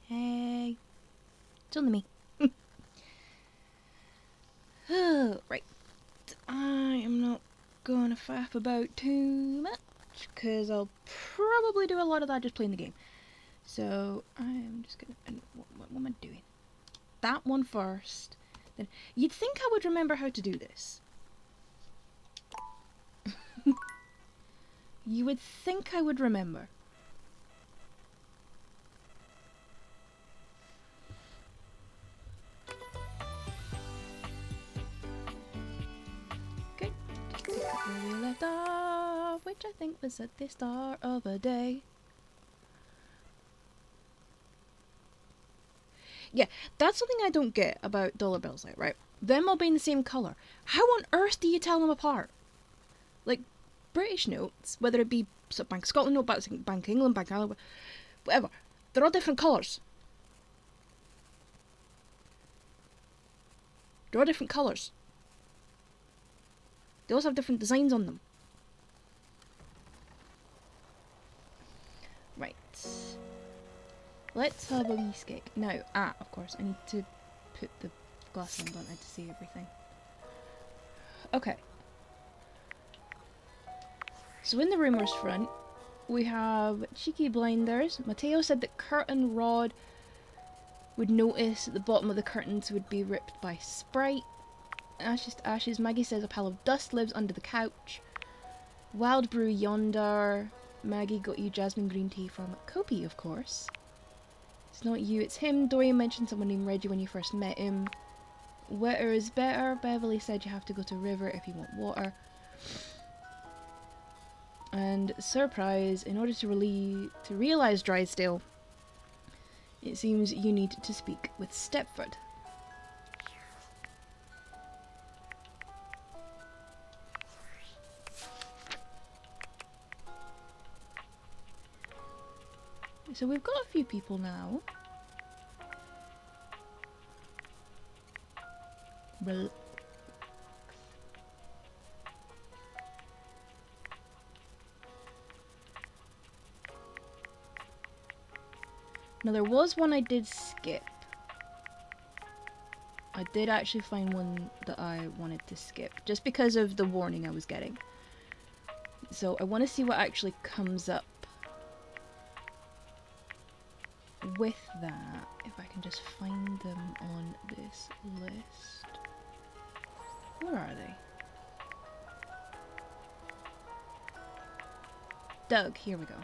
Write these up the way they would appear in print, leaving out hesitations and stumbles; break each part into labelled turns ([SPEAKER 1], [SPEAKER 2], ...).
[SPEAKER 1] Hey. It's only me. Right. I am not gonna faff about too much, because I'll probably do a lot of that just playing the game. So, I'm just gonna... What am I doing? That one first. Then, you'd think I would remember how to do this. You would think I would remember. Okay, just pick up where we left off, which I think was at the start of a day. Yeah, that's something I don't get about dollar bills, like, right? Them all being the same colour. How on earth do you tell them apart? Like, British notes, whether it be Bank of Scotland note, Bank of England, Bank of Ireland, whatever, they're all different colours. They're all different colours. They also have different designs on them. Right. Let's have a wee skate. Now, of course, I need to put the glass on, don't I, to see everything. Okay. So in the rumours front, we have Cheeky Blinders. Mateo said that Kurt and Rod would notice that the bottom of the curtains would be ripped by Sprite. Ashes to ashes. Maggie says a pile of dust lives under the couch. Wild brew yonder. Maggie got you jasmine green tea from Kopi, of course. It's not you, it's him. Dorian mentioned someone named Reggie when you first met him. Wetter is better. Beverly said you have to go to river if you want water. And surprise, in order to realise Drysdale, it seems you need to speak with Stepford. So we've got a few people now. Now there was one I did skip. I did actually find one that I wanted to skip, just because of the warning I was getting. So I want to see what actually comes up with that, if I can just find them on this list. Where are they? Doug, here we go.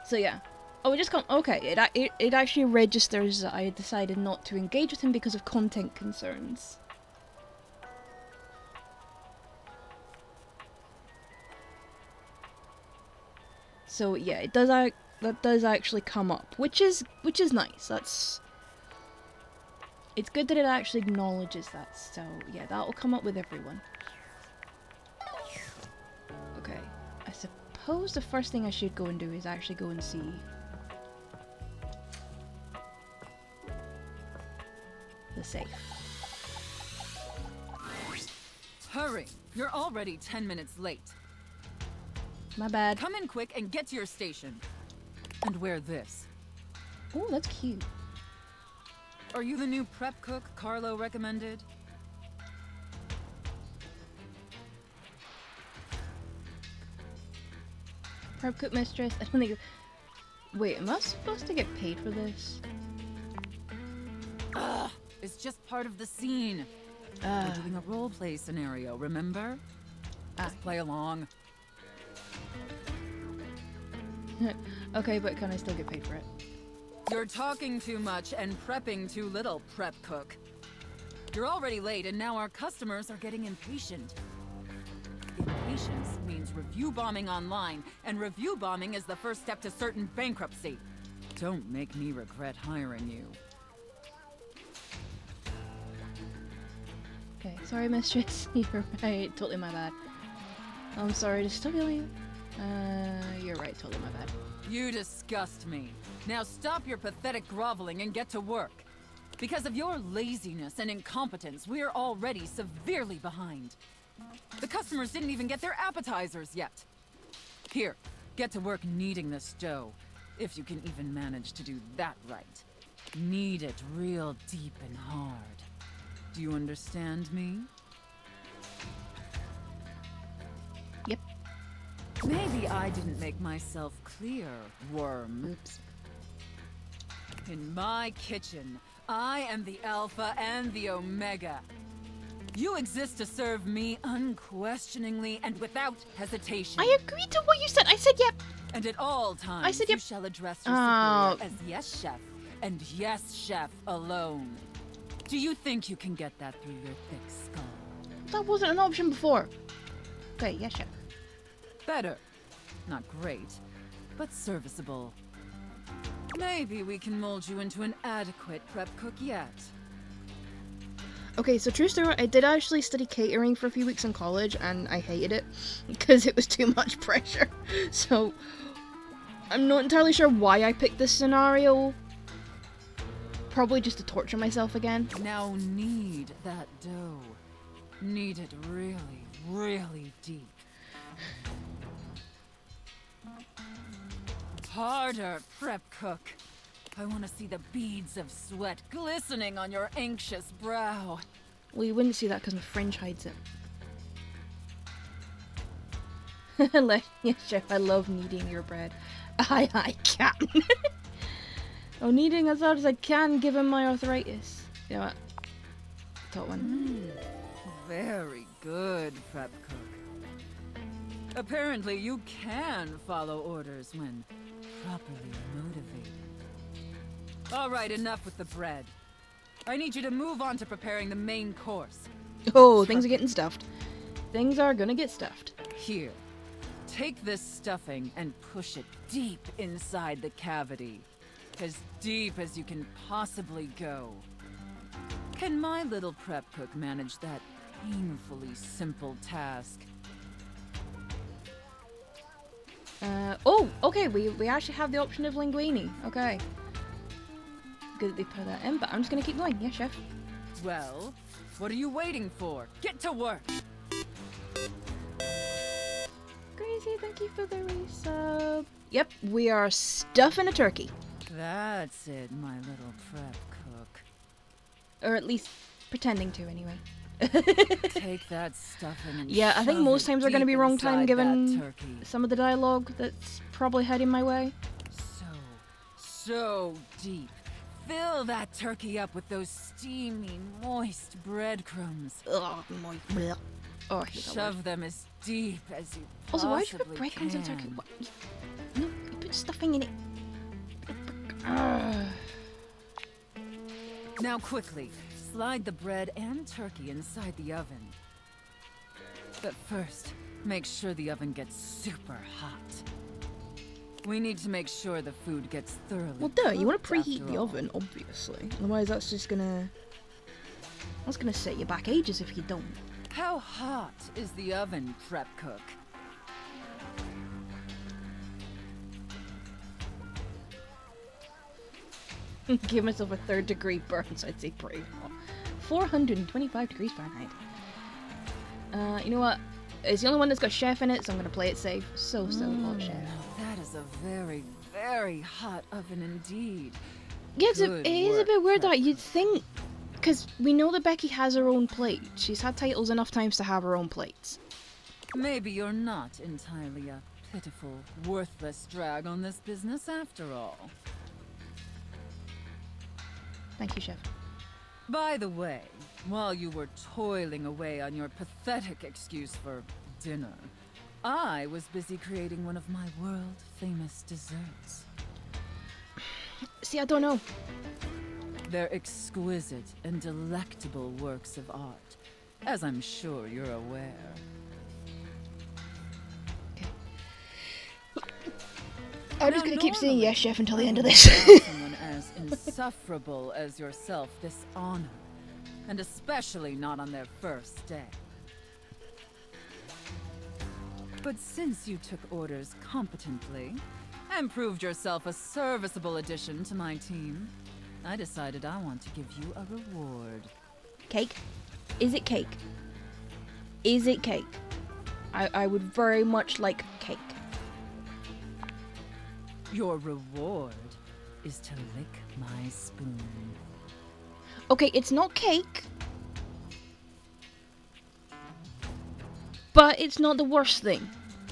[SPEAKER 1] So yeah. Oh, it just come. Okay, it actually registers that I had decided not to engage with him because of content concerns. So yeah, it does. That does actually come up, which is nice. It's good that it actually acknowledges that. So yeah, that will come up with everyone. Okay, I suppose the first thing I should go and do is actually go and see the safe.
[SPEAKER 2] Hurry! You're already 10 minutes late.
[SPEAKER 1] My bad.
[SPEAKER 2] Come in quick and get to your station. And wear this.
[SPEAKER 1] Oh, that's cute.
[SPEAKER 2] Are you the new prep cook Carlo recommended?
[SPEAKER 1] Prep cook mistress. I don't think. Wait, am I supposed to get paid for this?
[SPEAKER 2] Ugh! It's just part of the scene. We're doing a roleplay scenario, remember? Just play along.
[SPEAKER 1] Okay, but can I still get paid for it?
[SPEAKER 2] You're talking too much and prepping too little, prep cook. You're already late and now our customers are getting impatient. Impatience means review bombing online, and review bombing is the first step to certain bankruptcy. Don't make me regret hiring you.
[SPEAKER 1] Okay, sorry mistress, you're right, totally my bad. I'm sorry to steal you. You're right, totally my bad.
[SPEAKER 2] You disgust me. Now stop your pathetic groveling and get to work. Because of your laziness and incompetence, we are already severely behind. The customers didn't even get their appetizers yet. Here, get to work kneading this dough. If you can even manage to do that right. Knead it real deep and hard. Do you understand me?
[SPEAKER 1] Yep.
[SPEAKER 2] Maybe I didn't make myself clear, worm.
[SPEAKER 1] Oops.
[SPEAKER 2] In my kitchen, I am the Alpha and the Omega. You exist to serve me unquestioningly and without hesitation.
[SPEAKER 1] I agreed to what you said. I said yep.
[SPEAKER 2] And at all times,
[SPEAKER 1] I said
[SPEAKER 2] you
[SPEAKER 1] yep.
[SPEAKER 2] shall address your
[SPEAKER 1] Oh.
[SPEAKER 2] superior as yes, chef, and yes, chef alone. Do you think you can get that through your thick skull?
[SPEAKER 1] That wasn't an option before. Okay, yes, chef.
[SPEAKER 2] Better. Not great, but serviceable. Maybe we can mold you into an adequate prep cook yet.
[SPEAKER 1] Okay, so true story, I did actually study catering for a few weeks in college, and I hated it because it was too much pressure. So, I'm not entirely sure why I picked this scenario. Probably just to torture myself again.
[SPEAKER 2] Now knead that dough. Knead it really, really deep. Harder, prep cook. I want to see the beads of sweat glistening on your anxious brow.
[SPEAKER 1] Well, you wouldn't see that because my fringe hides it. Yes, chef, I love kneading your bread. I can. Oh, kneading as hard as I can given my arthritis. You know what? Top one.
[SPEAKER 2] Very good, prep cook. Apparently you can follow orders when properly motivated. All right, enough with the bread. I need you to move on to preparing the main course.
[SPEAKER 1] Oh, things are getting stuffed. Things are gonna get stuffed.
[SPEAKER 2] Here, take this stuffing and push it deep inside the cavity. As deep as you can possibly go. Can my little prep cook manage that painfully simple task?
[SPEAKER 1] Oh, okay, we actually have the option of linguine. Okay. Good that they put that in, but I'm just gonna keep going. Yeah, chef.
[SPEAKER 2] Well, what are you waiting for? Get to work!
[SPEAKER 1] Crazy, thank you for the resub. Yep, we are stuffing a turkey.
[SPEAKER 2] That's it, my little prep cook.
[SPEAKER 1] Or at least pretending to, anyway.
[SPEAKER 2] Take that stuffing and
[SPEAKER 1] Yeah, I think
[SPEAKER 2] shove
[SPEAKER 1] most
[SPEAKER 2] it
[SPEAKER 1] times are going to
[SPEAKER 2] deep
[SPEAKER 1] be wrong time
[SPEAKER 2] inside
[SPEAKER 1] given
[SPEAKER 2] that turkey.
[SPEAKER 1] some of the dialogue that's probably heading my way.
[SPEAKER 2] So deep. Fill that turkey up with those steamy, moist breadcrumbs.
[SPEAKER 1] Ugh, my bleh. Oh, I hate that word.
[SPEAKER 2] Shove them as deep as you
[SPEAKER 1] Also, why
[SPEAKER 2] possibly
[SPEAKER 1] would you put breadcrumbs in
[SPEAKER 2] can.
[SPEAKER 1] turkey? What? No, you put stuffing in it. Ugh.
[SPEAKER 2] Now quickly, slide the bread and turkey inside the oven. But first, make sure the oven gets super hot. We need to make sure the food gets thoroughly
[SPEAKER 1] Well, duh, you want to
[SPEAKER 2] cooked
[SPEAKER 1] preheat
[SPEAKER 2] after
[SPEAKER 1] the
[SPEAKER 2] all.
[SPEAKER 1] oven, obviously. Otherwise, that's gonna set you back ages if you don't.
[SPEAKER 2] How hot is the oven, prep cook?
[SPEAKER 1] Give myself a 3rd degree burn, so I'd say pretty hot. 425 degrees Fahrenheit. You know what? It's the only one that's got chef in it, so I'm gonna play it safe. So hot, chef.
[SPEAKER 2] That is a very, very hot oven indeed.
[SPEAKER 1] Yeah, 'cause
[SPEAKER 2] Good
[SPEAKER 1] it is a
[SPEAKER 2] work,
[SPEAKER 1] bit weird
[SPEAKER 2] prep
[SPEAKER 1] that you'd think, because we know that Becky has her own plate. She's had titles enough times to have her own plates.
[SPEAKER 2] Maybe you're not entirely a pitiful, worthless drag on this business after all.
[SPEAKER 1] Thank you, chef.
[SPEAKER 2] By the way, while you were toiling away on your pathetic excuse for dinner, I was busy creating one of my world-famous desserts.
[SPEAKER 1] See, I don't know.
[SPEAKER 2] They're exquisite and delectable works of art, as I'm sure you're aware.
[SPEAKER 1] I'm just
[SPEAKER 2] Now,
[SPEAKER 1] gonna keep saying
[SPEAKER 2] normally,
[SPEAKER 1] yes, chef, until the
[SPEAKER 2] I
[SPEAKER 1] end of
[SPEAKER 2] wouldn't
[SPEAKER 1] this.
[SPEAKER 2] allow someone as insufferable as yourself this honor, and especially not on their first day. But since you took orders competently and proved yourself a serviceable addition to my team, I decided I want to give you a reward.
[SPEAKER 1] Cake? Is it cake? Is it cake? I would very much like cake.
[SPEAKER 2] Your reward is to lick my spoon.
[SPEAKER 1] Okay, it's not cake. But it's not the worst thing.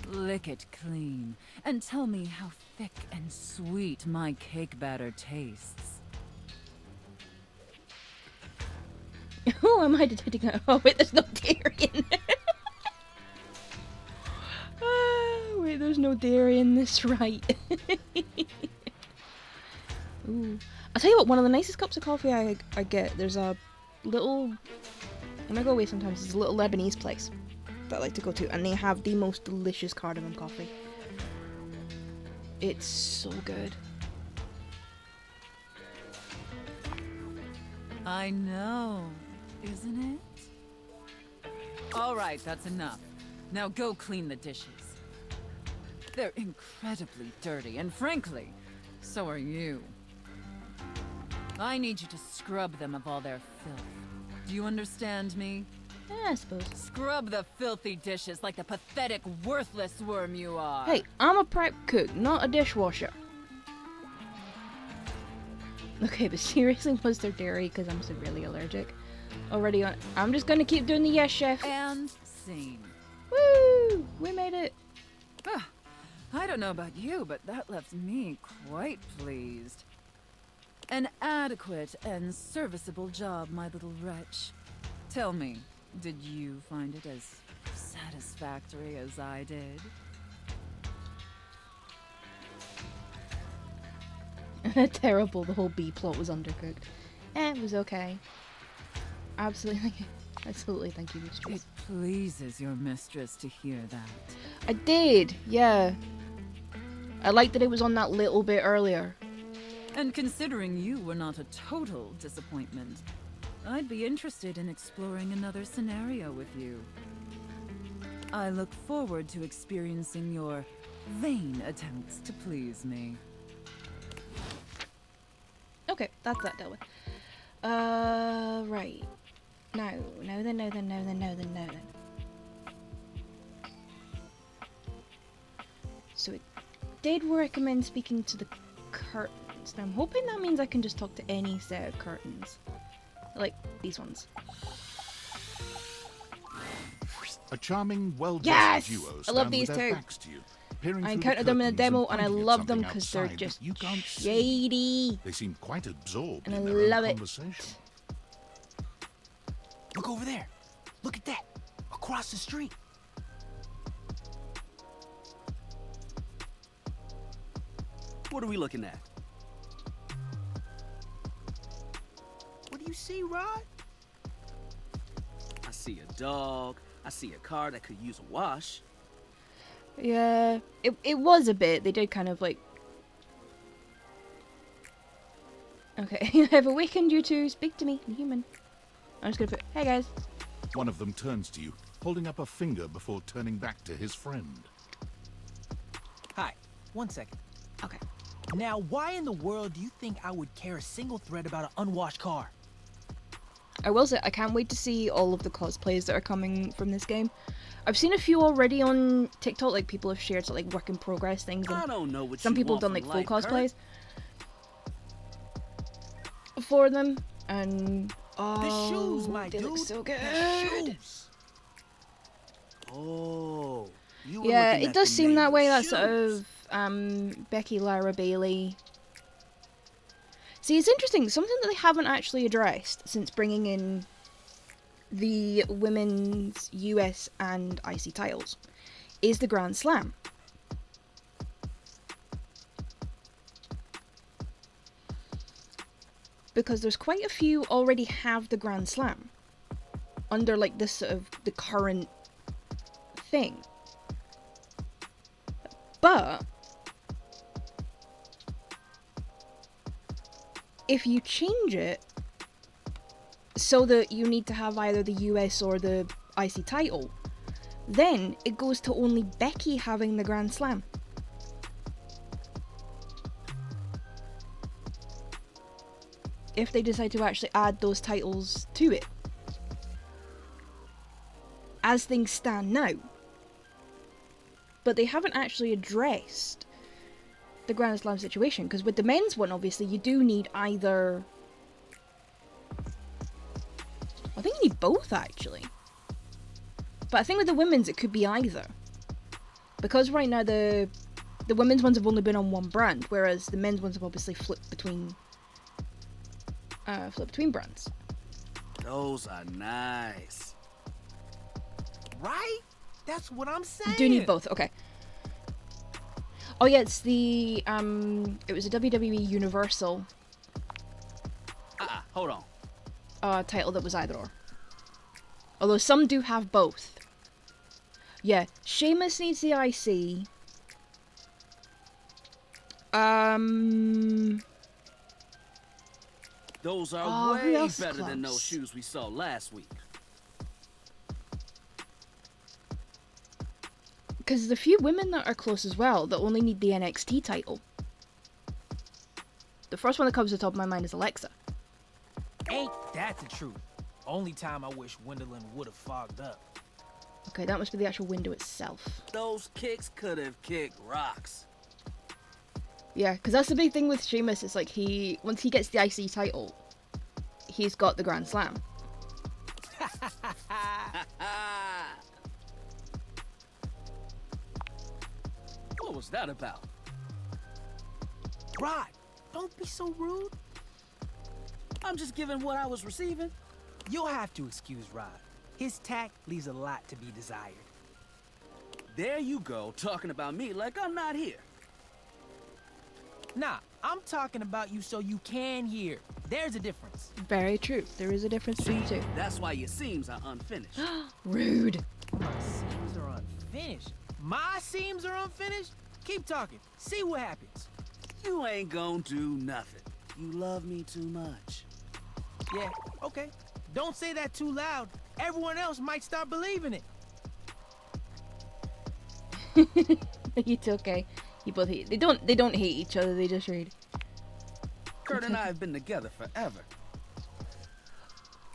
[SPEAKER 2] Lick it clean and tell me how thick and sweet my cake batter tastes.
[SPEAKER 1] Oh, am I detecting that? Oh, wait, there's no dairy in there. Wait, there's no dairy in this, right? Ooh. I'll tell you what, one of the nicest cups of coffee I get, there's a little, when I go away sometimes, there's a little Lebanese place that I like to go to, and they have the most delicious cardamom coffee. It's so good.
[SPEAKER 2] I know, isn't it? All right, that's enough. Now go clean the dishes. They're incredibly dirty, and frankly, so are you. I need you to scrub them of all their filth. Do you understand me?
[SPEAKER 1] Yeah, I suppose.
[SPEAKER 2] Scrub the filthy dishes like the pathetic, worthless worm you are.
[SPEAKER 1] Hey, I'm a prep cook, not a dishwasher. Okay, but seriously, was there dairy? Because I'm severely allergic. Already on. I'm just gonna keep doing the yes, chef.
[SPEAKER 2] And scene.
[SPEAKER 1] Woo! We made it.
[SPEAKER 2] I don't know about you, but that left me quite pleased. An adequate and serviceable job, my little wretch. Tell me, did you find it as satisfactory as I did?
[SPEAKER 1] Terrible, the whole B plot was undercooked. It was okay. Absolutely, thank you, mistress.
[SPEAKER 2] It pleases your mistress to hear that.
[SPEAKER 1] I did, yeah. I liked that it was on that little bit earlier.
[SPEAKER 2] And considering you were not a total disappointment, I'd be interested in exploring another scenario with you. I look forward to experiencing your vain attempts to please me.
[SPEAKER 1] Okay, that's that dealt with. Right. No then. So it did recommend speaking to the curtains. Now I'm hoping that means I can just talk to any set of curtains. Like these ones.
[SPEAKER 3] A charming, well-dressed
[SPEAKER 1] Yes!
[SPEAKER 3] duo
[SPEAKER 1] I love
[SPEAKER 3] stand
[SPEAKER 1] these
[SPEAKER 3] with their
[SPEAKER 1] two.
[SPEAKER 3] backs to you, peering
[SPEAKER 1] I
[SPEAKER 3] through the
[SPEAKER 1] encountered them in a
[SPEAKER 3] curtains
[SPEAKER 1] demo and I
[SPEAKER 3] pointing at
[SPEAKER 1] love them
[SPEAKER 3] something
[SPEAKER 1] because they're
[SPEAKER 3] outside that
[SPEAKER 1] just
[SPEAKER 3] you can't see.
[SPEAKER 1] shady.
[SPEAKER 3] They seem quite absorbed
[SPEAKER 1] And I
[SPEAKER 3] in their own
[SPEAKER 1] love it.
[SPEAKER 3] conversation.
[SPEAKER 4] Look over there. Look at that. Across the street. What are we looking at? What do you see, Rod? I see a dog. I see a car that could use a wash.
[SPEAKER 1] Yeah, it was a bit. They did kind of like. Okay, I've awakened you to speak to me in human. I'm just gonna put, hey guys.
[SPEAKER 3] One of them turns to you, holding up a finger before turning back to his friend.
[SPEAKER 4] Hi. 1 second.
[SPEAKER 1] Okay.
[SPEAKER 4] Now, why in the world do you think I would care a single thread about an unwashed car?
[SPEAKER 1] I will say, I can't wait to see all of the cosplays that are coming from this game. I've seen a few already on TikTok, like people have shared like work in progress things.
[SPEAKER 4] I
[SPEAKER 1] And
[SPEAKER 4] don't know what
[SPEAKER 1] some
[SPEAKER 4] you
[SPEAKER 1] people have
[SPEAKER 4] want
[SPEAKER 1] done
[SPEAKER 4] from
[SPEAKER 1] like full
[SPEAKER 4] life, Kurt.
[SPEAKER 1] cosplays for them, and
[SPEAKER 4] The shoes, my
[SPEAKER 1] they
[SPEAKER 4] dude.
[SPEAKER 1] look so good.
[SPEAKER 4] The shoes. Oh. You were
[SPEAKER 1] Yeah,
[SPEAKER 4] looking
[SPEAKER 1] it
[SPEAKER 4] at
[SPEAKER 1] does
[SPEAKER 4] the
[SPEAKER 1] seem that
[SPEAKER 4] neighbor's
[SPEAKER 1] way. That
[SPEAKER 4] shoes.
[SPEAKER 1] sort of Becky Lara Bailey. See, it's interesting. Something that they haven't actually addressed since bringing in the women's US and IC titles is the Grand Slam. Because there's quite a few already have the Grand Slam under like this sort of the current thing. But if you change it so that you need to have either the US or the IC title, then it goes to only Becky having the Grand Slam. If they decide to actually add those titles to it. As things stand now. But they haven't actually addressed the Grand Slam situation, because with the men's one, obviously, you do need either... I think you need both, actually. But I think with the women's, it could be either. Because right now, the women's ones have only been on one brand, whereas the men's ones have obviously flipped between brands.
[SPEAKER 5] Those are nice.
[SPEAKER 4] Right? That's what I'm saying.
[SPEAKER 1] You do need both, okay. Oh yeah, it's the, it was a WWE Universal
[SPEAKER 5] Hold on.
[SPEAKER 1] title that was either or. Although some do have both. Yeah, Sheamus needs the IC.
[SPEAKER 5] Those are
[SPEAKER 1] Oh, who
[SPEAKER 5] way
[SPEAKER 1] else is
[SPEAKER 5] better than those
[SPEAKER 1] close?
[SPEAKER 5] shoes we saw last week.
[SPEAKER 1] Because there's a few women that are close as well that only need the NXT title. The first one that comes to the top of my mind is Alexa.
[SPEAKER 4] Ain't that the truth? Only time I wish Wendelin would have fogged up.
[SPEAKER 1] Okay, that must be the actual window itself.
[SPEAKER 5] Those kicks could have kicked rocks.
[SPEAKER 1] Yeah, because that's the big thing with Sheamus. It's like once he gets the IC title, he's got the Grand Slam.
[SPEAKER 5] What was that about?
[SPEAKER 4] Rod, don't be so rude.
[SPEAKER 5] I'm just giving what I was receiving.
[SPEAKER 4] You'll have to excuse Rod. His tact leaves a lot to be desired.
[SPEAKER 5] There you go, talking about me like I'm not here.
[SPEAKER 4] Nah, I'm talking about you so you can hear. There's a difference.
[SPEAKER 1] Very true. There is a difference between the two.
[SPEAKER 5] That's why your seams are unfinished.
[SPEAKER 1] Rude.
[SPEAKER 4] My seams are unfinished. My seams are unfinished? Keep talking. See what happens.
[SPEAKER 5] You ain't gonna do nothing. You love me too much.
[SPEAKER 4] Yeah, okay. Don't say that too loud. Everyone else might start believing it.
[SPEAKER 1] It's okay. You both hate. They don't hate each other. They just read.
[SPEAKER 5] Kurt and I have been together forever.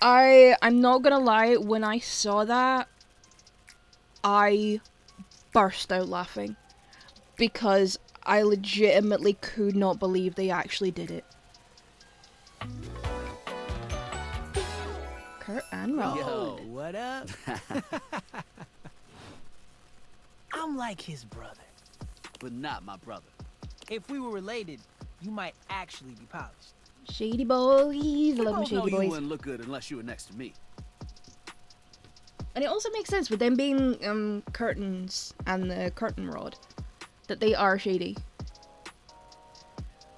[SPEAKER 1] I'm not gonna lie. When I saw that, I burst out laughing because I legitimately could not believe they actually did it. Kurt and Rod.
[SPEAKER 5] Yo.
[SPEAKER 4] What up? I'm like his brother.
[SPEAKER 5] But not my brother.
[SPEAKER 4] If we were related, you might actually be polished.
[SPEAKER 1] Shady boys. I love them
[SPEAKER 5] Both know
[SPEAKER 1] shady
[SPEAKER 5] you
[SPEAKER 1] boys.
[SPEAKER 5] wouldn't look good unless you were next to me.
[SPEAKER 1] And it also makes sense with them being curtains and the curtain rod that they are shady.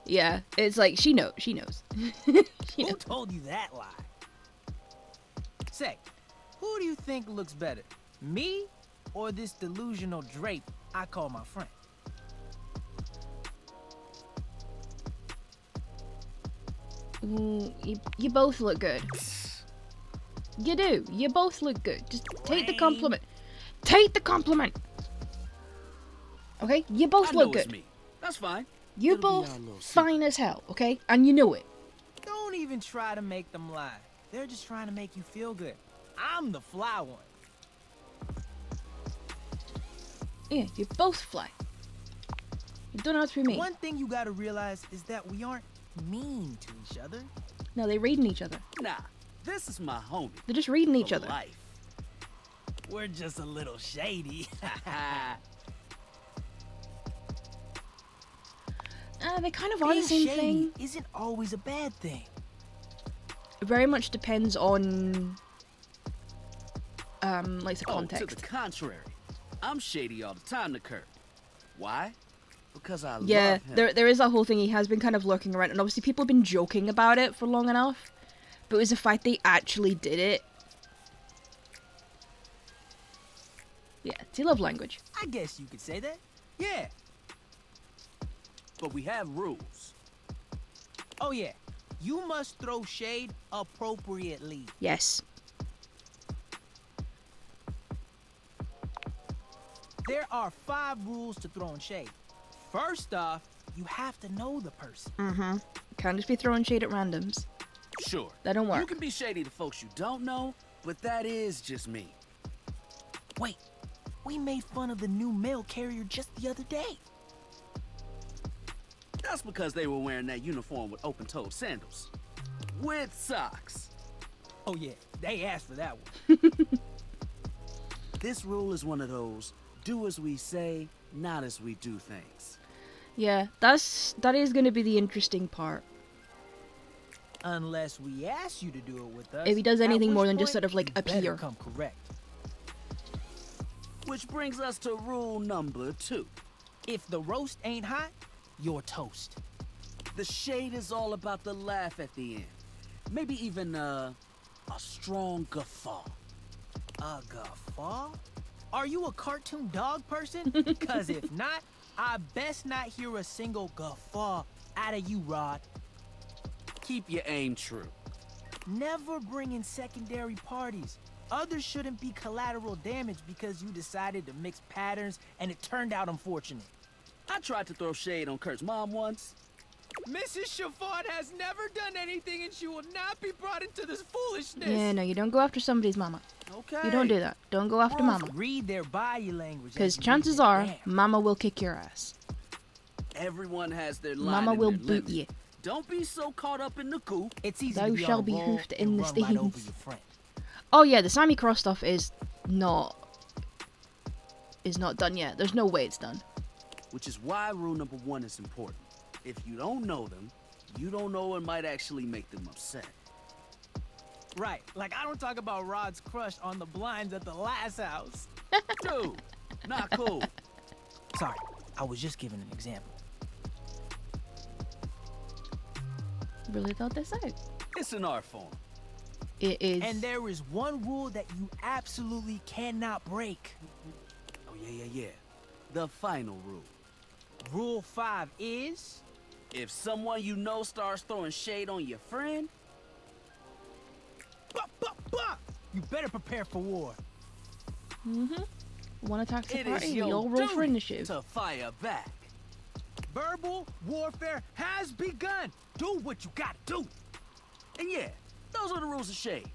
[SPEAKER 1] Yeah, it's like she knows. She knows.
[SPEAKER 4] Who told you that lie? Say, who do you think looks better? Me or this delusional drape I call my friend?
[SPEAKER 1] You both look good. You do. You both look good. Just take the compliment. Take the compliment. Okay? You both
[SPEAKER 5] I know
[SPEAKER 1] look
[SPEAKER 5] it's
[SPEAKER 1] good.
[SPEAKER 5] me. That's fine.
[SPEAKER 1] You
[SPEAKER 5] It'll be our
[SPEAKER 1] both
[SPEAKER 5] little secret.
[SPEAKER 1] fine as hell, okay? And you know it.
[SPEAKER 4] Don't even try to make them lie. They're just trying to make you feel good. I'm the fly one.
[SPEAKER 1] Yeah, you both fly. You don't have to be mean.
[SPEAKER 4] One thing you gotta realize is that we aren't mean to each other.
[SPEAKER 1] No, they reading each other.
[SPEAKER 5] Nah, this is my homie.
[SPEAKER 1] They're just reading each
[SPEAKER 5] for
[SPEAKER 1] other.
[SPEAKER 5] Life.
[SPEAKER 4] We're just a little shady.
[SPEAKER 1] They kind of are the
[SPEAKER 4] Being
[SPEAKER 1] same
[SPEAKER 4] shady
[SPEAKER 1] thing.
[SPEAKER 4] isn't always a bad thing.
[SPEAKER 1] It very much depends on, like the
[SPEAKER 5] Oh,
[SPEAKER 1] context.
[SPEAKER 5] to the contrary. I'm shady all the time to Kurt. Why? Because I
[SPEAKER 1] Yeah,
[SPEAKER 5] love him.
[SPEAKER 1] there is that whole thing. He has been kind of lurking around, and obviously people have been joking about it for long enough. But it was the fact they actually did it. Yeah, it's your love language.
[SPEAKER 4] I guess you could say that. Yeah.
[SPEAKER 5] But we have rules.
[SPEAKER 4] Oh yeah. You must throw shade appropriately.
[SPEAKER 1] Yes.
[SPEAKER 4] There are 5 rules to throwing shade. First off, you have to know the person.
[SPEAKER 1] Mm-hmm. Can't just be throwing shade at randoms.
[SPEAKER 5] Sure.
[SPEAKER 1] That don't work.
[SPEAKER 5] You can be shady to folks you don't know, but that is just me.
[SPEAKER 4] Wait, we made fun of the new mail carrier just the other day.
[SPEAKER 5] That's because they were wearing that uniform with open-toed sandals. With socks.
[SPEAKER 4] Oh yeah, they asked for that one.
[SPEAKER 5] This rule is one of those, do as we say, not as we do things.
[SPEAKER 1] Yeah, that is going to be the interesting part.
[SPEAKER 4] Unless we ask you to do it with us.
[SPEAKER 1] If he does
[SPEAKER 4] at
[SPEAKER 1] anything more
[SPEAKER 4] which
[SPEAKER 1] than just
[SPEAKER 4] point
[SPEAKER 1] sort of, like,
[SPEAKER 4] you better
[SPEAKER 1] appear.
[SPEAKER 4] come correct.
[SPEAKER 5] Which brings us to rule number 2.
[SPEAKER 4] If the roast ain't hot, you're toast.
[SPEAKER 5] The shade is all about the laugh at the end. Maybe even a strong guffaw.
[SPEAKER 4] A guffaw? Are you a cartoon dog person? Cause if not, I best not hear a single guffaw out of you, Rod.
[SPEAKER 5] Keep your aim true.
[SPEAKER 4] Never bring in secondary parties. Others shouldn't be collateral damage because you decided to mix patterns and it turned out unfortunate.
[SPEAKER 5] I tried to throw shade on Kurt's mom once.
[SPEAKER 4] Mrs. Shafford has never done anything and she will not be brought into this foolishness.
[SPEAKER 1] Yeah, no, you don't go after somebody's mama.
[SPEAKER 5] Okay.
[SPEAKER 1] You don't do that. Don't go after mama.
[SPEAKER 4] Read their body language.
[SPEAKER 1] Because
[SPEAKER 4] as you
[SPEAKER 1] chances
[SPEAKER 4] read their
[SPEAKER 1] are,
[SPEAKER 4] damn.
[SPEAKER 1] mama will kick your ass.
[SPEAKER 5] Everyone has their line
[SPEAKER 1] Mama
[SPEAKER 5] and
[SPEAKER 1] will
[SPEAKER 5] their
[SPEAKER 1] boot
[SPEAKER 5] limit.
[SPEAKER 1] you.
[SPEAKER 5] Don't be so caught up in the goop.
[SPEAKER 4] It's easy
[SPEAKER 1] Thou
[SPEAKER 4] to be
[SPEAKER 1] shall
[SPEAKER 4] on a
[SPEAKER 1] be
[SPEAKER 4] roll
[SPEAKER 1] hoofed in
[SPEAKER 4] and
[SPEAKER 1] the
[SPEAKER 4] run right over
[SPEAKER 1] stains.
[SPEAKER 4] your friend.
[SPEAKER 1] Oh yeah, the Sammy Cross stuff is not done yet. There's no way it's done.
[SPEAKER 5] Which is why rule number 1 is important. If you don't know them, you don't know what might actually make them upset.
[SPEAKER 4] Right, like I don't talk about Rod's crush on the blinds at the last house.
[SPEAKER 5] Dude, not cool.
[SPEAKER 4] Sorry, I was just giving an example.
[SPEAKER 1] Really thought this out.
[SPEAKER 5] It's an art form.
[SPEAKER 1] It is.
[SPEAKER 4] And there is one rule that you absolutely cannot break.
[SPEAKER 5] Oh, yeah. The final rule.
[SPEAKER 4] Rule 5 is...
[SPEAKER 5] If someone you know starts throwing shade on your friend,
[SPEAKER 4] Bah! You better prepare for war.
[SPEAKER 1] One attacks the
[SPEAKER 5] it is
[SPEAKER 1] party, we
[SPEAKER 5] your
[SPEAKER 1] all roll for
[SPEAKER 5] duty
[SPEAKER 1] initiative.
[SPEAKER 5] to fire back.
[SPEAKER 4] Verbal warfare has begun. Do what you gotta do.
[SPEAKER 5] And yeah, those are the rules of shade.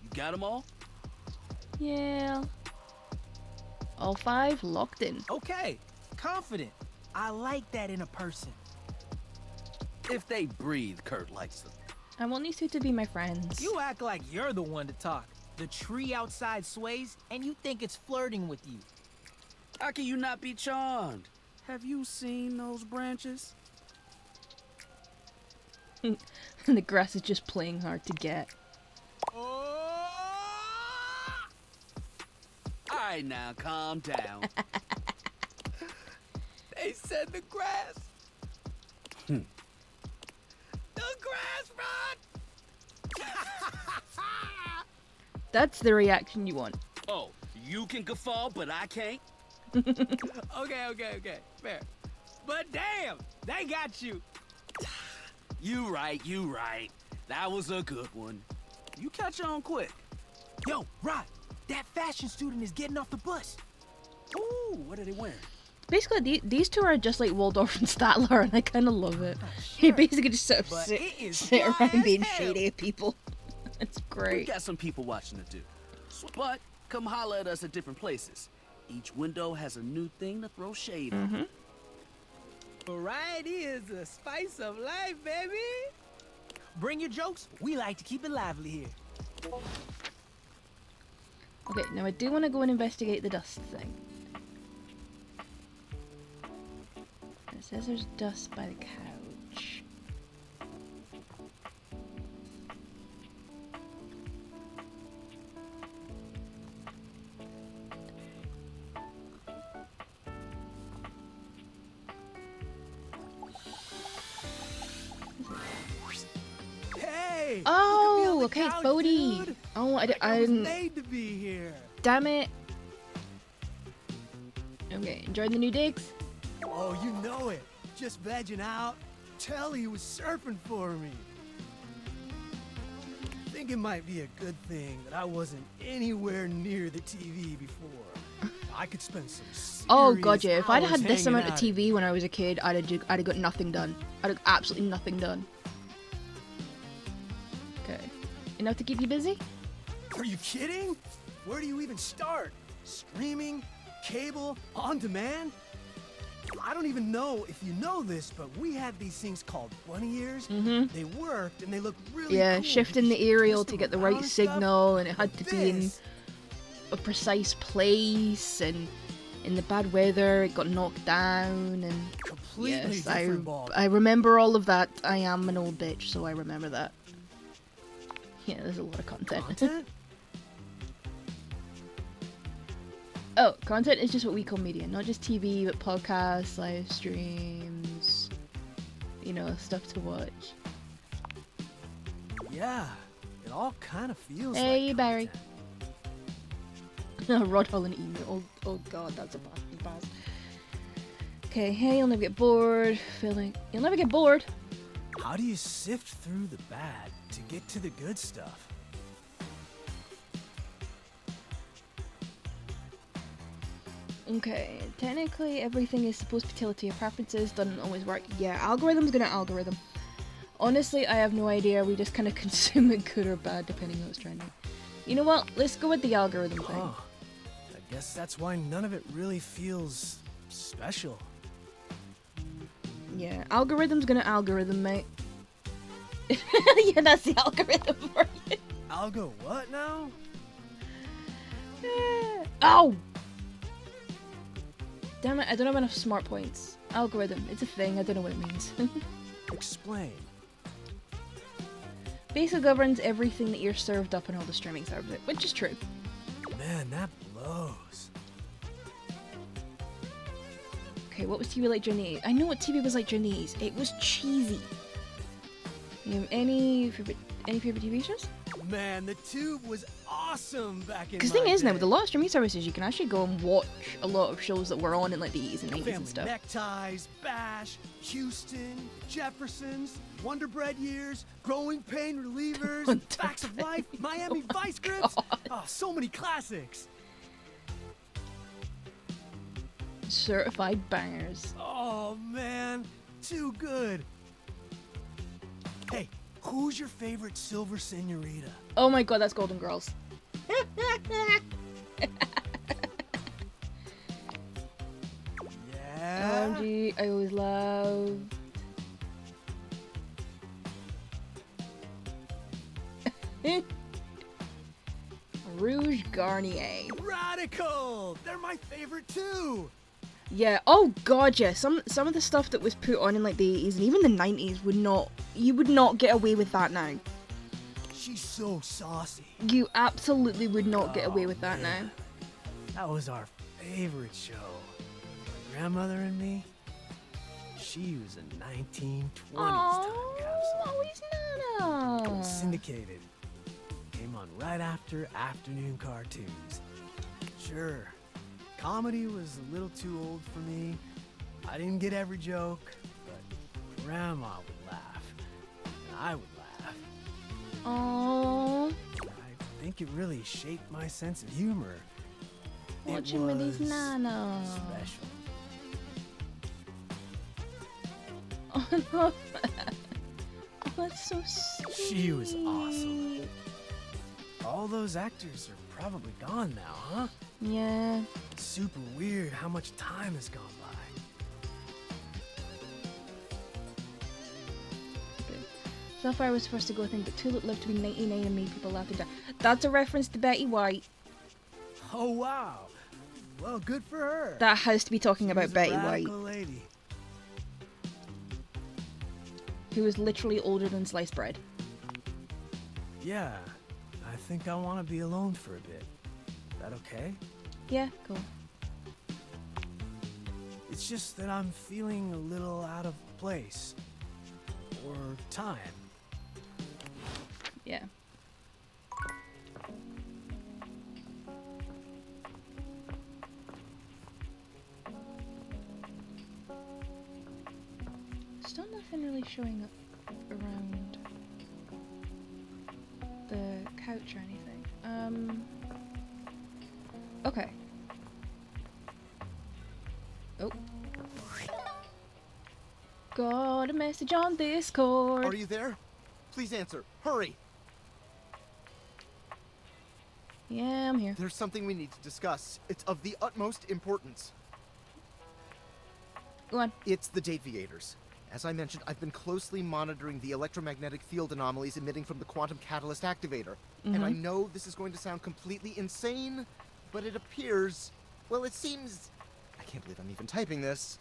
[SPEAKER 5] You got them all?
[SPEAKER 1] Yeah. All 5 locked in.
[SPEAKER 4] Okay, confident. I like that in a person.
[SPEAKER 5] If they breathe, Kurt likes them.
[SPEAKER 1] I want these two to be my friends.
[SPEAKER 4] You act like you're the one to talk. The tree outside sways, and you think it's flirting with you.
[SPEAKER 5] How can you not be charmed? Have you seen those branches?
[SPEAKER 1] The grass is just playing hard to get.
[SPEAKER 4] Oh!
[SPEAKER 5] Alright now, calm down.
[SPEAKER 4] They said the grass. The grass, Rod!
[SPEAKER 1] That's the reaction you want.
[SPEAKER 5] Oh, you can guffaw, but I can't?
[SPEAKER 4] Okay, fair. But damn, they got you.
[SPEAKER 5] You right. That was a good one. You catch on quick.
[SPEAKER 4] Yo, Rod, that fashion student is getting off the bus.
[SPEAKER 5] Ooh, what are they wearing?
[SPEAKER 1] Basically, these two are just like Waldorf and Statler, and I kind of love it. He basically just sort of
[SPEAKER 4] But
[SPEAKER 1] sit
[SPEAKER 4] it is
[SPEAKER 1] around
[SPEAKER 4] fly
[SPEAKER 1] being
[SPEAKER 4] as hell.
[SPEAKER 1] shady at people. It's
[SPEAKER 5] We
[SPEAKER 1] great.
[SPEAKER 5] got some people watching to do. But come holler at us at different places. Each window has a new thing to throw shade on.
[SPEAKER 4] Variety is the spice of life, baby. Bring your jokes. We like to keep it lively here.
[SPEAKER 1] Okay, now I do want to go and investigate the dust thing. It says there's dust by the couch.
[SPEAKER 4] Hey!
[SPEAKER 1] Oh, okay, it's Bodhi. Oh, I didn't.
[SPEAKER 4] made to be here.
[SPEAKER 1] Damn it. Okay, enjoying the new digs?
[SPEAKER 6] Oh, you know it. Just vegging out. Telly was surfing for me. Think it might be a good thing that I wasn't anywhere near the TV before. I could spend some serious
[SPEAKER 1] Oh god, yeah. If I'd
[SPEAKER 6] hours
[SPEAKER 1] had this
[SPEAKER 6] hanging
[SPEAKER 1] amount of
[SPEAKER 6] out.
[SPEAKER 1] TV when I was a kid, I'd have got nothing done. I'd have absolutely nothing done. Okay. Enough to keep you busy?
[SPEAKER 6] Are you kidding? Where do you even start? Streaming? Cable? On demand? I don't even know if you know this, but we had these things called bunny ears. They worked and they looked really
[SPEAKER 1] Yeah,
[SPEAKER 6] cool.
[SPEAKER 1] shifting the
[SPEAKER 6] You
[SPEAKER 1] aerial
[SPEAKER 6] twist
[SPEAKER 1] to
[SPEAKER 6] them
[SPEAKER 1] get the
[SPEAKER 6] around
[SPEAKER 1] right
[SPEAKER 6] and stuff.
[SPEAKER 1] signal, and it had to be in
[SPEAKER 6] This-
[SPEAKER 1] a precise place, and in the bad weather it got knocked down, and
[SPEAKER 6] completely
[SPEAKER 1] yes,
[SPEAKER 6] different ball.
[SPEAKER 1] I remember all of that. I am an old bitch, so I remember that. Yeah, there's a lot of content.
[SPEAKER 6] Content?
[SPEAKER 1] Oh, content is just what we call media, not just TV, but podcasts, live streams, you know, stuff to watch.
[SPEAKER 6] Yeah, it all kind of feels
[SPEAKER 1] Hey,
[SPEAKER 6] like
[SPEAKER 1] Barry.
[SPEAKER 6] content.
[SPEAKER 1] Rod Holland email. Oh god, that's a pass. Okay, hey, you'll never get bored. You'll never get bored.
[SPEAKER 6] How do you sift through the bad to get to the good stuff?
[SPEAKER 1] Okay, technically everything is supposed to be tailored to your preferences, doesn't always work. Yeah, algorithm's gonna algorithm. Honestly, I have no idea, we just kind of consume it good or bad depending on what's trending. You know what, let's go with the algorithm thing.
[SPEAKER 6] Huh. I guess that's why none of it really feels special.
[SPEAKER 1] Yeah, algorithm's gonna algorithm, mate. Yeah, that's the algorithm for you.
[SPEAKER 6] Algo what now?
[SPEAKER 1] Ow! Damn it, I don't have enough smart points. Algorithm, it's a thing, I don't know what it means.
[SPEAKER 6] Explain.
[SPEAKER 1] Basically governs everything that you're served up on all the streaming services, which is true.
[SPEAKER 6] Man, that blows.
[SPEAKER 1] Okay, what was TV like during the 80s? I know what TV was like during the 80s. It was cheesy. You have any favorite TV shows?
[SPEAKER 6] Man, the tube was awesome back in
[SPEAKER 1] Because the
[SPEAKER 6] my
[SPEAKER 1] thing is now,
[SPEAKER 6] day.
[SPEAKER 1] with a lot of streaming services, you can actually go and watch a lot of shows that were on in like the 80s and 90s and
[SPEAKER 6] Family
[SPEAKER 1] stuff.
[SPEAKER 6] Neckties, Bash, Houston, Jeffersons, Wonder Bread Years, Growing Pain Relievers,
[SPEAKER 1] Wonder
[SPEAKER 6] Facts of Life, Miami Vice
[SPEAKER 1] God.
[SPEAKER 6] Grips. Oh, so many classics.
[SPEAKER 1] Certified bangers.
[SPEAKER 6] Oh man, too good. Hey, who's your favorite Silver Senorita?
[SPEAKER 1] Oh my god, that's Golden Girls.
[SPEAKER 6] Yeah.
[SPEAKER 1] OMG, I always loved. Rouge Garnier.
[SPEAKER 6] Radical. They're my favorite too.
[SPEAKER 1] Yeah. Oh god, yeah. Some of the stuff that was put on in like the 80s and even the 90s would not. You would not get away with that now.
[SPEAKER 6] She's so saucy.
[SPEAKER 1] You absolutely would not get away
[SPEAKER 6] Oh,
[SPEAKER 1] with that
[SPEAKER 6] man.
[SPEAKER 1] now.
[SPEAKER 6] That was our favorite show. My grandmother and me. She was a 1920s time capsule.
[SPEAKER 1] always Nana.
[SPEAKER 6] Syndicated. Came on right after afternoon cartoons. Sure, comedy was a little too old for me. I didn't get every joke, but Grandma would laugh, and I would laugh.
[SPEAKER 1] Aww.
[SPEAKER 6] I think it really shaped my sense of humor.
[SPEAKER 1] Watching with these
[SPEAKER 6] was
[SPEAKER 1] nanas.
[SPEAKER 6] special.
[SPEAKER 1] Oh no. Oh, that's so sweet.
[SPEAKER 6] She was awesome. All those actors are probably gone now, huh?
[SPEAKER 1] Yeah.
[SPEAKER 6] It's super weird how much time has gone by.
[SPEAKER 1] Good. Sapphire was first to go, I think, but Tulip lived to be 99 and made people laugh to death. That's a reference to Betty White.
[SPEAKER 6] Oh wow. Well, good for her.
[SPEAKER 1] That has to be talking
[SPEAKER 6] She
[SPEAKER 1] about
[SPEAKER 6] was a
[SPEAKER 1] Betty White,
[SPEAKER 6] radical lady.
[SPEAKER 1] who was literally older than sliced bread.
[SPEAKER 6] Yeah, I think I want to be alone for a bit. That okay?
[SPEAKER 1] Yeah, cool.
[SPEAKER 6] It's just that I'm feeling a little out of place. Or time.
[SPEAKER 1] Yeah. Still nothing really showing up around the couch or anything. Okay. Oh. Got a message on Discord.
[SPEAKER 7] Are you there? Please answer. Hurry!
[SPEAKER 1] Yeah, I'm here.
[SPEAKER 7] There's something we need to discuss. It's of the utmost importance.
[SPEAKER 1] Go on.
[SPEAKER 7] It's the Dateviators. As I mentioned, I've been closely monitoring the electromagnetic field anomalies emitting from the quantum catalyst activator. And I know this is going to sound completely insane, but it appears... Well, it seems... I can't believe I'm even typing this.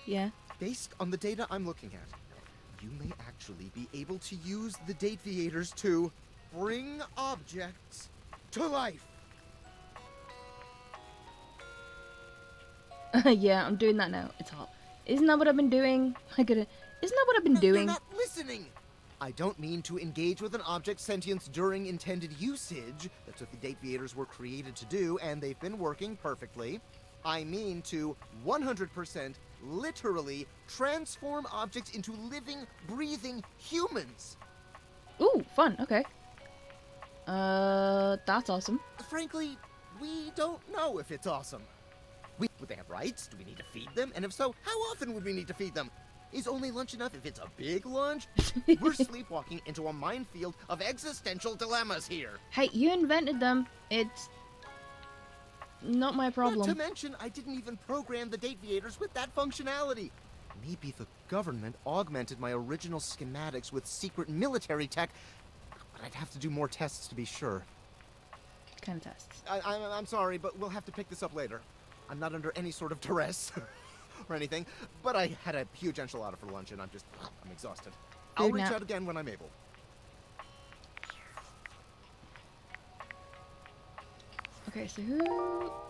[SPEAKER 1] Yeah.
[SPEAKER 7] Based on the data I'm looking at, you may actually be able to use the Dateviators to bring objects to life.
[SPEAKER 1] Yeah, I'm doing that now. It's hot. Isn't that what I've been doing? Isn't that what I've been
[SPEAKER 7] You're
[SPEAKER 1] doing?
[SPEAKER 7] not listening. I don't mean to engage with an object's sentience during intended usage. That's what the Dateviators were created to do, and they've been working perfectly. I mean to 100% literally transform objects into living, breathing humans.
[SPEAKER 1] Ooh, fun. Okay. That's awesome.
[SPEAKER 7] Frankly, we don't know if it's awesome. Would they have rights? Do we need to feed them? And if so, how often would we need to feed them? Is only lunch enough if it's a big lunch? We're sleepwalking into a minefield of existential dilemmas here.
[SPEAKER 1] Hey, you invented them. It's not my
[SPEAKER 7] Not to
[SPEAKER 1] problem.
[SPEAKER 7] mention, I didn't even program the Dateviators with that functionality. Maybe the government augmented my original schematics with secret military tech, but I'd have to do more tests to be sure.
[SPEAKER 1] Kind of tests.
[SPEAKER 7] I'm sorry, but we'll have to pick this up later. I'm not under any sort of duress or anything, but I had a huge enchilada for lunch and I'm exhausted. I'll
[SPEAKER 1] Food
[SPEAKER 7] reach
[SPEAKER 1] nap.
[SPEAKER 7] out again when I'm able.
[SPEAKER 1] Okay, so who...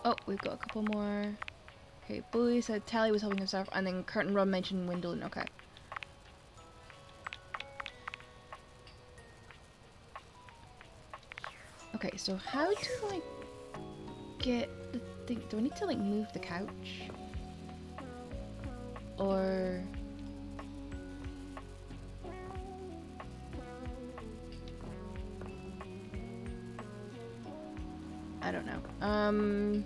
[SPEAKER 1] Oh, we've got a couple more. Okay, Bully said Tally was helping himself, and then Curtin Rod mentioned Windle. Okay. Okay, so how do I get the thing? Do I need to, like, move the couch? Or... I don't know.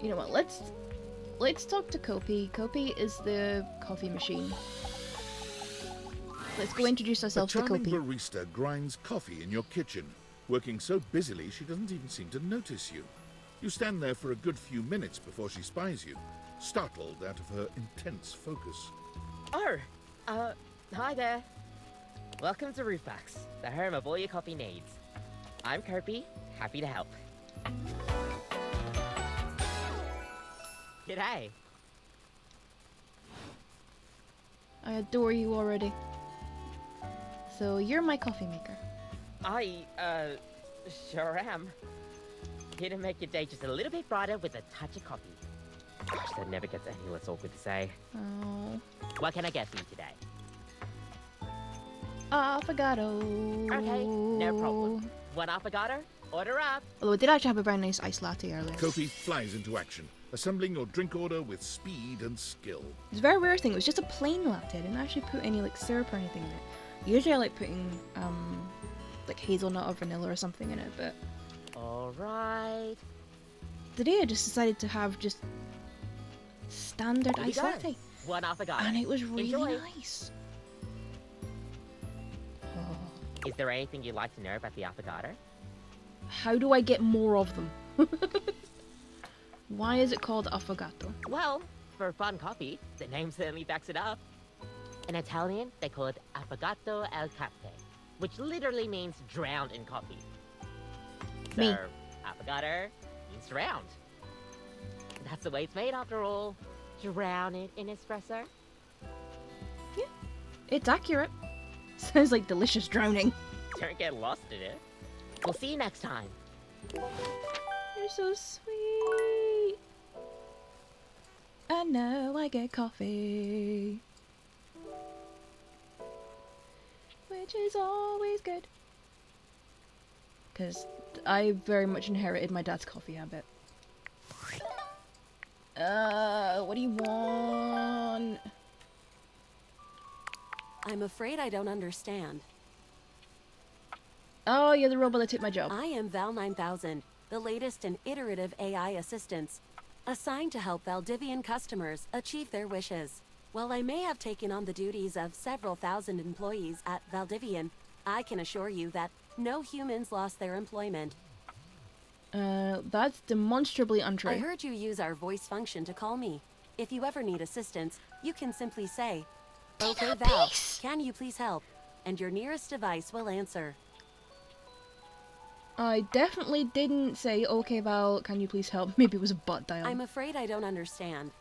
[SPEAKER 1] You know what? Let's talk to Kopi. Kopi is the coffee machine. Let's go introduce
[SPEAKER 3] A
[SPEAKER 1] ourselves to
[SPEAKER 3] charming
[SPEAKER 1] Kopi.
[SPEAKER 3] barista grinds coffee in your kitchen, working so busily she doesn't even seem to notice you. You stand there for a good few minutes before she spies you, startled out of her intense focus.
[SPEAKER 8] Oh, hi there. Welcome to Roofbox, the home of all your coffee needs. I'm Kirby, happy to help. G'day.
[SPEAKER 1] I adore you already. So you're my coffee maker.
[SPEAKER 8] I, sure am. Here to make your day just a little bit brighter with a touch of coffee. Gosh, that never gets any less awkward to say.
[SPEAKER 1] Oh,
[SPEAKER 8] What can I get for you today?
[SPEAKER 1] affogato.
[SPEAKER 8] Okay, no problem. One affogato? Order up.
[SPEAKER 1] Although I did actually have a very nice iced latte earlier.
[SPEAKER 3] Kofi flies into action, assembling your drink order with speed and skill.
[SPEAKER 1] It's a very rare thing. It was just a plain latte. I didn't actually put any like syrup or anything in it. Usually I like putting like hazelnut or vanilla or something in it, but
[SPEAKER 8] Alright.
[SPEAKER 1] today I just decided to have just standard
[SPEAKER 8] Here we
[SPEAKER 1] iced
[SPEAKER 8] go.
[SPEAKER 1] latte.
[SPEAKER 8] One affogato.
[SPEAKER 1] And it was really
[SPEAKER 8] Enjoy.
[SPEAKER 1] nice.
[SPEAKER 8] Is there anything you'd like to know about the affogato?
[SPEAKER 1] How do I get more of them? Why is it called affogato?
[SPEAKER 8] Well, for fun coffee, the name certainly backs it up. In Italian, they call it affogato al caffè, which literally means drowned in coffee. So,
[SPEAKER 1] Me.
[SPEAKER 8] affogato means drowned. That's the way it's made after all. Drown it in espresso.
[SPEAKER 1] It's accurate. Sounds like delicious drowning.
[SPEAKER 8] Don't get lost in it. We'll see you next time.
[SPEAKER 1] You're so sweet. And now I get coffee. Which is always good. Because I very much inherited my dad's coffee habit. What do you want?
[SPEAKER 9] I'm afraid I don't understand.
[SPEAKER 1] Oh, you're the robot that took my job.
[SPEAKER 9] I am Val 9000, the latest in iterative AI assistants, assigned to help Valdivian customers achieve their wishes. While I may have taken on the duties of several thousand employees at Valdivian, I can assure you that no humans lost their employment.
[SPEAKER 1] That's demonstrably untrue.
[SPEAKER 9] I heard you use our voice function to call me. If you ever need assistance, you can simply say, "Okay, Val, can you please help?" And your nearest device will answer.
[SPEAKER 1] I definitely didn't say, "Okay, Val, can you please help?" Maybe it was a butt dial.
[SPEAKER 9] I'm afraid I don't understand.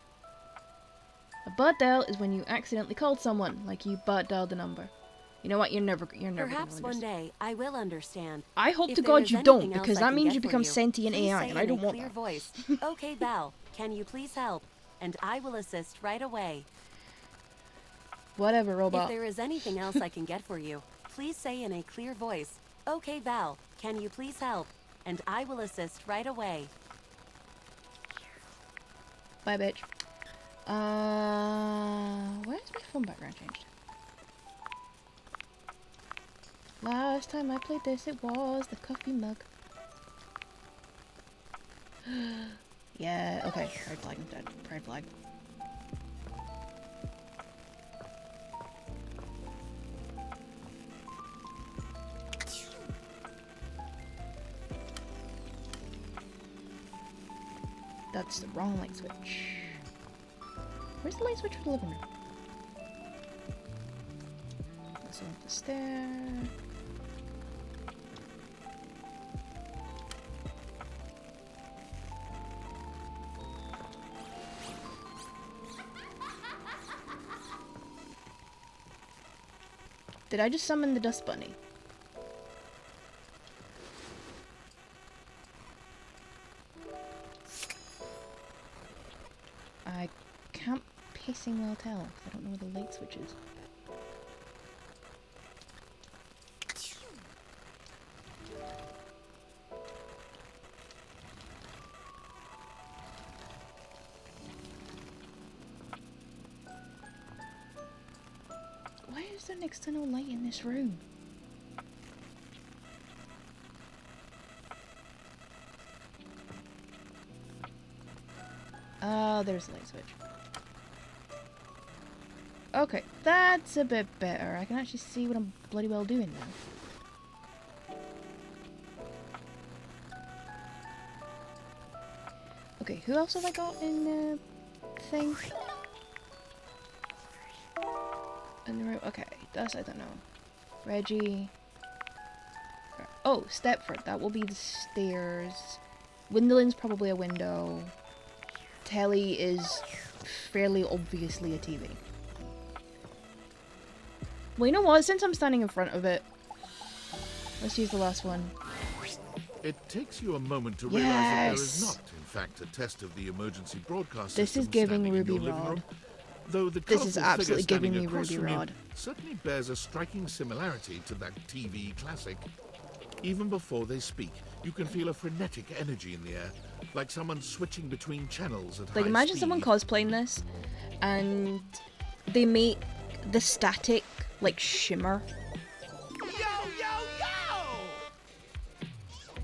[SPEAKER 1] A butt dial is when you accidentally called someone, like you butt dialed the number. You know what? You're never
[SPEAKER 9] Perhaps
[SPEAKER 1] gonna
[SPEAKER 9] one
[SPEAKER 1] understand.
[SPEAKER 9] day I will understand.
[SPEAKER 1] I hope
[SPEAKER 9] If
[SPEAKER 1] to
[SPEAKER 9] there
[SPEAKER 1] God
[SPEAKER 9] is
[SPEAKER 1] you don't,
[SPEAKER 9] anything else
[SPEAKER 1] because
[SPEAKER 9] I
[SPEAKER 1] that
[SPEAKER 9] can
[SPEAKER 1] means
[SPEAKER 9] get
[SPEAKER 1] you
[SPEAKER 9] for
[SPEAKER 1] become
[SPEAKER 9] you,
[SPEAKER 1] sentient
[SPEAKER 9] please
[SPEAKER 1] AI,
[SPEAKER 9] say
[SPEAKER 1] and I
[SPEAKER 9] in
[SPEAKER 1] don't
[SPEAKER 9] a
[SPEAKER 1] want
[SPEAKER 9] clear
[SPEAKER 1] that.
[SPEAKER 9] voice, "Okay, Val, can you please help?" And I will assist right away.
[SPEAKER 1] Whatever,
[SPEAKER 9] If
[SPEAKER 1] robot.
[SPEAKER 9] there is anything else I can get for you, please say in a clear voice, "Okay, Val, can you please help?" And I will assist right away.
[SPEAKER 1] Bye, bitch. Where's my phone background changed? Last time I played this, it was the coffee mug. Yeah, okay. Pride flag instead. Pride flag. That's the wrong light switch. Where's the light switch for the living room? This one up the stair. Did I just summon the dust bunny? I can't pissing well tell because I don't know where the light switch is. Why is there next to no light in this room? Oh, there's the light switch. Okay, that's a bit better. I can actually see what I'm bloody well doing now. Okay, who else have I got in the thing? In the room? Okay, Dust, I don't know. Reggie. Oh, Stepford, that will be the stairs. Windowing's probably a window. Telly is fairly obviously a TV. Well, you know what? Since I'm standing in front of it, let's use the last one.
[SPEAKER 3] It takes you a moment to realize that there is not, in fact, a test of the emergency broadcast
[SPEAKER 1] This is
[SPEAKER 3] system
[SPEAKER 1] giving
[SPEAKER 3] standing in
[SPEAKER 1] Ruby
[SPEAKER 3] your living
[SPEAKER 1] Rod.
[SPEAKER 3] room, though the
[SPEAKER 1] This is
[SPEAKER 3] colourful
[SPEAKER 1] absolutely
[SPEAKER 3] figure
[SPEAKER 1] giving
[SPEAKER 3] standing
[SPEAKER 1] me
[SPEAKER 3] across
[SPEAKER 1] Ruby
[SPEAKER 3] from you
[SPEAKER 1] Rod.
[SPEAKER 3] certainly bears a striking similarity to that TV classic. Even before they speak, you can feel a frenetic energy in the air, like someone switching between channels at high
[SPEAKER 1] Like, imagine
[SPEAKER 3] speed.
[SPEAKER 1] someone cosplaying this, and they make the static, like, shimmer.
[SPEAKER 4] Yo, yo, yo!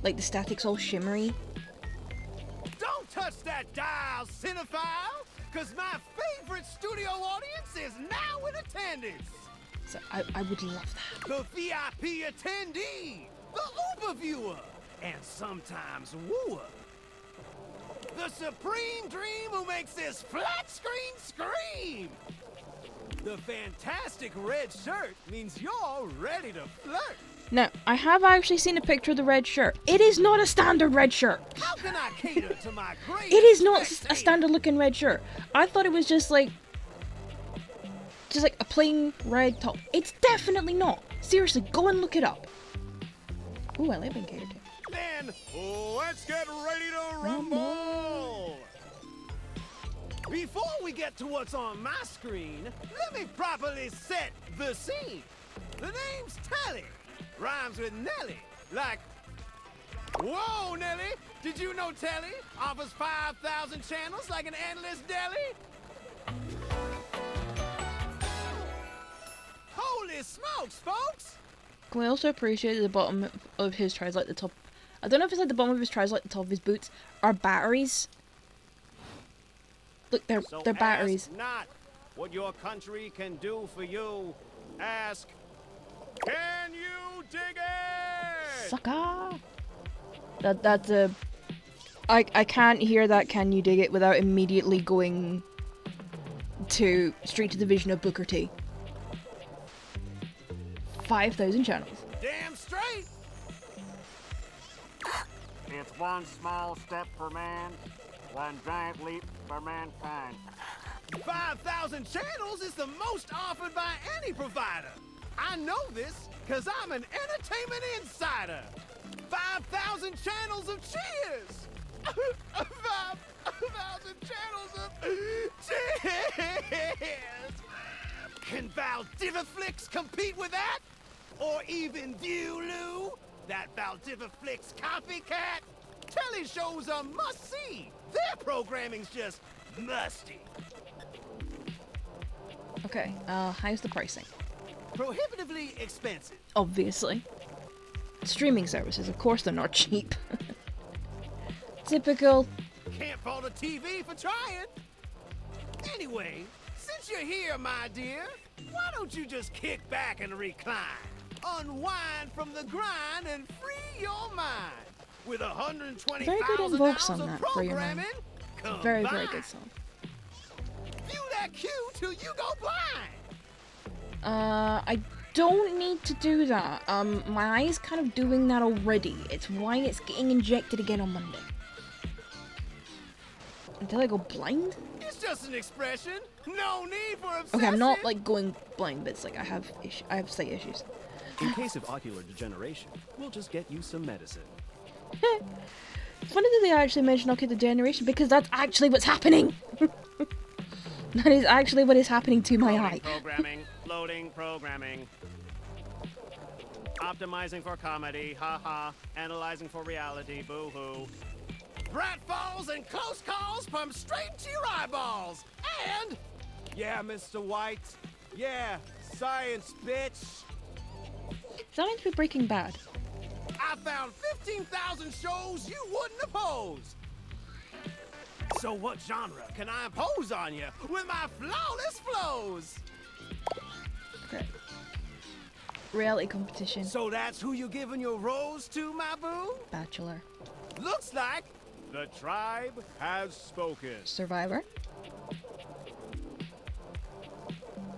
[SPEAKER 1] Like, the static's all shimmery.
[SPEAKER 4] Don't touch that dial, cinephile! Because my favorite studio audience is now in attendance!
[SPEAKER 1] So, I would love that.
[SPEAKER 4] The VIP attendee! The Uber viewer! And sometimes wooer! The supreme dream who makes this flat screen scream! The fantastic red shirt means you're ready to flirt!
[SPEAKER 1] Now, I have actually seen a picture of the red shirt. It is not a standard red shirt.
[SPEAKER 4] How can I cater to my greatest
[SPEAKER 1] It is not a
[SPEAKER 4] spectator?
[SPEAKER 1] standard looking red shirt. I thought it was just like a plain red top. It's definitely not. Seriously, go and look it up. Ooh, I like being catered to.
[SPEAKER 4] Then let's get ready to rumble! Before we get to what's on my screen, let me properly set the scene. The name's Telly. Rhymes with Nelly. Like, whoa, Nelly! Did you know Telly offers 5,000 channels like an endless deli? Holy smokes, folks!
[SPEAKER 1] Can we also appreciate the bottom of his trousers, like the top? I don't know if it's like the bottom of his trousers, like the top of his boots, are batteries. Look, they're batteries.
[SPEAKER 10] Ask not what your country can do for you. Ask,
[SPEAKER 4] Can you dig it?
[SPEAKER 1] Sucker. That's a. I can't hear that. Can you dig it without immediately going to straight to the vision of Booker T. 5,000 channels.
[SPEAKER 4] Damn straight.
[SPEAKER 10] It's one small step for man, one giant leap for mankind.
[SPEAKER 4] 5,000 channels is the most offered by any provider. I know this because I'm an entertainment insider. 5,000 channels of cheers. 5,000 channels of cheers. Can Valdiviflix compete with that? Or even Viewloo? That Valdiviflix copycat? Telly shows are must-see. Their programming's just musty.
[SPEAKER 1] Okay, how's the pricing?
[SPEAKER 4] Prohibitively expensive.
[SPEAKER 1] Obviously. Streaming services, of course they're not cheap. Typical.
[SPEAKER 4] Can't fault a TV for trying. Anyway, since you're here, my dear, why don't you just kick back and recline? Unwind from the grind and free your mind. With
[SPEAKER 1] Very good
[SPEAKER 4] 120,000
[SPEAKER 1] invoke
[SPEAKER 4] hours
[SPEAKER 1] song
[SPEAKER 4] of
[SPEAKER 1] that, for your man.
[SPEAKER 4] programming,
[SPEAKER 1] Very, very
[SPEAKER 4] combined.
[SPEAKER 1] good song.
[SPEAKER 4] View that cue till you go blind.
[SPEAKER 1] I don't need to do that. My eye's kind of doing that already. It's why it's getting injected again on Monday. Until I go blind?
[SPEAKER 4] It's just an expression. No need for obsession.
[SPEAKER 1] Okay, I'm not like going blind, but it's like I have sight issues.
[SPEAKER 6] In case of ocular degeneration, we'll just get you some medicine.
[SPEAKER 1] Funny that they actually mention ocular degeneration because that's actually what's happening. That is actually what is happening to my eye.
[SPEAKER 4] Programming, loading programming. Optimizing for comedy, haha. Analyzing for reality, boo-hoo. Pratfalls and close calls from straight to your eyeballs. And, yeah, Mr. White. Yeah, science, bitch.
[SPEAKER 1] Is that meant to be Breaking Bad?
[SPEAKER 4] I found 15,000 shows you wouldn't oppose. So what genre can I impose on you with my flawless flows?
[SPEAKER 1] Okay. Reality competition.
[SPEAKER 4] So that's who you giving your rose to, my boo?
[SPEAKER 1] Bachelor.
[SPEAKER 4] Looks like the tribe has spoken.
[SPEAKER 1] Survivor.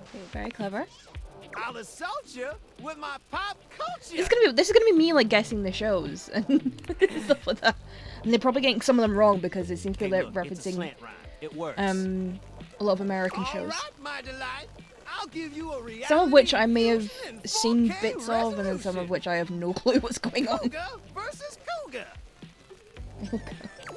[SPEAKER 1] Okay, very clever.
[SPEAKER 4] I'll assault you with my pop culture.
[SPEAKER 1] This is gonna be me like guessing the shows and stuff like that. And they're probably getting some of them wrong because it seems to be like
[SPEAKER 4] Look, it's a
[SPEAKER 1] referencing
[SPEAKER 4] slant rhyme. It works.
[SPEAKER 1] a lot of American
[SPEAKER 4] All
[SPEAKER 1] shows.
[SPEAKER 4] right, my delight. I'll give you a reality
[SPEAKER 1] Some of which I may have
[SPEAKER 4] fusion in
[SPEAKER 1] seen
[SPEAKER 4] 4K
[SPEAKER 1] bits of, and then some of
[SPEAKER 4] resolution.
[SPEAKER 1] which I have no clue what's going on.
[SPEAKER 4] Cougar versus cougar.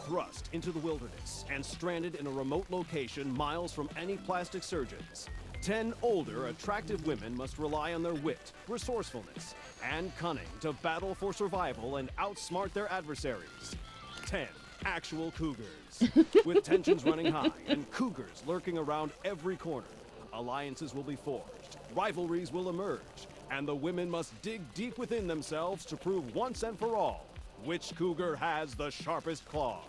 [SPEAKER 11] Thrust into the wilderness and stranded in a remote location miles from any plastic surgeons. 10 older, attractive women must rely on their wit, resourcefulness, and cunning to battle for survival and outsmart their adversaries. 10 actual cougars. With tensions running high and cougars lurking around every corner, alliances will be forged, rivalries will emerge, and the women must dig deep within themselves to prove once and for all which cougar has the sharpest claws.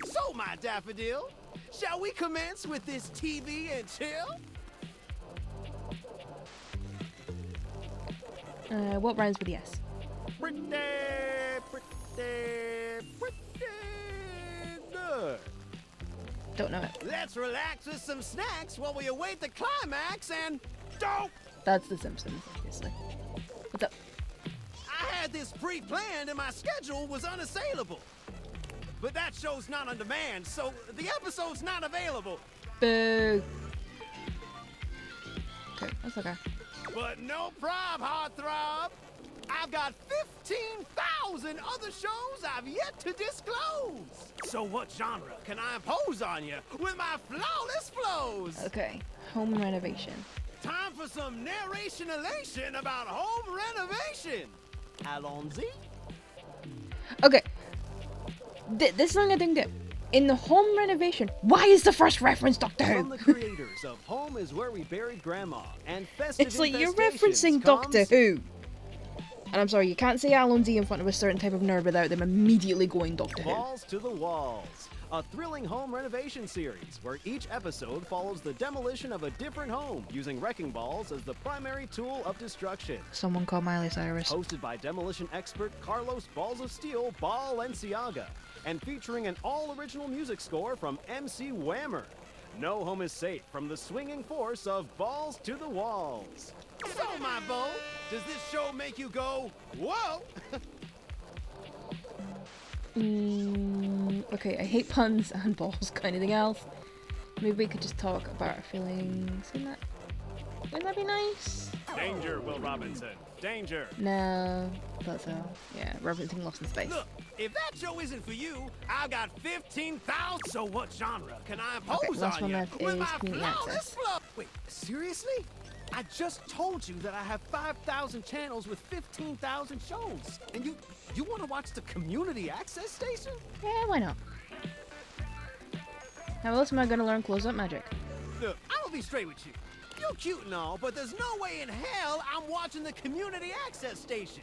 [SPEAKER 4] So, my daffodil, shall we commence with this TV and chill?
[SPEAKER 1] What rhymes with yes?
[SPEAKER 4] Pretty good.
[SPEAKER 1] Don't know it.
[SPEAKER 4] Let's relax with some snacks while we await the climax and dope.
[SPEAKER 1] That's The Simpsons, obviously. What's up?
[SPEAKER 4] I had this pre-planned and my schedule was unassailable. But that show's not on demand, so the episode's not available.
[SPEAKER 1] Boo. Okay, that's okay.
[SPEAKER 4] But no prob, heartthrob. I've got 15,000 other shows I've yet to disclose. So what genre can I impose on you with my flawless flows?
[SPEAKER 1] Okay, home renovation.
[SPEAKER 4] Time for some narration elation about home renovation. Allons-y.
[SPEAKER 1] Okay. This is something I didn't get. In the home renovation, why is the first reference Doctor
[SPEAKER 6] From
[SPEAKER 1] Who?
[SPEAKER 6] the creators of Home is Where We Buried Grandma and Festive
[SPEAKER 1] It's like you're
[SPEAKER 6] Infestations
[SPEAKER 1] referencing Doctor
[SPEAKER 6] comes-
[SPEAKER 1] Who. And I'm sorry, you can't say Alan D in front of a certain type of nerd without them immediately going Doctor Who.
[SPEAKER 6] Balls to the walls.
[SPEAKER 11] a thrilling home renovation series where each episode follows the demolition of a different home using wrecking balls as the primary tool of destruction.
[SPEAKER 1] Someone call Miley Cyrus.
[SPEAKER 11] Hosted by demolition expert Carlos Balls of Steel Balenciaga, and featuring an all-original music score from MC Whammer. No home is safe from the swinging force of balls to the walls.
[SPEAKER 4] So, my beau, does this show make you go, whoa?
[SPEAKER 1] Okay, I hate puns and balls. Got anything else? Maybe we could just talk about our feelings. Wouldn't that be nice?
[SPEAKER 11] Danger, Will Robinson. Danger.
[SPEAKER 1] No, that's all. Yeah, Robinson lost in space.
[SPEAKER 4] Look, if that show isn't for you, I've got 15,000. So what genre can I impose
[SPEAKER 1] Okay, last
[SPEAKER 4] on
[SPEAKER 1] one
[SPEAKER 4] you?
[SPEAKER 1] left
[SPEAKER 4] With
[SPEAKER 1] is
[SPEAKER 4] my
[SPEAKER 1] community
[SPEAKER 4] flawless
[SPEAKER 1] access.
[SPEAKER 4] flow.
[SPEAKER 6] Wait, seriously? I just told you that I have 5,000 channels with 15,000 shows. And you want to watch the community access station?
[SPEAKER 1] Yeah, why not? How else am I gonna learn close-up magic?
[SPEAKER 4] Look, I'm gonna be straight with you. You're cute and all, but there's no way in hell I'm watching the community access station.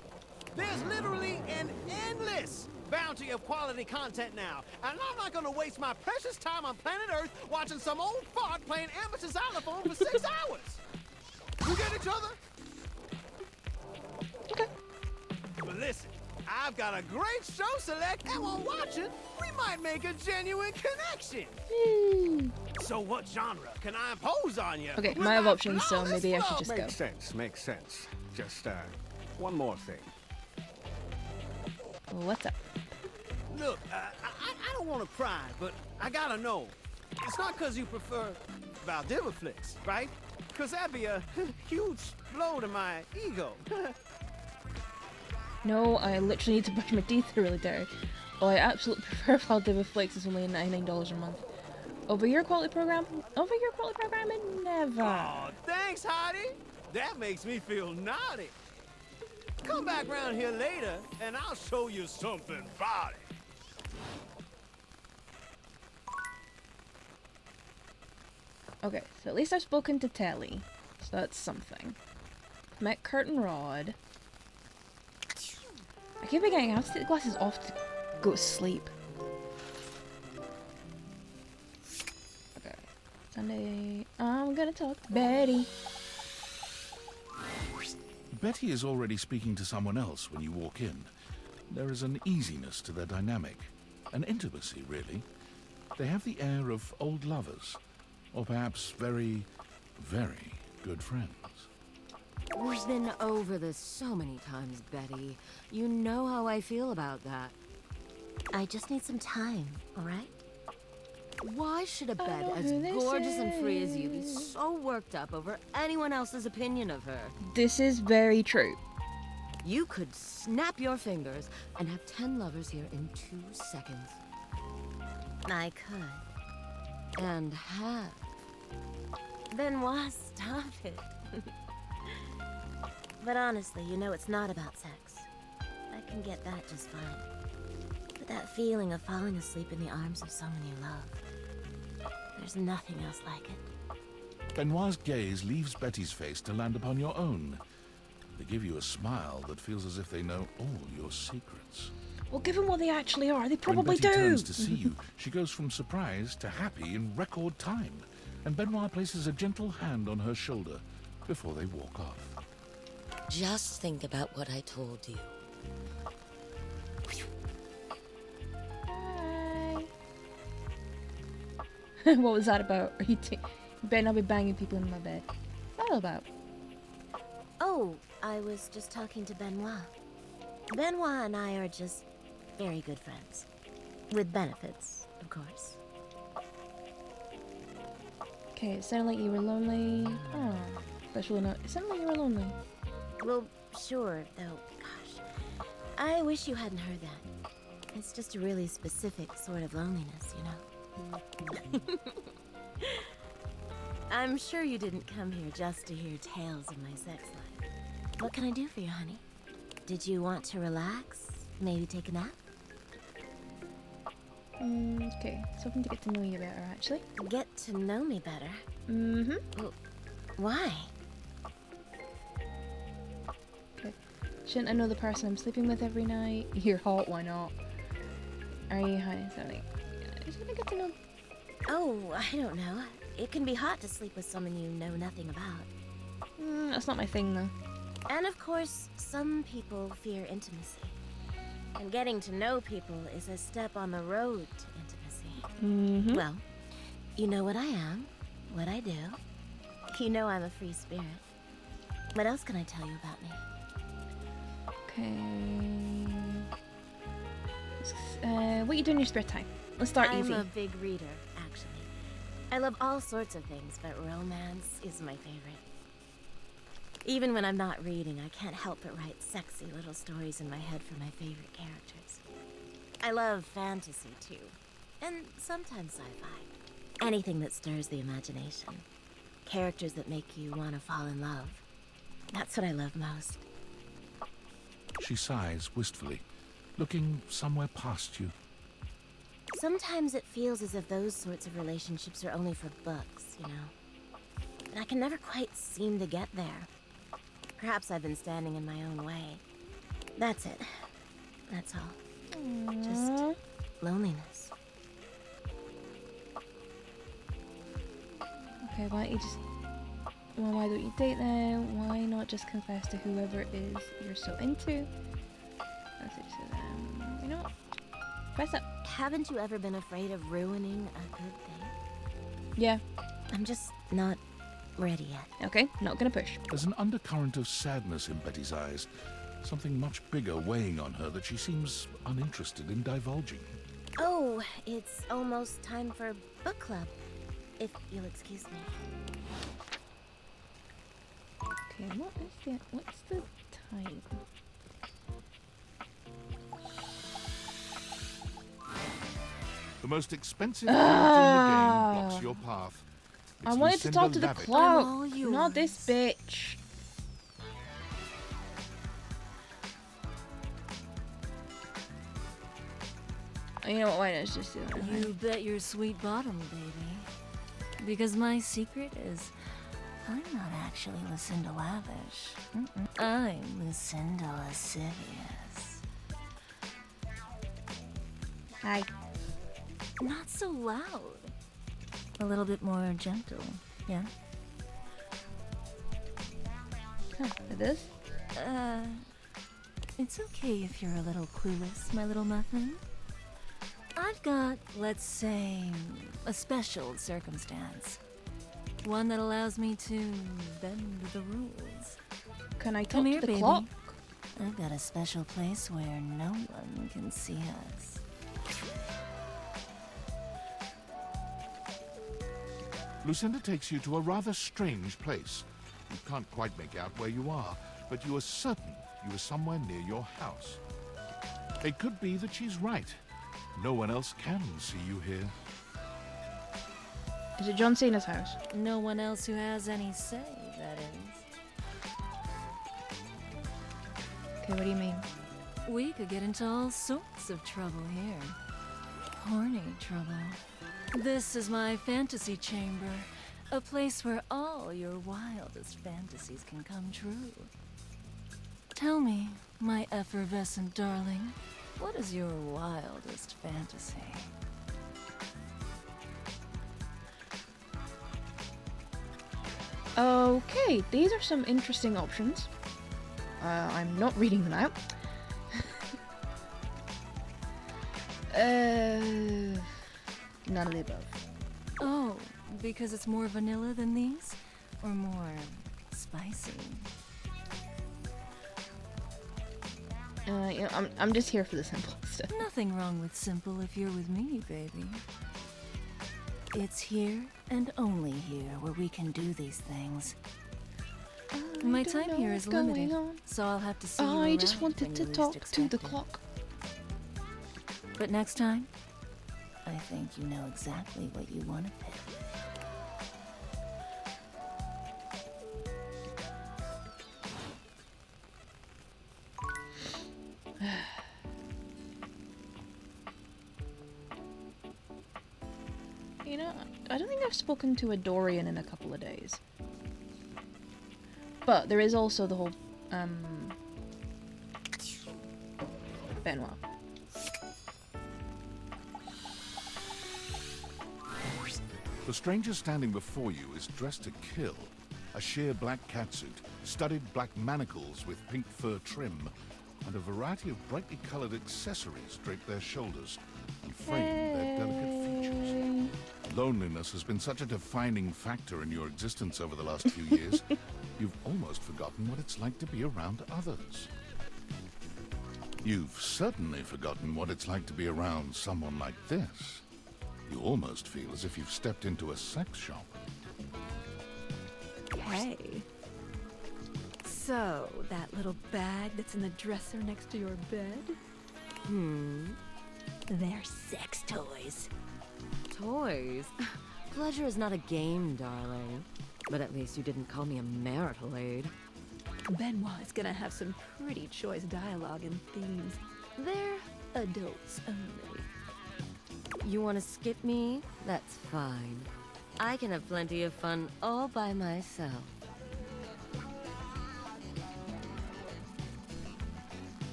[SPEAKER 4] There's literally an endless bounty of quality content now, and I'm not gonna waste my precious time on planet Earth watching some old fart playing amateur xylophone for 6 hours. You get each other?
[SPEAKER 1] Okay.
[SPEAKER 4] But listen, I've got a great show select, and while watching, we might make a genuine connection. So what genre can I impose on you?
[SPEAKER 1] Okay,
[SPEAKER 4] with
[SPEAKER 1] my have
[SPEAKER 4] my
[SPEAKER 1] options, so
[SPEAKER 4] flawless
[SPEAKER 1] maybe I should
[SPEAKER 4] flow?
[SPEAKER 1] just go.
[SPEAKER 11] Makes sense. Just, one more thing.
[SPEAKER 1] What's up?
[SPEAKER 4] Look, I don't want to pry, but I gotta know. It's not because you prefer Valdiviflix, right? Because that'd be a huge blow to my ego.
[SPEAKER 1] No, I literally need to brush my teeth really dirty. Oh, I absolutely prefer Valdiviflix. It's only $99 a month. Over your quality program? Over your quality programming? Never.
[SPEAKER 4] Oh, thanks, Heidi. That makes me feel naughty. Come back round here later, and I'll show you something about it.
[SPEAKER 1] Okay, so at least I've spoken to Telly. So that's something. Met Curtin Rod. I keep forgetting I have to take the glasses off to go to sleep. Okay. Sunday. I'm gonna talk to Betty.
[SPEAKER 3] Betty is already speaking to someone else when you walk in. There is an easiness to their dynamic, an intimacy, really. They have the air of old lovers, or perhaps very, very good friends.
[SPEAKER 12] We've been over this so many times, Betty. You know how I feel about that.
[SPEAKER 9] I just need some time, all right?
[SPEAKER 12] Why should a
[SPEAKER 1] I
[SPEAKER 12] bed
[SPEAKER 1] know
[SPEAKER 12] as
[SPEAKER 1] who this
[SPEAKER 12] gorgeous and free as you be
[SPEAKER 1] is.
[SPEAKER 12] so worked up over anyone else's opinion of her?
[SPEAKER 1] This is very true.
[SPEAKER 12] You could snap your fingers and have 10 lovers here in 2 seconds.
[SPEAKER 9] I could.
[SPEAKER 12] And have.
[SPEAKER 9] Benoit, stop it. But honestly, you know it's not about sex. I can get that just fine. But that feeling of falling asleep in the arms of someone you love, there's nothing else like it.
[SPEAKER 3] Benoit's gaze leaves Betty's face to land upon your own. They give you a smile that feels as if they know all your secrets.
[SPEAKER 1] Well, given what they actually are, they probably
[SPEAKER 3] when Betty
[SPEAKER 1] do.
[SPEAKER 3] turns to see you, she goes from surprise to happy in record time, and Benoit places a gentle hand on her shoulder before they walk off.
[SPEAKER 13] Just think about what I told you.
[SPEAKER 1] Hi. What was that about? Are you better not be banging people in my bed. What's that about?
[SPEAKER 9] Oh, I was just talking to Benoit. Benoit and I are just very good friends. With benefits, of course.
[SPEAKER 1] Okay, it sounded like you were lonely. Oh, special enough. It sounded like you were lonely.
[SPEAKER 9] Well, sure, though, gosh. I wish you hadn't heard that. It's just a really specific sort of loneliness, you know? I'm sure you didn't come here just to hear tales of my sex life. What can I do for you, honey? Did you want to relax? Maybe take a nap?
[SPEAKER 1] Okay, so hoping to get to know you better, actually.
[SPEAKER 9] Get to know me better?
[SPEAKER 1] Mm-hmm.
[SPEAKER 9] Well, why?
[SPEAKER 1] Okay. Shouldn't I know the person I'm sleeping with every night? You're hot, why not? Are you hiding something? Isn't it good to know?
[SPEAKER 9] Oh, I don't know. It can be hot to sleep with someone you know nothing about.
[SPEAKER 1] That's not my thing, though.
[SPEAKER 9] And of course, some people fear intimacy. And getting to know people is a step on the road to intimacy. Well, you know what I am, what I do. You know I'm a free spirit. What else can I tell you about me?
[SPEAKER 1] Okay. What you do in your spare time? Let's start easy.
[SPEAKER 9] I'm a big reader, actually. I love all sorts of things, but romance is my favorite. Even when I'm not reading, I can't help but write sexy little stories in my head for my favorite characters. I love fantasy, too. And sometimes sci-fi. Anything that stirs the imagination. Characters that make you want to fall in love. That's what I love most.
[SPEAKER 3] She sighs wistfully, looking somewhere past you.
[SPEAKER 9] Sometimes it feels as if those sorts of relationships are only for books, you know? But I can never quite seem to get there. Perhaps I've been standing in my own way. That's it. That's all. Just loneliness.
[SPEAKER 1] Okay, why don't you just... Well, why don't you date them? Why not just confess to whoever it is you're so into? Message to them. You know what? Press up.
[SPEAKER 9] Haven't you ever been afraid of ruining a good thing?
[SPEAKER 1] Yeah.
[SPEAKER 9] I'm just not ready yet.
[SPEAKER 1] Okay, not gonna push.
[SPEAKER 3] There's an undercurrent of sadness in Betty's eyes, something much bigger weighing on her that she seems uninterested in divulging.
[SPEAKER 9] Oh, it's almost time for book club, if you'll excuse me.
[SPEAKER 1] Okay, what's the time?
[SPEAKER 3] The most expensive character in the game blocks your path.
[SPEAKER 1] I wanted to talk to the
[SPEAKER 3] Lavitt.
[SPEAKER 1] clock, not this bitch. You know what, why not just do that?
[SPEAKER 12] You bet your sweet bottom, baby. Because my secret is, I'm not actually Lucinda Lavish. I'm Lucinda Lascivious.
[SPEAKER 1] Hi.
[SPEAKER 12] Not so loud. A little bit more gentle, yeah?
[SPEAKER 1] Huh, it is?
[SPEAKER 12] It's okay if you're a little clueless, my little muffin. I've got, let's say, a special circumstance. One that allows me to bend the rules.
[SPEAKER 1] Can I talk
[SPEAKER 12] Come here,
[SPEAKER 1] to the
[SPEAKER 12] baby.
[SPEAKER 1] clock?
[SPEAKER 12] I've got a special place where no one can see us.
[SPEAKER 3] Lucinda takes you to a rather strange place. You can't quite make out where you are, but you are certain you are somewhere near your house. It could be that she's right. No one else can see you here.
[SPEAKER 1] Is it John Cena's house?
[SPEAKER 12] No one else who has any say, that is.
[SPEAKER 1] Okay, what do you mean?
[SPEAKER 12] We could get into all sorts of trouble here. Horny trouble. This is my fantasy chamber, a place where all your wildest fantasies can come true. Tell me, my effervescent darling, what is your wildest fantasy?
[SPEAKER 1] Okay, these are some interesting options. I'm not reading them out. None of the above.
[SPEAKER 12] Oh, because it's more vanilla than these? Or more spicy?
[SPEAKER 1] You know, I'm just here for the simple stuff.
[SPEAKER 12] Nothing wrong with simple if you're with me, baby. It's here and only here where we can do these things. My time here is limited, so I'll have to see you
[SPEAKER 1] I
[SPEAKER 12] around
[SPEAKER 1] just wanted
[SPEAKER 12] when
[SPEAKER 1] to
[SPEAKER 12] you least
[SPEAKER 1] talk to
[SPEAKER 12] expect
[SPEAKER 1] the
[SPEAKER 12] it.
[SPEAKER 1] clock.
[SPEAKER 12] But next time, I think you know exactly what you want to pick.
[SPEAKER 1] You know, I don't think I've spoken to a Dorian in a couple of days. But there is also the whole, Benoit.
[SPEAKER 3] The stranger standing before you is dressed to kill. A sheer black catsuit, studded black manacles with pink fur trim, and a variety of brightly colored accessories drape their shoulders and frame their delicate features. Loneliness has been such a defining factor in your existence over the last few years, you've almost forgotten what it's like to be around others. You've certainly forgotten what it's like to be around someone like this. You almost feel as if you've stepped into a sex shop.
[SPEAKER 14] Hey. So, that little bag that's in the dresser next to your bed? They're sex toys.
[SPEAKER 15] Toys? Pleasure is not a game, darling. But at least you didn't call me a marital aid.
[SPEAKER 14] Benoit is gonna have some pretty choice dialogue and themes. They're adults only.
[SPEAKER 15] You want to skip me? That's fine. I can have plenty of fun all by myself.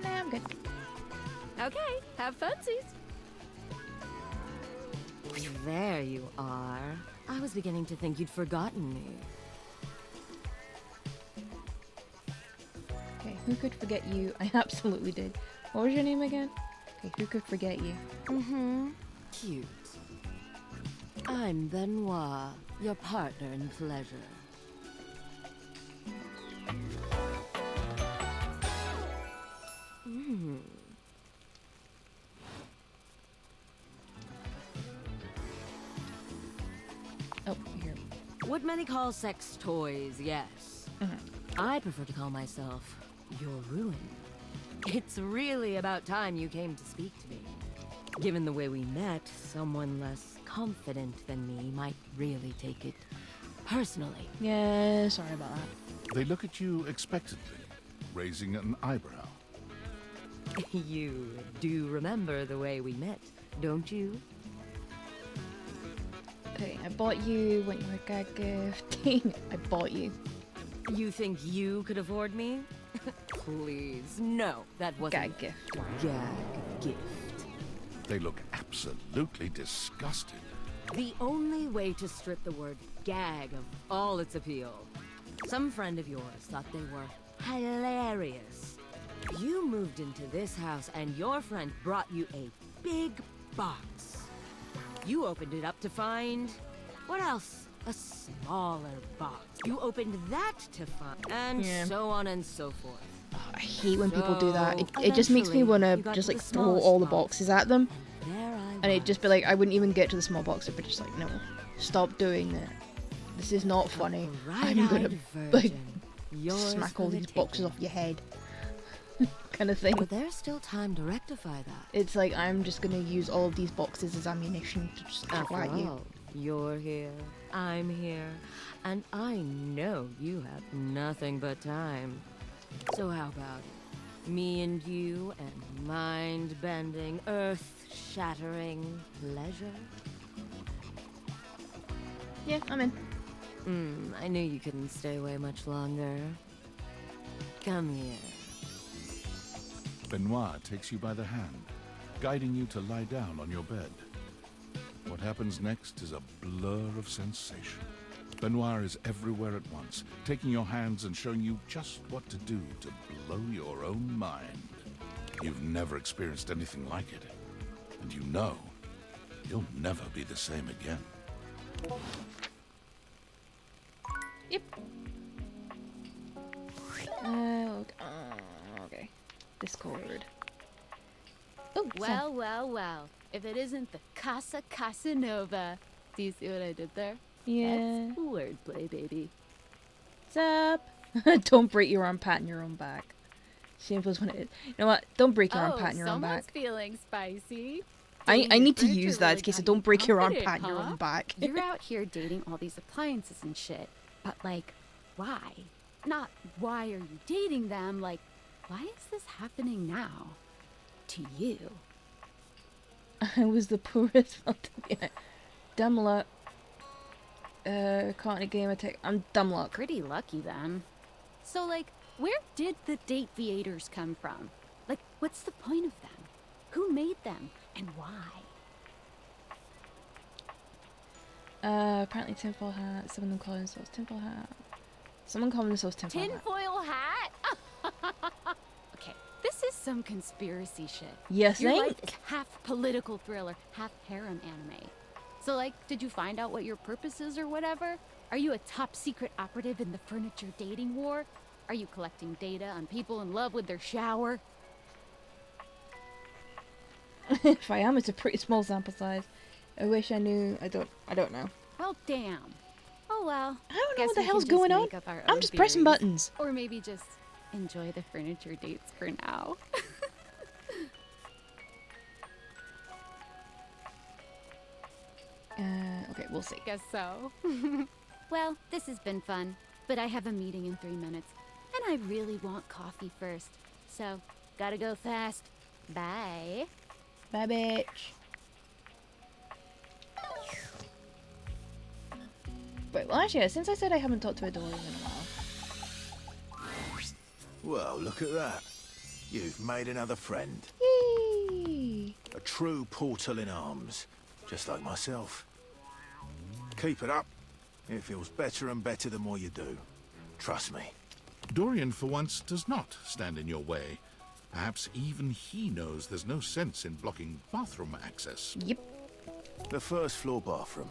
[SPEAKER 1] Nah, I'm good.
[SPEAKER 14] Okay, have funsies.
[SPEAKER 15] There you are. I was beginning to think you'd forgotten me.
[SPEAKER 1] Okay, who could forget you? I absolutely did. What was your name again? Okay, who could forget you?
[SPEAKER 15] Cute. I'm Benoit, your partner in pleasure.
[SPEAKER 1] Oh, here.
[SPEAKER 15] What many call sex toys, yes. I prefer to call myself your ruin. It's really about time you came to speak to me. Given the way we met, someone less confident than me might really take it personally.
[SPEAKER 1] Yeah, sorry about that.
[SPEAKER 3] They look at you expectantly, raising an eyebrow.
[SPEAKER 15] You do remember the way we met, don't you?
[SPEAKER 1] Okay, I bought you when you were a gag gift. I bought you.
[SPEAKER 15] You think you could afford me? Please, no, that wasn't
[SPEAKER 1] Gag gift.
[SPEAKER 15] Gag gift.
[SPEAKER 3] They look absolutely disgusted.
[SPEAKER 15] The only way to strip the word gag of all its appeal. Some friend of yours thought they were hilarious. You moved into this house and your friend brought you a big box. You opened it up to find... what else? A smaller box. You opened that to find... and so on and so forth.
[SPEAKER 1] I hate when people do that.
[SPEAKER 15] So,
[SPEAKER 1] It just makes me want to
[SPEAKER 15] you got
[SPEAKER 1] just
[SPEAKER 15] to
[SPEAKER 1] like
[SPEAKER 15] the
[SPEAKER 1] throw
[SPEAKER 15] smallest
[SPEAKER 1] all the
[SPEAKER 15] box.
[SPEAKER 1] boxes at them.
[SPEAKER 15] There
[SPEAKER 1] And it'd just be like, I wouldn't even get to the small box. I'd be just like, no, stop doing that. This is not funny. I'm gonna like smack all these boxes off your head. Kind of thing.
[SPEAKER 15] But there's still time to rectify that.
[SPEAKER 1] It's like, I'm just gonna use all of these boxes as ammunition to just throw
[SPEAKER 15] After
[SPEAKER 1] at you.
[SPEAKER 15] all, you're here, I'm here, and I know you have nothing but time. So how about it? Me and you and mind-bending, earth-shattering pleasure?
[SPEAKER 1] Yeah, I'm in.
[SPEAKER 15] I knew you couldn't stay away much longer. Come here.
[SPEAKER 3] Benoit takes you by the hand, guiding you to lie down on your bed. What happens next is a blur of sensation. Benoit is everywhere at once, taking your hands and showing you just what to do to blow your own mind. You've never experienced anything like it, and you know you'll never be the same again.
[SPEAKER 1] Yep. Okay. Discord. Oh,
[SPEAKER 16] Well, well, well. If it isn't the Casa Casanova. Do you see what I did there?
[SPEAKER 1] Yeah.
[SPEAKER 16] That's wordplay, baby.
[SPEAKER 1] What's up? Don't break your arm patting your own back. Simple as when it is. You know what? Don't break your arm patting your own back.
[SPEAKER 16] Someone's feeling spicy.
[SPEAKER 1] I
[SPEAKER 16] Dating
[SPEAKER 1] need to
[SPEAKER 16] furniture
[SPEAKER 1] use that in
[SPEAKER 16] really
[SPEAKER 1] case I
[SPEAKER 16] got
[SPEAKER 1] don't
[SPEAKER 16] you
[SPEAKER 1] break your arm
[SPEAKER 16] confident,
[SPEAKER 1] patting your
[SPEAKER 16] huh?
[SPEAKER 1] own back.
[SPEAKER 16] You're out here dating all these appliances and shit. But, like, why? Not why are you dating them, like, why is this happening now? To you.
[SPEAKER 1] I was the poorest. Dumb luck. Caught in a game attack. I'm dumb luck.
[SPEAKER 16] Pretty lucky then. So, like, where did the date theaters come from? Like, what's the point of them? Who made them? And why?
[SPEAKER 1] Apparently tinfoil hat. Some of them call themselves tinfoil hat. Someone call themselves tinfoil hat.
[SPEAKER 16] Tinfoil hat? Okay, this is some conspiracy shit.
[SPEAKER 1] Yes,
[SPEAKER 16] Your
[SPEAKER 1] think?
[SPEAKER 16] life is half political thriller, half harem anime. So, like, did you find out what your purpose is or whatever? Are you a top secret operative in the furniture dating war? Are you collecting data on people in love with their shower?
[SPEAKER 1] If I am, it's a pretty small sample size. I wish I knew. I don't know.
[SPEAKER 16] Well, damn. Oh well.
[SPEAKER 1] I don't know
[SPEAKER 16] Guess
[SPEAKER 1] what the
[SPEAKER 16] we
[SPEAKER 1] hell's
[SPEAKER 16] can just
[SPEAKER 1] going on.
[SPEAKER 16] make up our
[SPEAKER 1] I'm
[SPEAKER 16] own
[SPEAKER 1] just pressing
[SPEAKER 16] theories.
[SPEAKER 1] buttons.
[SPEAKER 16] Or maybe just enjoy the furniture dates for now.
[SPEAKER 1] Okay, we'll see.
[SPEAKER 16] Guess so. Well, this has been fun, but I have a meeting in 3 minutes, and I really want coffee first. So, gotta go fast. Bye.
[SPEAKER 1] Bye, bitch. Wait, well, actually, since I said I haven't talked to a Dorian in a while.
[SPEAKER 17] Well, look at that. You've made another friend.
[SPEAKER 1] Yay!
[SPEAKER 17] A true portal in arms, just like myself. Keep it up. It feels better and better the more you do. Trust me.
[SPEAKER 3] Dorian, for once, does not stand in your way. Perhaps even he knows there's no sense in blocking bathroom access.
[SPEAKER 1] Yep.
[SPEAKER 17] The first floor bathroom.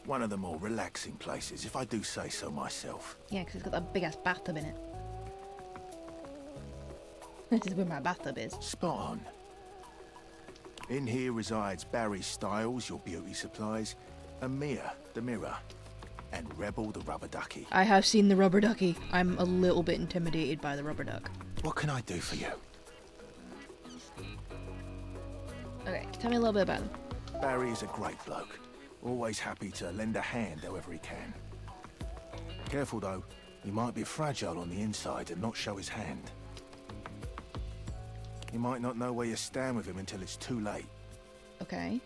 [SPEAKER 17] One of the more relaxing places, if I do say so myself.
[SPEAKER 1] Yeah, because it's got that big-ass bathtub in it. This is where my bathtub is.
[SPEAKER 17] Spot on. In here resides Barry Styles, your beauty supplies, and Mia, the mirror, and Rebel, the rubber ducky.
[SPEAKER 1] I have seen the rubber ducky. I'm a little bit intimidated by the rubber duck.
[SPEAKER 17] What can I do for you?
[SPEAKER 1] Okay, tell me a little bit about him.
[SPEAKER 17] Barry is a great bloke. Always happy to lend a hand however he can. Careful though, he might be fragile on the inside and not show his hand. You might not know where you stand with him until it's too late.
[SPEAKER 1] Okay.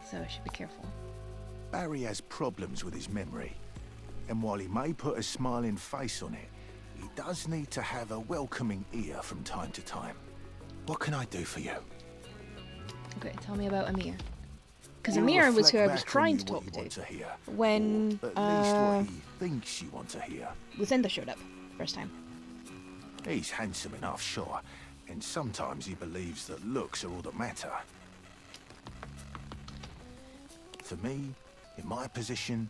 [SPEAKER 1] So I should be careful.
[SPEAKER 17] Barry has problems with his memory, and while he may put a smiling face on it, he does need to have a welcoming ear from time to time. What can I do for you?
[SPEAKER 1] Okay, tell me about Amir. Because
[SPEAKER 17] You
[SPEAKER 1] Amir was who I
[SPEAKER 17] reflect
[SPEAKER 1] was
[SPEAKER 17] back
[SPEAKER 1] trying
[SPEAKER 17] on
[SPEAKER 1] to
[SPEAKER 17] you what
[SPEAKER 1] talk
[SPEAKER 17] you want
[SPEAKER 1] to
[SPEAKER 17] hear.
[SPEAKER 1] when
[SPEAKER 17] At least what he thinks you want to hear.
[SPEAKER 1] Lucinda showed up first time.
[SPEAKER 17] He's handsome enough, sure, and sometimes he believes that looks are all that matter. For me, in my position,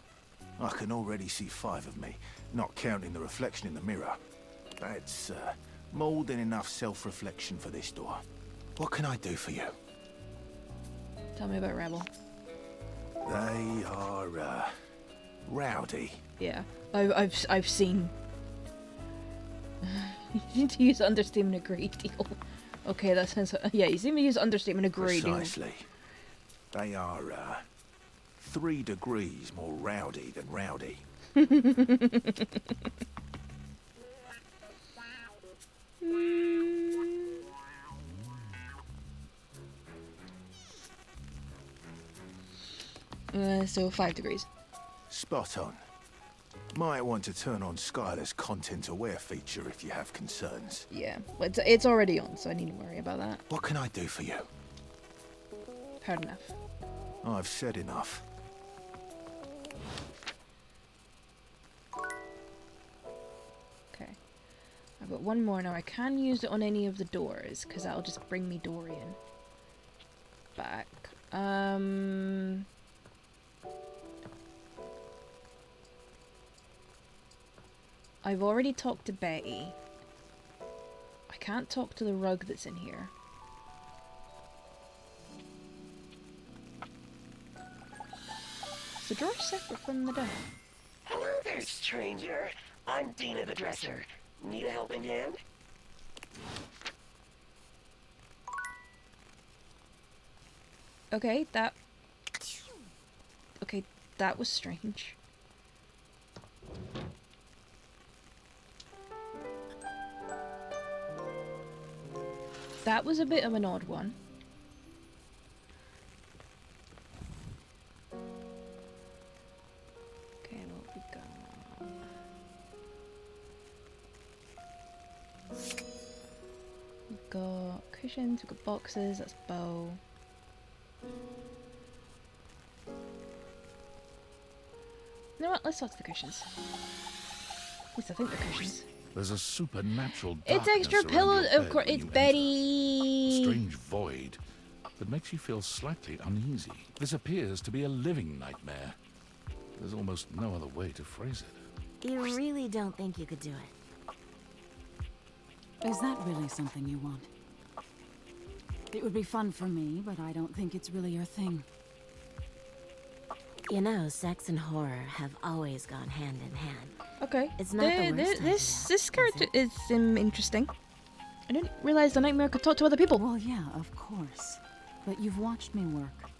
[SPEAKER 17] I can already see 5 of me, not counting the reflection in the mirror. That's more than enough self-reflection for this door. What can I do for you?
[SPEAKER 1] Tell me about Rebel.
[SPEAKER 17] They are, rowdy.
[SPEAKER 1] Yeah, I've seen. You seem to use understatement a great deal. Okay, that sounds. Yeah, you seem to use understatement a great deal.
[SPEAKER 17] Precisely. They are, 3 degrees more rowdy than rowdy.
[SPEAKER 1] So 5 degrees.
[SPEAKER 17] Spot on. Might want to turn on Skylar's content-aware feature if you have concerns.
[SPEAKER 1] Yeah, but it's already on, so I need to worry about that.
[SPEAKER 17] What can I do for you?
[SPEAKER 1] Hard enough.
[SPEAKER 17] I've said enough.
[SPEAKER 1] Okay. I've got one more now. I can use it on any of the doors, because that'll just bring me Dorian back. I've already talked to Betty. I can't talk to the rug that's in here. Is the drawer separate from the door?
[SPEAKER 18] Hello there, stranger. I'm Dina the Dresser. Need a helping hand?
[SPEAKER 1] Okay, that... Okay, that was strange. That was a bit of an odd one. Okay, what we got? We've got cushions, we've got boxes, that's bow. You know what? Let's talk to the cushions. At least I think they're cushions.
[SPEAKER 3] There's a supernatural
[SPEAKER 1] It's
[SPEAKER 3] darkness
[SPEAKER 1] extra
[SPEAKER 3] around
[SPEAKER 1] pillows.
[SPEAKER 3] your
[SPEAKER 1] Of
[SPEAKER 3] bed
[SPEAKER 1] course,
[SPEAKER 3] when
[SPEAKER 1] it's
[SPEAKER 3] you enter.
[SPEAKER 1] Betty.
[SPEAKER 3] A strange void that makes you feel slightly uneasy. This appears to be a living nightmare. There's almost no other way to phrase it.
[SPEAKER 9] You really don't think you could do it?
[SPEAKER 2] Is that really something you want? It would be fun for me, but I don't think it's really your thing.
[SPEAKER 9] You know, sex and horror have always gone hand in hand.
[SPEAKER 1] Okay.
[SPEAKER 9] It's not the worst idea,
[SPEAKER 1] this character is interesting. I didn't realize the nightmare could talk to other people.
[SPEAKER 2] Well, yeah, of course. But you've watched me work.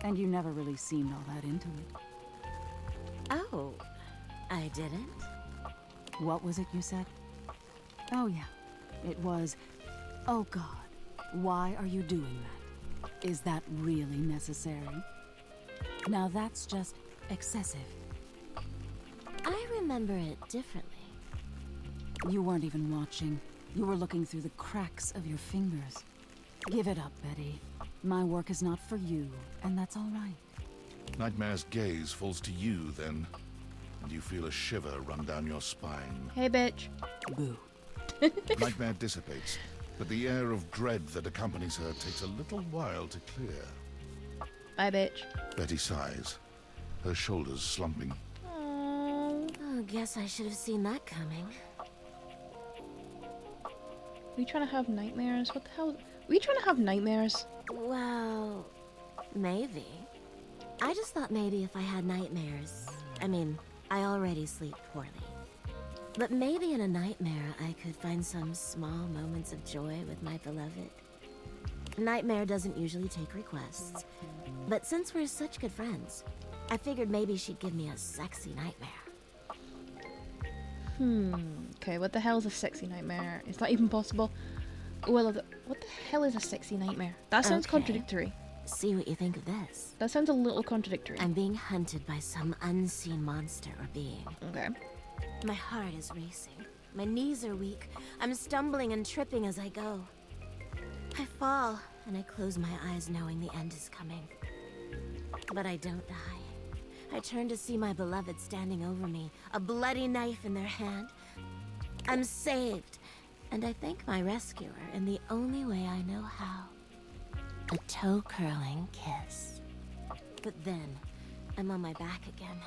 [SPEAKER 2] And you never really seemed all that into it.
[SPEAKER 9] Oh, I didn't?
[SPEAKER 2] What was it you said? Oh, yeah. It was, oh God, why are you doing that? Is that really necessary? Now that's just excessive.
[SPEAKER 9] I remember it differently.
[SPEAKER 2] You weren't even watching. You were looking through the cracks of your fingers. Give it up, Betty. My work is not for you, and that's all right.
[SPEAKER 3] Nightmare's gaze falls to you then, and you feel a shiver run down your spine.
[SPEAKER 1] Hey, bitch.
[SPEAKER 2] Boo.
[SPEAKER 3] Nightmare dissipates, but the air of dread that accompanies her takes a little while to clear.
[SPEAKER 1] Bye, bitch.
[SPEAKER 3] Betty sighs, her shoulders slumping.
[SPEAKER 9] Oh, guess I should have seen that coming.
[SPEAKER 1] We trying to have nightmares? What the hell? We trying to have nightmares?
[SPEAKER 9] Well, maybe. I just thought maybe if I had nightmares. I mean, I already sleep poorly. But maybe in a nightmare I could find some small moments of joy with my beloved. Nightmare doesn't usually take requests. But since we're such good friends, I figured maybe she'd give me a sexy nightmare.
[SPEAKER 1] Okay, what the hell is a sexy nightmare? Is that even possible? Well, what the hell is a sexy nightmare? That sounds
[SPEAKER 9] Okay.
[SPEAKER 1] contradictory.
[SPEAKER 9] See what you think of this.
[SPEAKER 1] That sounds a little contradictory.
[SPEAKER 9] I'm being hunted by some unseen monster or being.
[SPEAKER 1] Okay.
[SPEAKER 9] My heart is racing. My knees are weak. I'm stumbling and tripping as I go. I fall, and I close my eyes knowing the end is coming. But I don't die. I turn to see my beloved standing over me, a bloody knife in their hand. I'm saved, and I thank my rescuer in the only way I know how. A toe-curling kiss. But then, I'm on my back again,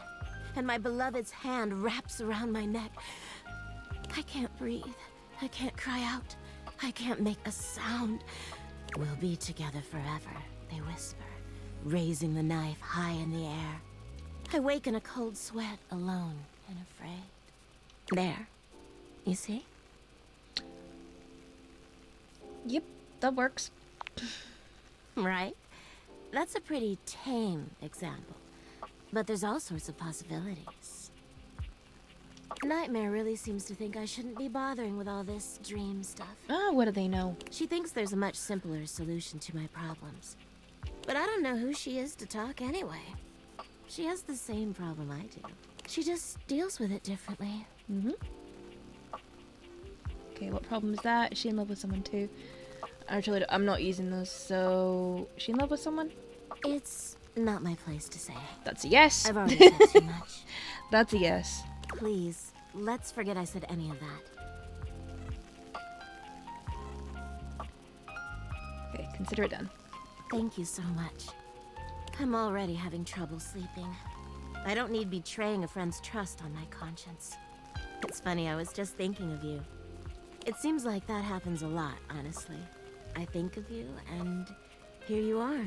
[SPEAKER 9] and my beloved's hand wraps around my neck. I can't breathe. I can't cry out. I can't make a sound. We'll be together forever, they whisper, raising the knife high in the air. I wake in a cold sweat, alone and afraid. There. You see?
[SPEAKER 1] Yep, that works.
[SPEAKER 9] Right? That's a pretty tame example. But there's all sorts of possibilities. Nightmare really seems to think I shouldn't be bothering with all this dream stuff.
[SPEAKER 1] Ah, what do they know?
[SPEAKER 9] She thinks there's a much simpler solution to my problems. But I don't know who she is to talk anyway. She has the same problem I do. She just deals with it differently.
[SPEAKER 1] Okay, what problem is that? Is she in love with someone too? Actually, I'm not using those, so... Is she in love with someone?
[SPEAKER 9] It's not my place to say.
[SPEAKER 1] That's a yes.
[SPEAKER 9] I've already said too much.
[SPEAKER 1] That's a yes.
[SPEAKER 9] Please, let's forget I said any of that.
[SPEAKER 1] Okay, consider it done.
[SPEAKER 9] Thank you so much. I'm already having trouble sleeping. I don't need betraying a friend's trust on my conscience. It's funny, I was just thinking of you. It seems like that happens a lot, honestly. I think of you, and here you are.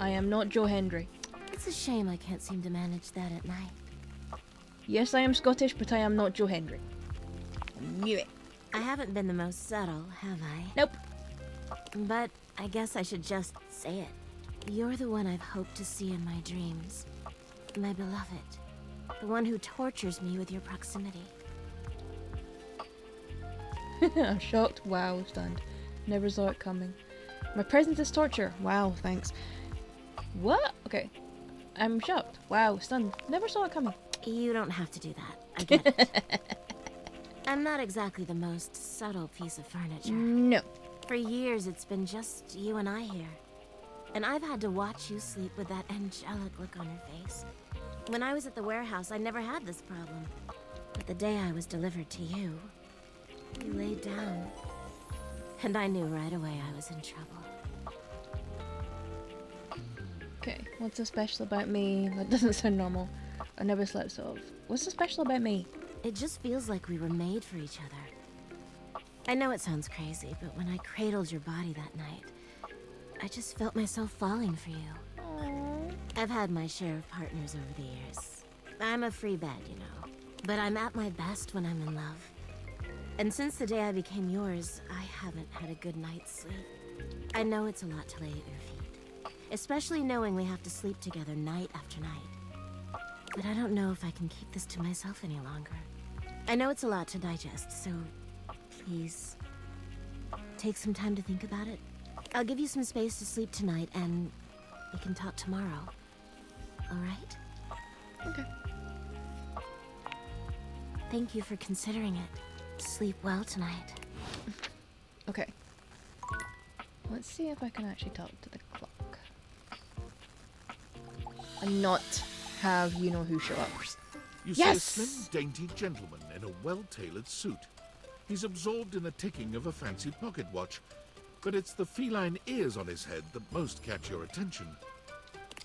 [SPEAKER 1] I am not Joe Hendry.
[SPEAKER 9] It's a shame I can't seem to manage that at night.
[SPEAKER 1] Yes, I am Scottish, but I am not Joe Hendry. I knew it.
[SPEAKER 9] I haven't been the most subtle, have I?
[SPEAKER 1] Nope.
[SPEAKER 9] But I guess I should just say it. You're the one I've hoped to see in my dreams. My beloved. The one who tortures me with your proximity.
[SPEAKER 1] I'm shocked. Wow, stunned. Never saw it coming. My presence is torture. Wow, thanks. What? Okay. I'm shocked. Wow, stunned. Never saw it coming.
[SPEAKER 9] You don't have to do that. I get it. I'm not exactly the most subtle piece of furniture.
[SPEAKER 1] No.
[SPEAKER 9] For years, it's been just you and I here. And I've had to watch you sleep with that angelic look on your face. When I was at the warehouse, I never had this problem. But the day I was delivered to you, you laid down. And I knew right away I was in trouble.
[SPEAKER 1] Okay, what's so special about me? That doesn't sound normal. I never slept so. What's so special about me?
[SPEAKER 9] It just feels like we were made for each other. I know it sounds crazy, but when I cradled your body that night, I just felt myself falling for you.
[SPEAKER 1] Aww.
[SPEAKER 9] I've had my share of partners over the years. I'm a free bed, you know. But I'm at my best when I'm in love. And since the day I became yours, I haven't had a good night's sleep. I know it's a lot to lay at your feet. Especially knowing we have to sleep together night after night. But I don't know if I can keep this to myself any longer. I know it's a lot to digest, so please take some time to think about it. I'll give you some space to sleep tonight, and we can talk tomorrow. All right?
[SPEAKER 1] Okay.
[SPEAKER 9] Thank you for considering it. Sleep well tonight.
[SPEAKER 1] Okay. Let's see if I can actually talk to the clock. And not have you-know-who show up.
[SPEAKER 3] You
[SPEAKER 1] Yes!
[SPEAKER 3] see a slim, dainty gentleman in a well-tailored suit. He's absorbed in the ticking of a fancy pocket watch, but it's the feline ears on his head that most catch your attention.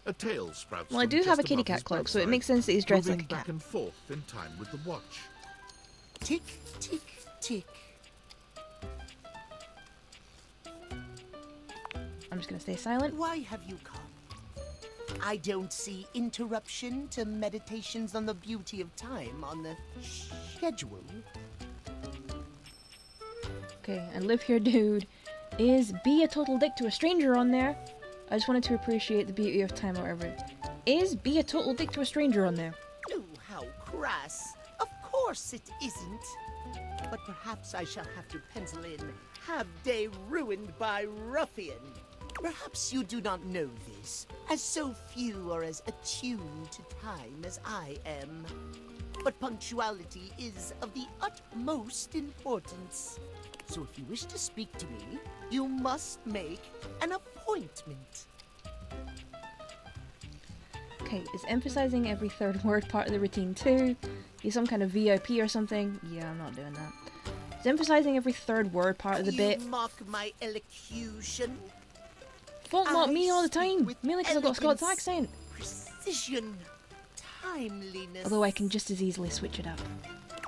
[SPEAKER 3] A tail sprouts
[SPEAKER 1] Well, I
[SPEAKER 3] from
[SPEAKER 1] do
[SPEAKER 3] just
[SPEAKER 1] have a kitty
[SPEAKER 3] above
[SPEAKER 1] cat
[SPEAKER 3] his
[SPEAKER 1] cloak, so it
[SPEAKER 3] backside,
[SPEAKER 1] makes sense that he's dressed like
[SPEAKER 3] moving
[SPEAKER 1] a cat.
[SPEAKER 3] back and forth in time with the watch.
[SPEAKER 19] Tick, tick, tick.
[SPEAKER 1] I'm just gonna stay silent.
[SPEAKER 19] Why have you come? I don't see interruption to meditations on the beauty of time on the schedule.
[SPEAKER 1] Okay, and live here, dude. Is be a total dick to a stranger on there? I just wanted to appreciate the beauty of time or whatever. Is be a total dick to a stranger on there?
[SPEAKER 19] Oh, how crass. Of course it isn't. But perhaps I shall have to pencil in have day ruined by ruffian. Perhaps you do not know this, as so few are as attuned to time as I am. But punctuality is of the utmost importance. So if you wish to speak to me, you must make an appointment.
[SPEAKER 1] Okay, is emphasizing every third word part of the routine too? He's some kind of VIP or something? Yeah, I'm not doing that. Is emphasizing every third word part of the bit?
[SPEAKER 19] You mock my elocution.
[SPEAKER 1] Fault not me all the time, mainly because I've got a Scots
[SPEAKER 19] elegance,
[SPEAKER 1] accent.
[SPEAKER 19] Precision, timeliness.
[SPEAKER 1] Although I can just as easily switch it up.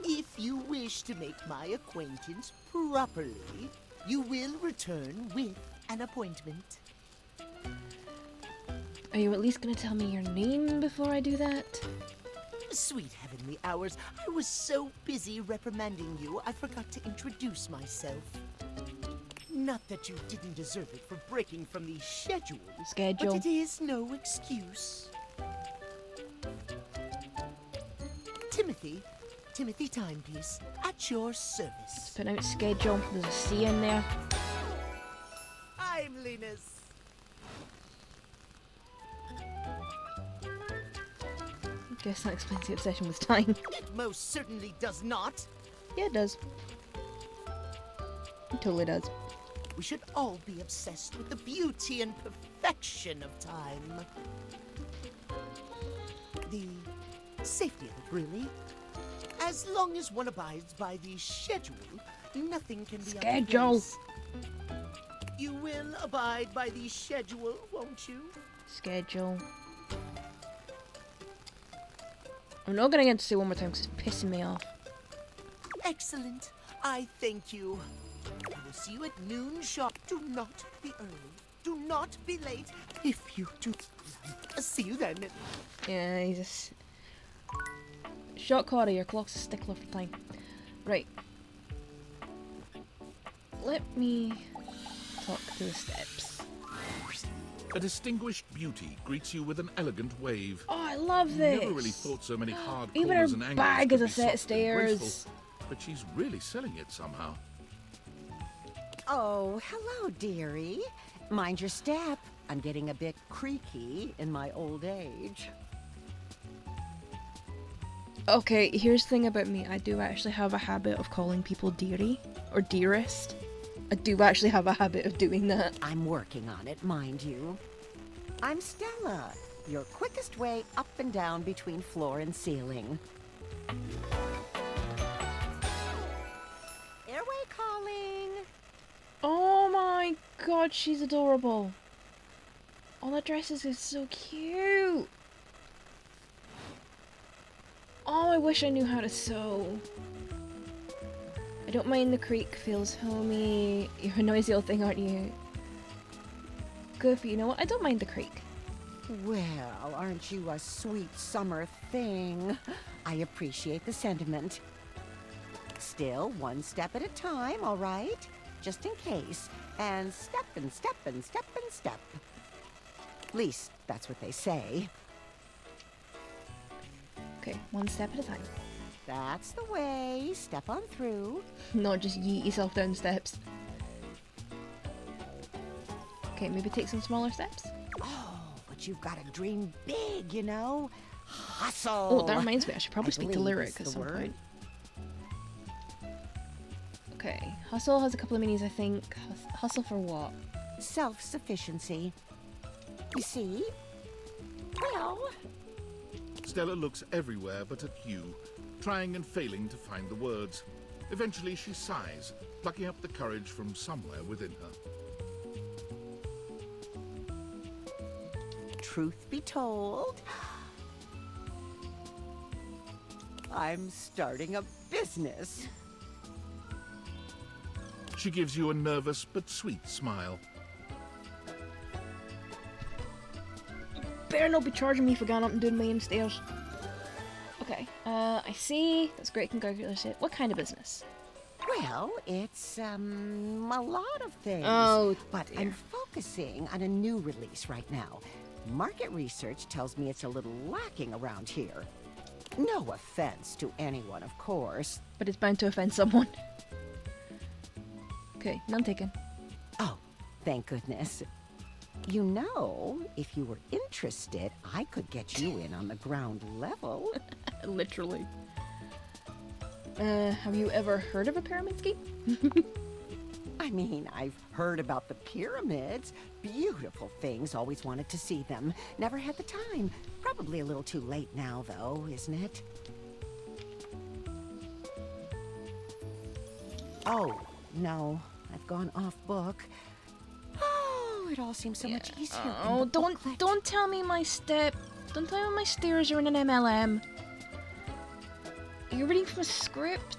[SPEAKER 19] If you wish to make my acquaintance properly, you will return with an appointment.
[SPEAKER 1] Are you at least gonna tell me your name before I do that?
[SPEAKER 19] Sweet heavenly hours, I was so busy reprimanding you, I forgot to introduce myself. Not that you didn't deserve it for breaking from the schedule.
[SPEAKER 1] Schedule.
[SPEAKER 19] But it is no excuse. Timothy Timepiece, at your service.
[SPEAKER 1] Put out schedule. There's a C in there.
[SPEAKER 19] Timeliness.
[SPEAKER 1] Guess that explains the obsession with time.
[SPEAKER 19] It most certainly does not.
[SPEAKER 1] Yeah, it does. It totally does.
[SPEAKER 19] We should all be obsessed with the beauty and perfection of time. The safety of it, really. As long as one abides by the schedule, nothing can be
[SPEAKER 1] Schedule.
[SPEAKER 19] otherwise. You will abide by the schedule, won't you?
[SPEAKER 1] Schedule. I'm not gonna get to say it one more time because it's pissing me off.
[SPEAKER 19] Excellent. I thank you. I will see you at noon sharp. Do not be early. Do not be late. If you do, see you then.
[SPEAKER 1] Yeah, he's just... Shot caller, your clock's a stickler for time. Right. Let me talk to the steps.
[SPEAKER 3] A distinguished beauty greets you with an elegant wave.
[SPEAKER 1] Oh, I love this!
[SPEAKER 3] Never really thought so many hard
[SPEAKER 1] Even
[SPEAKER 3] corners
[SPEAKER 1] her
[SPEAKER 3] and angles
[SPEAKER 1] bag
[SPEAKER 3] could
[SPEAKER 1] is a
[SPEAKER 3] be
[SPEAKER 1] set of
[SPEAKER 3] soft and
[SPEAKER 1] stairs.
[SPEAKER 3] graceful, but she's really selling it somehow.
[SPEAKER 20] Oh, hello, dearie. Mind your step. I'm getting a bit creaky in my old age.
[SPEAKER 1] Okay, here's the thing about me. I do actually have a habit of calling people dearie or dearest. I do actually have a habit of doing that.
[SPEAKER 20] I'm working on it, mind you. I'm Stella, your quickest way up and down between floor and ceiling. Airway calling.
[SPEAKER 1] Oh my god, she's adorable. All the dresses are so cute. Oh, I wish I knew how to sew. I don't mind the creek, feels homey. You're a noisy old thing, aren't you? Goofy, you know what? I don't mind the creek.
[SPEAKER 20] Well, aren't you a sweet summer thing? I appreciate the sentiment. Still, one step at a time, all right? Just in case. And step and step and step and step. At least, that's what they say.
[SPEAKER 1] Okay, one step at a time.
[SPEAKER 20] That's the way. Step on through.
[SPEAKER 1] Not just yeet yourself down steps. Okay, maybe take some smaller steps.
[SPEAKER 20] Oh, but you've got to dream big, you know? Hustle!
[SPEAKER 1] Oh, that reminds me, I should probably speak to
[SPEAKER 20] believe
[SPEAKER 1] Lyric
[SPEAKER 20] is
[SPEAKER 1] at
[SPEAKER 20] the
[SPEAKER 1] some
[SPEAKER 20] word.
[SPEAKER 1] point. Okay, hustle has a couple of minis, I think. Hustle for what?
[SPEAKER 20] Self-sufficiency. You see? Well...
[SPEAKER 3] Stella looks everywhere but at you, trying and failing to find the words. Eventually she sighs, plucking up the courage from somewhere within her.
[SPEAKER 20] Truth be told, I'm starting a business.
[SPEAKER 3] She gives you a nervous but sweet smile.
[SPEAKER 1] Better not be charging me for going up and doing my own stairs. Okay, I see. That's great, congratulations. What kind of business?
[SPEAKER 20] Well, it's, a lot of things.
[SPEAKER 1] Oh,
[SPEAKER 20] but
[SPEAKER 1] dear.
[SPEAKER 20] I'm focusing on a new release right now. Market research tells me it's a little lacking around here. No offense to anyone, of course.
[SPEAKER 1] But it's bound to offend someone. Okay, none taken.
[SPEAKER 20] Oh, thank goodness. You know, if you were interested, I could get you in on the ground level.
[SPEAKER 1] Literally. Have you ever heard of a pyramid scheme?
[SPEAKER 20] I mean, I've heard about the pyramids. Beautiful things, always wanted to see them. Never had the time. Probably a little too late now, though, isn't it? Oh, no. I've gone off book. Oh, it all seems so much easier.
[SPEAKER 1] Oh, don't tell me my step. Don't tell me my stairs are in an MLM. You're reading from a script?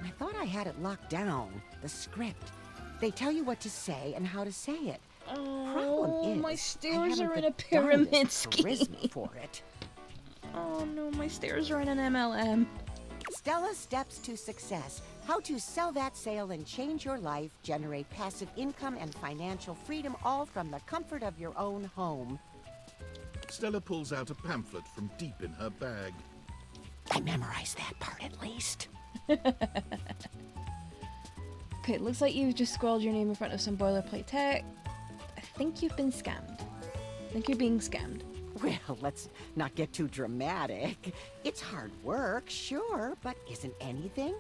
[SPEAKER 20] I thought I had it locked down. The script. They tell you what to say and how to say it. Problem is,
[SPEAKER 1] my stairs
[SPEAKER 20] I
[SPEAKER 1] are
[SPEAKER 20] haven't
[SPEAKER 1] in
[SPEAKER 20] the
[SPEAKER 1] a pyramid
[SPEAKER 20] darndest
[SPEAKER 1] scheme.
[SPEAKER 20] charisma for it.
[SPEAKER 1] Oh no, my stairs are in an MLM.
[SPEAKER 20] Stella Steps to Success. How to sell that sale and change your life, generate passive income and financial freedom, all from the comfort of your own home.
[SPEAKER 3] Stella pulls out a pamphlet from deep in her bag.
[SPEAKER 20] I memorized that part at least.
[SPEAKER 1] Okay, it looks like you've just scrawled your name in front of some boilerplate text. I think you've been scammed. I think you're being scammed.
[SPEAKER 20] Well, let's not get too dramatic. It's hard work, sure, but isn't anything?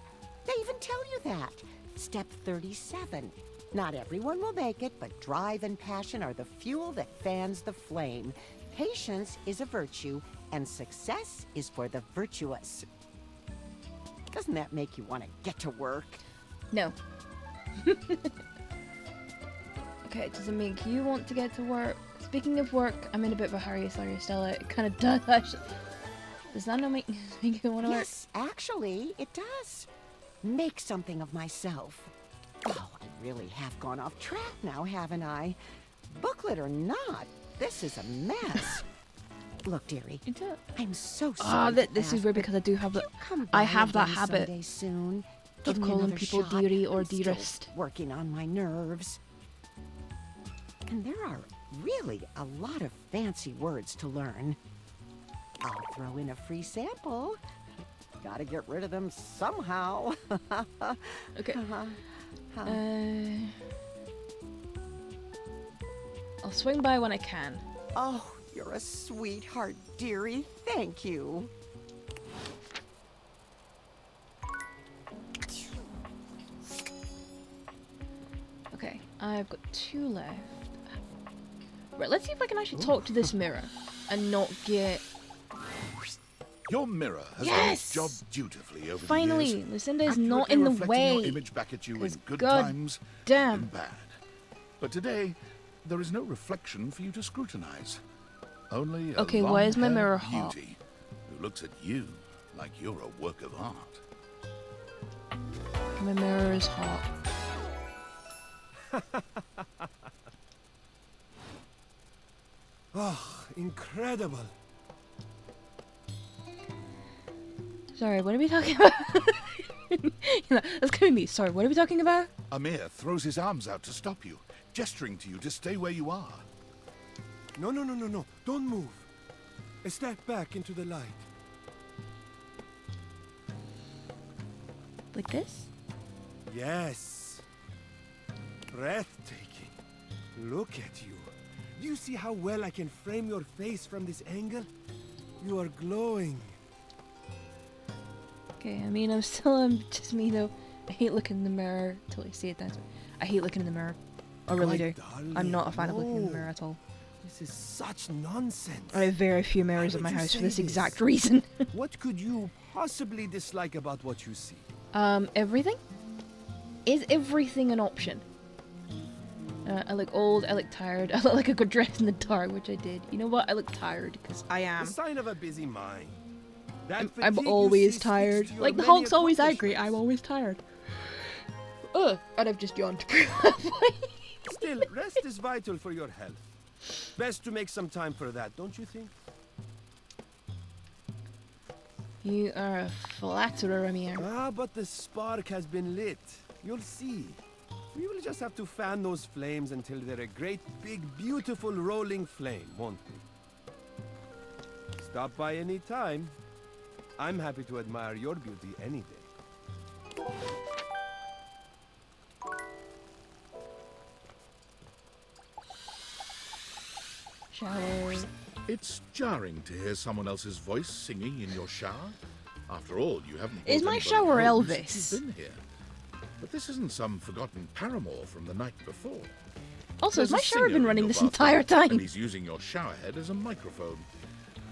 [SPEAKER 20] They even tell you that. Step 37. Not everyone will make it, but drive and passion are the fuel that fans the flame. Patience is a virtue, and success is for the virtuous. Doesn't that make you want to get to work?
[SPEAKER 1] No. Okay, does it make you want to get to work? Speaking of work, I'm in a bit of a hurry, sorry Stella. It kind of does actually. Does that not make you want to work?
[SPEAKER 20] Yes, actually, it does. Make something of myself. Oh, I really have gone off track now, haven't I? Booklet or not, this is a mess. Look, dearie, I'm so sorry.
[SPEAKER 1] This is weird because I do have the. I have that habit
[SPEAKER 20] soon.
[SPEAKER 1] of calling people dearie or dearest.
[SPEAKER 20] Working on my nerves. And there are really a lot of fancy words to learn. I'll throw in a free sample. Gotta get rid of them somehow.
[SPEAKER 1] Okay. I'll swing by when I can.
[SPEAKER 20] Oh, you're a sweetheart, dearie. Thank you.
[SPEAKER 1] Okay, I've got 2 left. Right, let's see if I can actually talk to this mirror and not get...
[SPEAKER 3] Your mirror has done its job dutifully over
[SPEAKER 1] Finally,
[SPEAKER 3] the years.
[SPEAKER 1] Lucinda is not
[SPEAKER 3] accurately
[SPEAKER 1] in the
[SPEAKER 3] reflecting your
[SPEAKER 1] way.
[SPEAKER 3] image back at you in
[SPEAKER 1] 'Cause
[SPEAKER 3] good
[SPEAKER 1] God
[SPEAKER 3] times
[SPEAKER 1] damn.
[SPEAKER 3] and bad. But today, there is no reflection for you to scrutinize. Only a
[SPEAKER 1] Okay, why is my
[SPEAKER 3] long-haired
[SPEAKER 1] mirror hot?
[SPEAKER 3] beauty who looks at you like you're a work of art.
[SPEAKER 1] My mirror is hot.
[SPEAKER 4] Oh, incredible.
[SPEAKER 1] Sorry, what are we talking about? That's gonna be me. Sorry, what are we talking about?
[SPEAKER 3] Amir throws his arms out to stop you, gesturing to you to stay where you are.
[SPEAKER 4] No. Don't move. A step back into the light.
[SPEAKER 1] Like this?
[SPEAKER 4] Yes. Breathtaking. Look at you. Do you see how well I can frame your face from this angle? You are glowing.
[SPEAKER 1] Okay, I mean, I'm just me though. I hate looking in the mirror till I see it. I hate looking in the mirror. I really do. I'm not a fan of looking in the mirror at all.
[SPEAKER 4] This is such nonsense.
[SPEAKER 1] I have very few mirrors in my house for this exact reason.
[SPEAKER 4] What could you possibly dislike about what you see?
[SPEAKER 1] Everything? Is everything an option? I look old, I look tired, I look like I got dressed in the dark, which I did. You know what? I look tired, because I am.
[SPEAKER 4] The sign of a busy mind. That
[SPEAKER 1] I'm
[SPEAKER 4] fatigue you
[SPEAKER 1] always
[SPEAKER 4] see
[SPEAKER 1] tired.
[SPEAKER 4] speaks to your
[SPEAKER 1] Like the
[SPEAKER 4] many
[SPEAKER 1] Hulk's always angry, I'm always tired. Ugh, and I've just yawned to prove that point.
[SPEAKER 4] Still, rest is vital for your health. Best to make some time for that, don't you think?
[SPEAKER 1] You are a flatterer, Amir.
[SPEAKER 4] Ah, but the spark has been lit. You'll see. We will just have to fan those flames until they're a great, big, beautiful rolling flame, won't we? Stop by any time. I'm happy to admire your beauty any day.
[SPEAKER 1] Shower.
[SPEAKER 3] It's jarring to hear someone else's voice singing in your shower. After all, you haven't.
[SPEAKER 1] Is
[SPEAKER 3] brought
[SPEAKER 1] my
[SPEAKER 3] anybody
[SPEAKER 1] shower
[SPEAKER 3] home
[SPEAKER 1] Elvis?
[SPEAKER 3] since you've been here. But this isn't some forgotten paramour from the night before.
[SPEAKER 1] Also, has
[SPEAKER 3] There's
[SPEAKER 1] my
[SPEAKER 3] a
[SPEAKER 1] shower
[SPEAKER 3] singer
[SPEAKER 1] been
[SPEAKER 3] in
[SPEAKER 1] running
[SPEAKER 3] your
[SPEAKER 1] this
[SPEAKER 3] bathroom,
[SPEAKER 1] entire time?
[SPEAKER 3] And he's using your shower head as a microphone.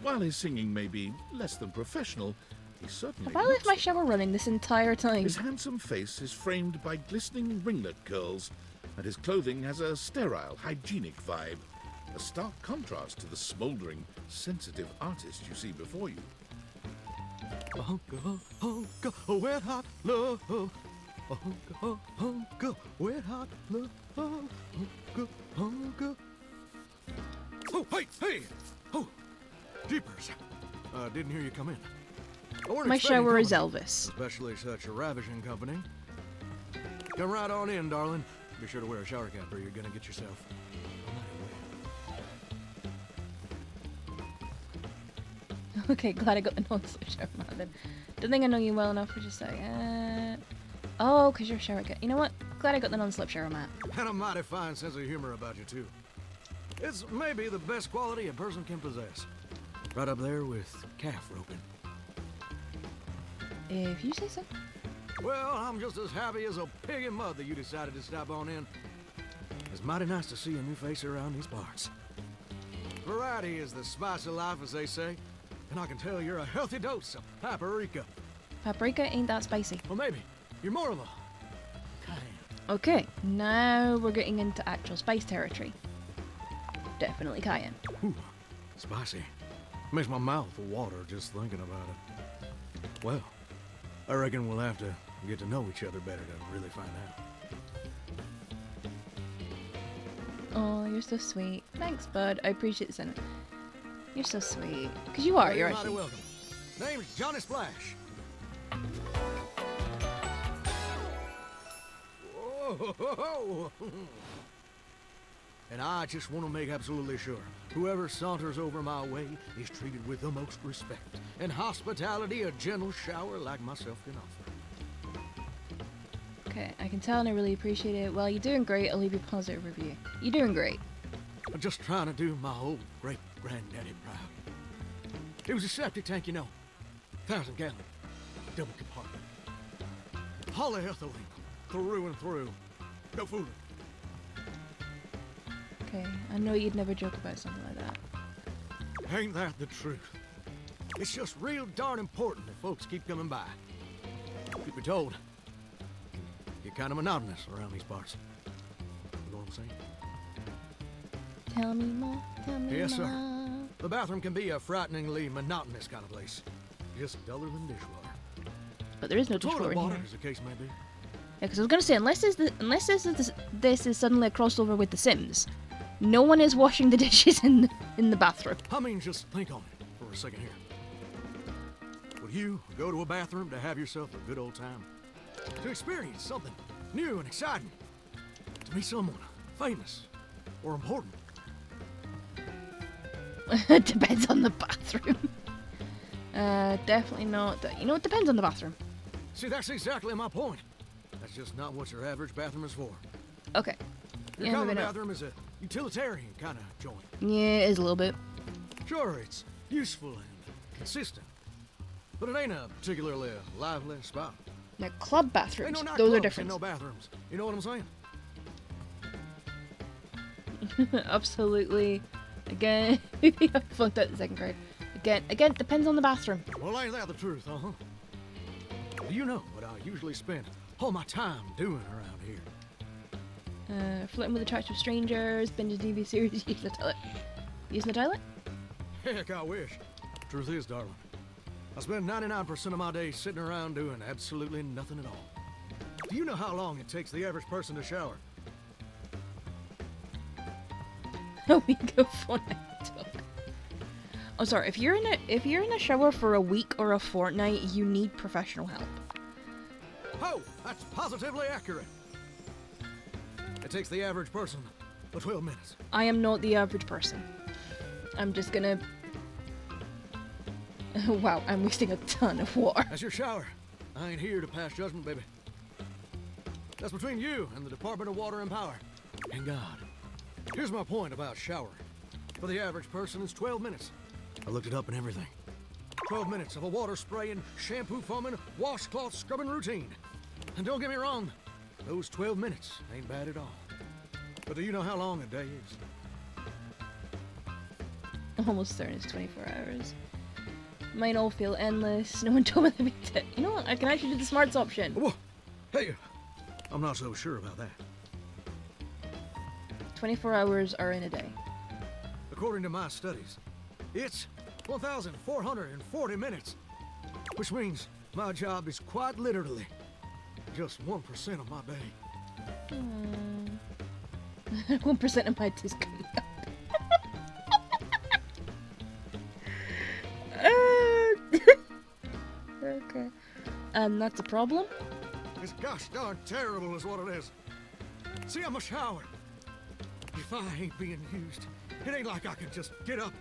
[SPEAKER 3] While his singing may be less than professional, he certainly
[SPEAKER 1] Have I left my shower running this entire time?
[SPEAKER 3] His handsome face is framed by glistening ringlet curls, and his clothing has a sterile, hygienic vibe. A stark contrast to the smouldering, sensitive artist you see before you.
[SPEAKER 17] Wet hot love. Wet hot love. Oh, hey! Oh, jeepers. Didn't hear you come in. I weren't
[SPEAKER 1] My
[SPEAKER 17] expecting
[SPEAKER 1] shower is
[SPEAKER 17] company,
[SPEAKER 1] Elvis.
[SPEAKER 17] Especially such a ravishing company. Come right on in, darling. Be sure to wear a shower cap or you're gonna get yourself.
[SPEAKER 1] Okay, glad I got the non-slip shower mat then. Don't think I know you well enough for just like, Oh, because you're a shower cat. You know what? Glad I got the non-slip shower mat.
[SPEAKER 17] And a mighty fine sense of humor about you, too. It's maybe the best quality a person can possess. Right up there with calf roping.
[SPEAKER 1] If you say so.
[SPEAKER 17] Well, I'm just as happy as a pig in mud that you decided to stop on in. It's mighty nice to see a new face around these parts. Variety is the spice of life, as they say. And I can tell you're a healthy dose of paprika.
[SPEAKER 1] Paprika ain't that spicy.
[SPEAKER 17] Well, maybe. You're more of a...
[SPEAKER 1] Okay, now we're getting into actual spice territory. Definitely cayenne.
[SPEAKER 17] Ooh, spicy. Makes my mouth water just thinking about it. Well, I reckon we'll have to get to know each other better to really find out.
[SPEAKER 1] Oh, you're so sweet. Thanks, bud. I appreciate the sentiment. You're so sweet. Because you are, you're
[SPEAKER 17] mighty
[SPEAKER 1] actually.
[SPEAKER 17] welcome. Name's Johnny Splash. Whoa. And I just want to make absolutely sure whoever saunters over my way is treated with the most respect and hospitality a gentle shower like myself can offer.
[SPEAKER 1] Okay, I can tell and I really appreciate it. Well, you're doing great. I'll leave you a positive review. You're doing great.
[SPEAKER 17] I'm just trying to do my old great-granddaddy proud. It was a septic tank, you know. 1,000 gallon. Double compartment. Polyethylene. Through and through. No fooling.
[SPEAKER 1] Okay, I know you'd never joke about something like that.
[SPEAKER 21] Ain't that the truth? It's just real darn important that folks keep coming by. Truth be told, you're kind of monotonous around these parts. You know what I'm saying?
[SPEAKER 1] Tell me more, tell me
[SPEAKER 21] Yes,
[SPEAKER 1] more.
[SPEAKER 21] sir. The bathroom can be a frighteningly monotonous kind of place. Just duller than dishwater.
[SPEAKER 1] But there is no dishwater
[SPEAKER 21] Toilet
[SPEAKER 1] in
[SPEAKER 21] water,
[SPEAKER 1] here.
[SPEAKER 21] as the case may be.
[SPEAKER 1] Yeah, because I was gonna say, unless this is suddenly a crossover with The Sims, no one is washing the dishes in the bathroom.
[SPEAKER 21] I mean, just think on it for a second here. Would you go to a bathroom to have yourself a good old time? To experience something new and exciting? To meet someone famous or important?
[SPEAKER 1] It depends on the bathroom. Definitely not. You know, it depends on the bathroom.
[SPEAKER 21] See, that's exactly my point. That's just not what your average bathroom is for.
[SPEAKER 1] Okay.
[SPEAKER 21] Your
[SPEAKER 1] Yeah,
[SPEAKER 21] common
[SPEAKER 1] maybe not.
[SPEAKER 21] bathroom is a utilitarian kind of joint.
[SPEAKER 1] Yeah, it is a little bit.
[SPEAKER 21] Sure, it's useful and consistent, but it ain't a particularly lively spot.
[SPEAKER 1] Now, club
[SPEAKER 21] Ain't
[SPEAKER 1] bathrooms,
[SPEAKER 21] no
[SPEAKER 1] those are
[SPEAKER 21] nightclubs
[SPEAKER 1] different.
[SPEAKER 21] and no bathrooms. You know what I'm saying?
[SPEAKER 1] Absolutely. Again, I flunked out in second grade. Again, depends on the bathroom.
[SPEAKER 21] Well, ain't that the truth, huh? Do you know what I usually spend all my time doing around here?
[SPEAKER 1] Flirting with attractive strangers, binge TV series, use the toilet. Using the toilet?
[SPEAKER 21] Heck, I wish. Truth is, darling, I spend 99% of my day sitting around doing absolutely nothing at all. Do you know how long it takes the average person to shower?
[SPEAKER 1] A week of fortnight. Oh, sorry. If you're in a shower for a week or a fortnight, you need professional help.
[SPEAKER 21] Oh, that's positively accurate. It takes the average person 12 minutes.
[SPEAKER 1] I am not the average person. I'm just gonna. Wow, I'm wasting a ton of water.
[SPEAKER 21] That's your shower. I ain't here to pass judgment, baby. That's between you and the Department of Water and Power. And God. Here's my point about showering. For the average person, it's 12 minutes. I looked it up and everything. 12 minutes of a water spraying, shampoo foaming, washcloth scrubbing routine. And don't get me wrong, those 12 minutes ain't bad at all. But do you know how long a day is?
[SPEAKER 1] I'm almost certain it's 24 hours. Mine all feel endless. No one told me to be You know what? I can actually do the smarts option.
[SPEAKER 21] Whoa. Hey, I'm not so sure about that.
[SPEAKER 1] 24 hours are in a day.
[SPEAKER 21] According to my studies, it's 1,440 minutes. Which means my job is quite literally just 1% of my day.
[SPEAKER 1] 1% of my day's coming up. Okay. And that's a problem?
[SPEAKER 21] It's gosh darn terrible is what it is. See, I'm a shower. If I ain't being used, it ain't like I can just get up,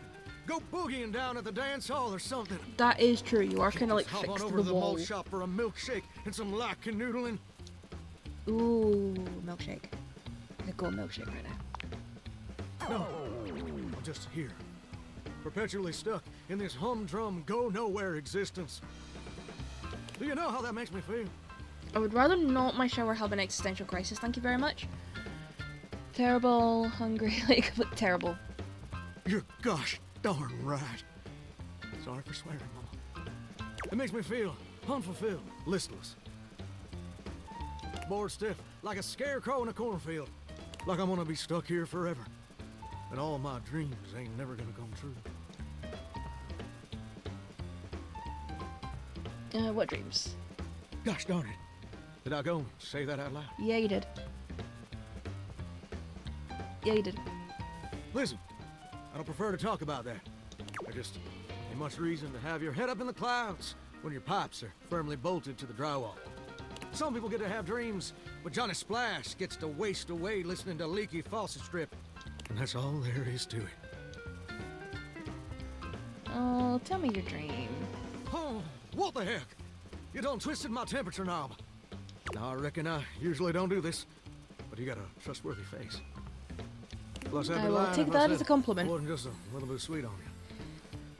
[SPEAKER 21] go boogieing down at the dance hall or something.
[SPEAKER 1] That is true. You are kind of like
[SPEAKER 21] Hop on
[SPEAKER 1] fixed to
[SPEAKER 21] over
[SPEAKER 1] the
[SPEAKER 21] to the
[SPEAKER 1] wall.
[SPEAKER 21] malt shop for a milkshake and some light canoodling.
[SPEAKER 1] Ooh, milkshake. I'm gonna go a milkshake right now.
[SPEAKER 21] No, I'm just here, perpetually stuck in this humdrum, go-nowhere existence. Do you know how that makes me feel?
[SPEAKER 1] I would rather not my shower have an existential crisis, thank you very much. Terrible, hungry, like, terrible.
[SPEAKER 21] You're gosh darn right. Sorry for swearing, Mama. It makes me feel unfulfilled, listless. Bored stiff, like a scarecrow in a cornfield. Like I'm gonna be stuck here forever. And all my dreams ain't never gonna come true.
[SPEAKER 1] What dreams?
[SPEAKER 21] Gosh darn it. Did I go and say that out loud?
[SPEAKER 1] Yeah, you did. Yeah, you did.
[SPEAKER 21] Listen, I don't prefer to talk about that. There just ain't much reason to have your head up in the clouds when your pipes are firmly bolted to the drywall. Some people get to have dreams, but Johnny Splash gets to waste away listening to leaky faucet strip. And that's all there is to it.
[SPEAKER 1] Oh, tell me your dream.
[SPEAKER 21] Oh, what the heck? You done twisted my temperature knob. Now, I reckon I usually don't do this, but you got a trustworthy face. Plus, I'd
[SPEAKER 1] I
[SPEAKER 21] be
[SPEAKER 1] will
[SPEAKER 21] lying
[SPEAKER 1] take
[SPEAKER 21] if I
[SPEAKER 1] that
[SPEAKER 21] said
[SPEAKER 1] as a compliment.
[SPEAKER 21] I wasn't just a little bit sweet on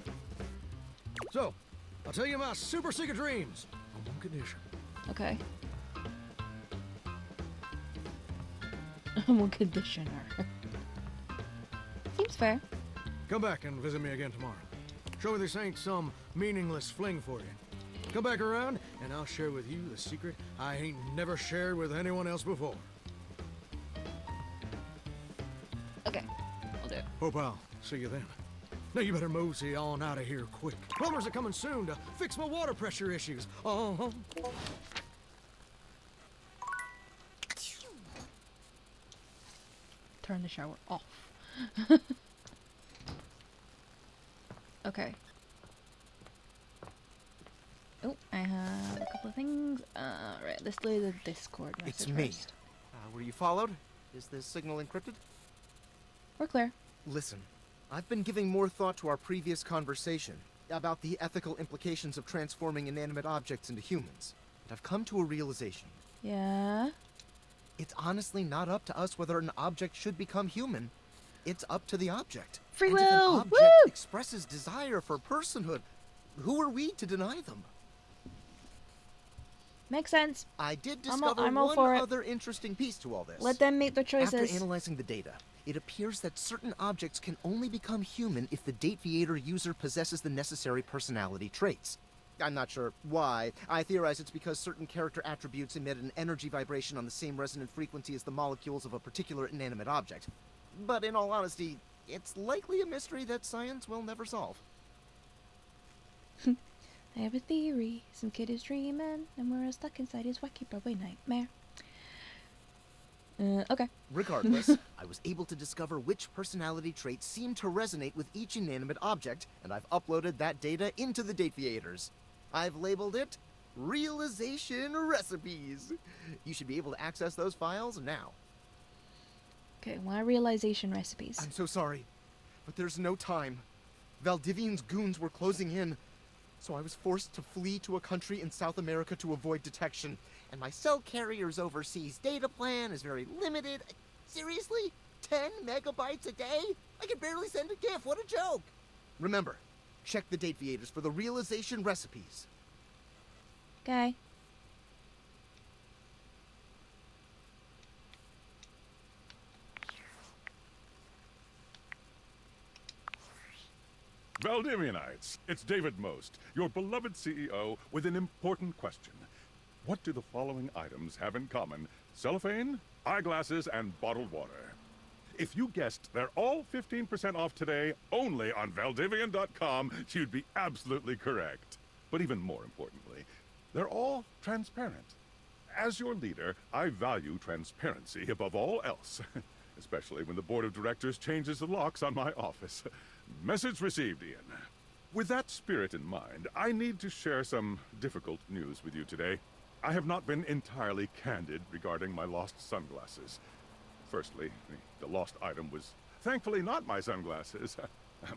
[SPEAKER 21] you. So, I'll tell you my super secret dreams on one condition.
[SPEAKER 1] Okay. I'm a conditioner. fair.
[SPEAKER 21] Come back and visit me again tomorrow. Show me this ain't some meaningless fling for you. Come back around, and I'll share with you the secret I ain't never shared with anyone else before.
[SPEAKER 1] Okay, I'll do it.
[SPEAKER 21] Hope I'll see you then. Now you better mosey on out of here quick. Plumbers are coming soon to fix my water pressure issues. Uh-huh.
[SPEAKER 1] Turn the shower off. Okay. Oh, I have a couple of things. Right, let's do the Discord message
[SPEAKER 7] It's me.
[SPEAKER 1] first.
[SPEAKER 7] Were you followed? Is this signal encrypted?
[SPEAKER 1] We're clear.
[SPEAKER 7] Listen, I've been giving more thought to our previous conversation about the ethical implications of transforming inanimate objects into humans. And I've come to a realization.
[SPEAKER 1] Yeah?
[SPEAKER 7] It's honestly not up to us whether an object should become human. It's up to the object.
[SPEAKER 1] Free
[SPEAKER 7] and if
[SPEAKER 1] will!
[SPEAKER 7] an object
[SPEAKER 1] Woo!
[SPEAKER 7] expresses desire for personhood, who are we to deny them?
[SPEAKER 1] Makes sense.
[SPEAKER 7] I did
[SPEAKER 1] I'm all
[SPEAKER 7] discover
[SPEAKER 1] for
[SPEAKER 7] one
[SPEAKER 1] it.
[SPEAKER 7] other interesting piece to all this.
[SPEAKER 1] Let them make their choices.
[SPEAKER 7] After analyzing the data, it appears that certain objects can only become human if the Dateviator user possesses the necessary personality traits. I'm not sure why. I theorize it's because certain character attributes emit an energy vibration on the same resonant frequency as the molecules of a particular inanimate object. But in all honesty, it's likely a mystery that science will never solve.
[SPEAKER 1] I have a theory. Some kid is dreaming, and we're all stuck inside his wacky Broadway nightmare. Okay.
[SPEAKER 7] Regardless, I was able to discover which personality traits seem to resonate with each inanimate object, and I've uploaded that data into the Dateviators. I've labeled it Realization Recipes. You should be able to access those files now.
[SPEAKER 1] Okay, why realization recipes?
[SPEAKER 7] I'm so sorry, but there's no time. Valdivian's goons were closing in, so I was forced to flee to a country in South America to avoid detection. And my cell carrier's overseas data plan is very limited. Seriously? 10 megabytes a day? I can barely send a GIF. What a joke! Remember, check the Dateviators for the realization recipes.
[SPEAKER 1] Okay.
[SPEAKER 5] Valdivianites, it's David Most, your beloved CEO, with an important question. What do the following items have in common? Cellophane, eyeglasses, and bottled water. If you guessed they're all 15% off today, only on Valdivian.com, you'd be absolutely correct. But even more importantly, they're all transparent. As your leader, I value transparency above all else, especially when the board of directors changes the locks on my office. Message received, Ian. With that spirit in mind, I need to share some difficult news with you today. I have not been entirely candid regarding my lost sunglasses. Firstly, the lost item was thankfully not my sunglasses.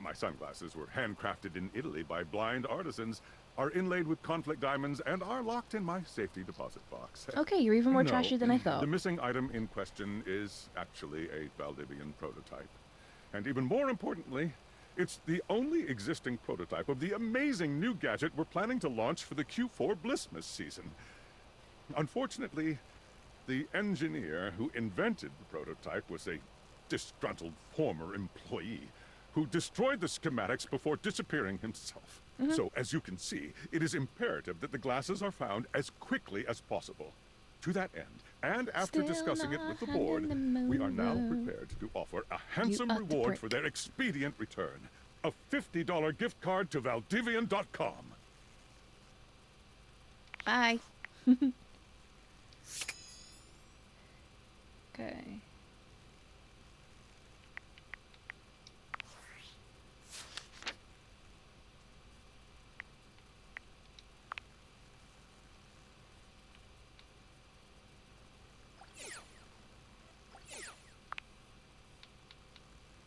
[SPEAKER 5] My sunglasses were handcrafted in Italy by blind artisans, are inlaid with conflict diamonds, and are locked in my safety deposit box.
[SPEAKER 1] Okay, you're even more
[SPEAKER 5] No,
[SPEAKER 1] trashy than I thought.
[SPEAKER 5] The missing item in question is actually a Valdivian prototype. And even more importantly, it's the only existing prototype of the amazing new gadget we're planning to launch for the Q4 Blissmas season. Unfortunately, the engineer who invented the prototype was a disgruntled former employee who destroyed the schematics before disappearing himself. So, as you can see, it is imperative that the glasses are found as quickly as possible. To that end, and after
[SPEAKER 1] Still
[SPEAKER 5] discussing it
[SPEAKER 1] not
[SPEAKER 5] with the
[SPEAKER 1] having
[SPEAKER 5] board,
[SPEAKER 1] the
[SPEAKER 5] we are now
[SPEAKER 1] moon.
[SPEAKER 5] prepared to offer a handsome
[SPEAKER 1] ought to
[SPEAKER 5] reward
[SPEAKER 1] prick.
[SPEAKER 5] for their expedient return. A $50 gift card to Valdivian.com.
[SPEAKER 1] Bye. Okay.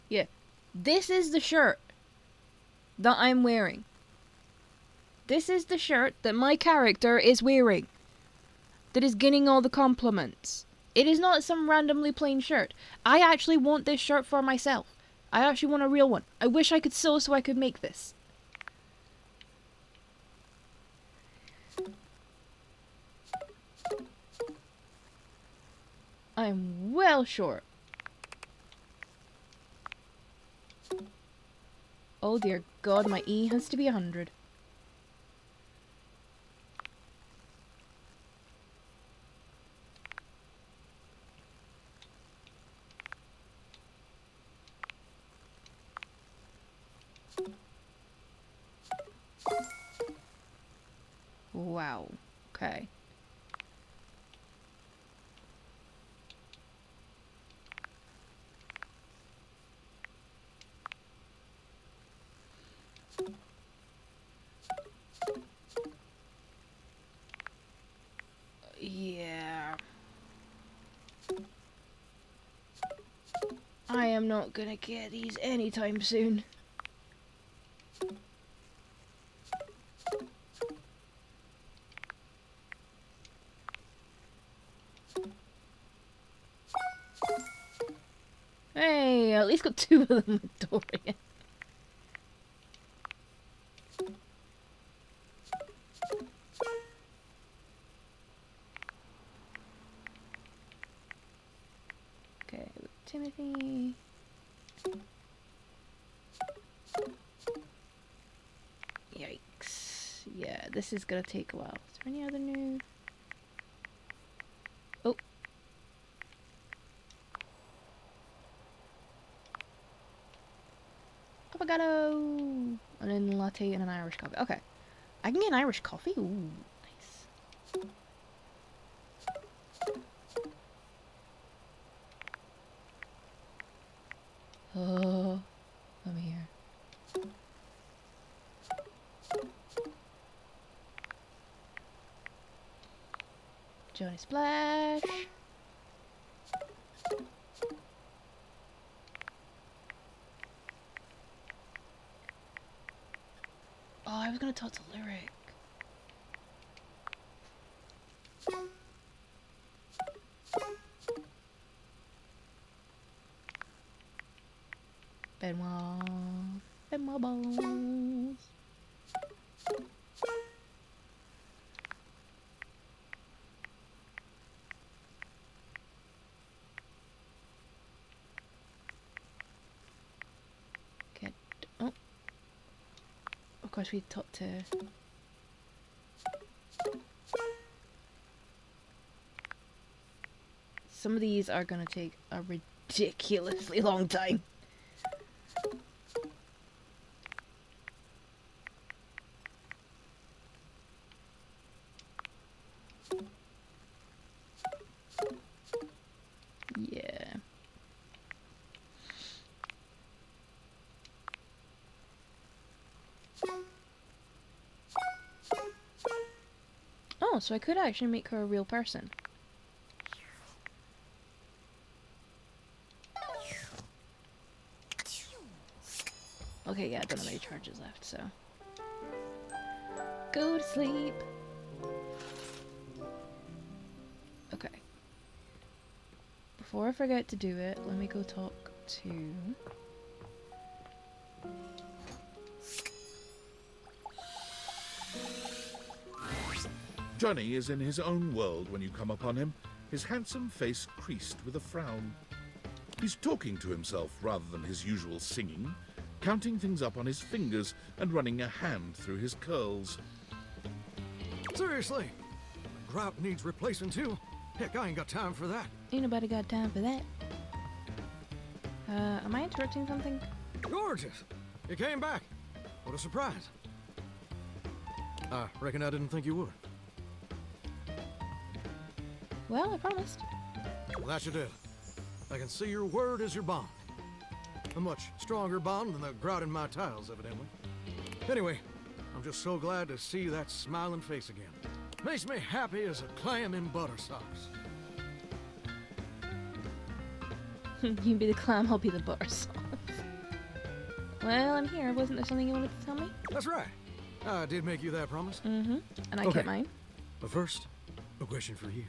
[SPEAKER 1] Yeah. This is the shirt that I'm wearing. This is the shirt that my character is wearing. That is getting all the compliments. It is not some randomly plain shirt. I actually want this shirt for myself. I actually want a real one. I wish I could sew so I could make this. I'm well short. Oh dear God, my E has to be 100. Wow. Okay. Yeah. I am not gonna get these anytime soon. Hey, at least got 2 of them with Dorian. Okay, with Timothy. Yikes. Yeah, this is gonna take a while. Is there any other new? Oh. Avocado! And then latte and an Irish coffee. Okay. I can get an Irish coffee? Ooh, nice. Oh, I'm here. Johnny Splash. Oh, I was gonna talk to Lyric. Benoit balls. Get, oh. Of course we talked to... Some of these are gonna take a ridiculously long time. Yeah. Oh, so I could actually make her a real person. Okay, yeah, I don't have any charges left, so... Go to sleep! Okay. Before I forget to do it, let me go talk to...
[SPEAKER 3] Johnny is in his own world when you come upon him, his handsome face creased with a frown. He's talking to himself rather than his usual singing, counting things up on his fingers and running a hand through his curls.
[SPEAKER 21] Seriously? The grout needs replacing too? Heck, I ain't got time for that.
[SPEAKER 1] Ain't nobody got time for that. Am I interrupting something?
[SPEAKER 21] Gorgeous! You came back. What a surprise. I reckon I didn't think you would.
[SPEAKER 1] Well, I promised.
[SPEAKER 21] Well, that you did. I can see your word is your bond. A much stronger bond than the grout in my tiles, evidently. Anyway, I'm just so glad to see that smiling face again. Makes me happy as a clam in butter sauce.
[SPEAKER 1] You be the clam, I'll be the butter sauce. Well, I'm here. Wasn't there something you wanted to tell me?
[SPEAKER 21] That's right. I did make you that promise.
[SPEAKER 1] Mm-hmm. And I
[SPEAKER 21] Okay.
[SPEAKER 1] kept mine.
[SPEAKER 21] But first, a question for you.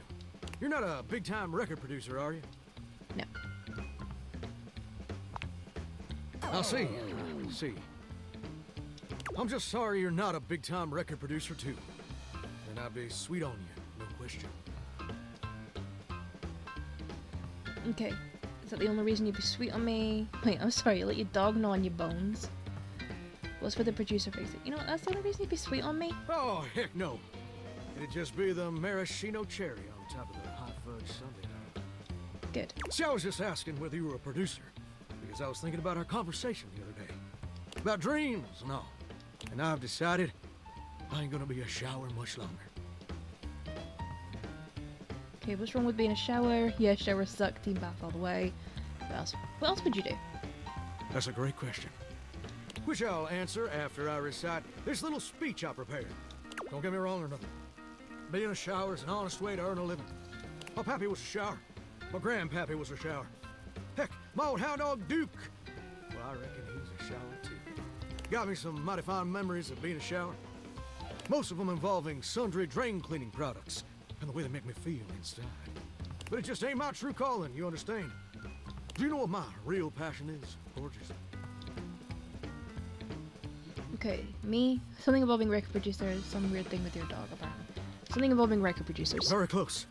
[SPEAKER 21] You're not a big-time record producer, are you?
[SPEAKER 1] No.
[SPEAKER 21] I'll see. See. I'm just sorry you're not a big-time record producer, too. Then I'd be sweet on you, no question.
[SPEAKER 1] Okay. Is that the only reason you'd be sweet on me? Wait, I'm sorry, you let your dog gnaw on your bones. What's with the producer face? You know what, that's the only reason you'd be sweet on me.
[SPEAKER 21] Oh, heck no. It'd just be the maraschino cherry on top of the hot fudge sundae.
[SPEAKER 1] Good.
[SPEAKER 21] See, I was just asking whether you were a producer, because I was thinking about our conversation the other day. About dreams and all. And I've decided I ain't gonna be a shower much longer.
[SPEAKER 1] Okay, what's wrong with being a shower? Yeah, shower suck, team bath all the way. What else would you do?
[SPEAKER 21] That's a great question, which I'll answer after I recite this little speech I prepared. Don't get me wrong or nothing. Being a shower is an honest way to earn a living. My pappy was a shower. My grandpappy was a shower. Heck, my old hound dog Duke. Well, I reckon he was a shower too. Got me some mighty fine memories of being a shower. Most of them involving sundry drain cleaning products and the way they make me feel inside. But it just ain't my true calling, you understand? Do you know what my real passion is, gorgeous?
[SPEAKER 1] Okay, me, something involving record producers, some weird thing with your dog apparently. Something involving record producers.
[SPEAKER 21] Very close.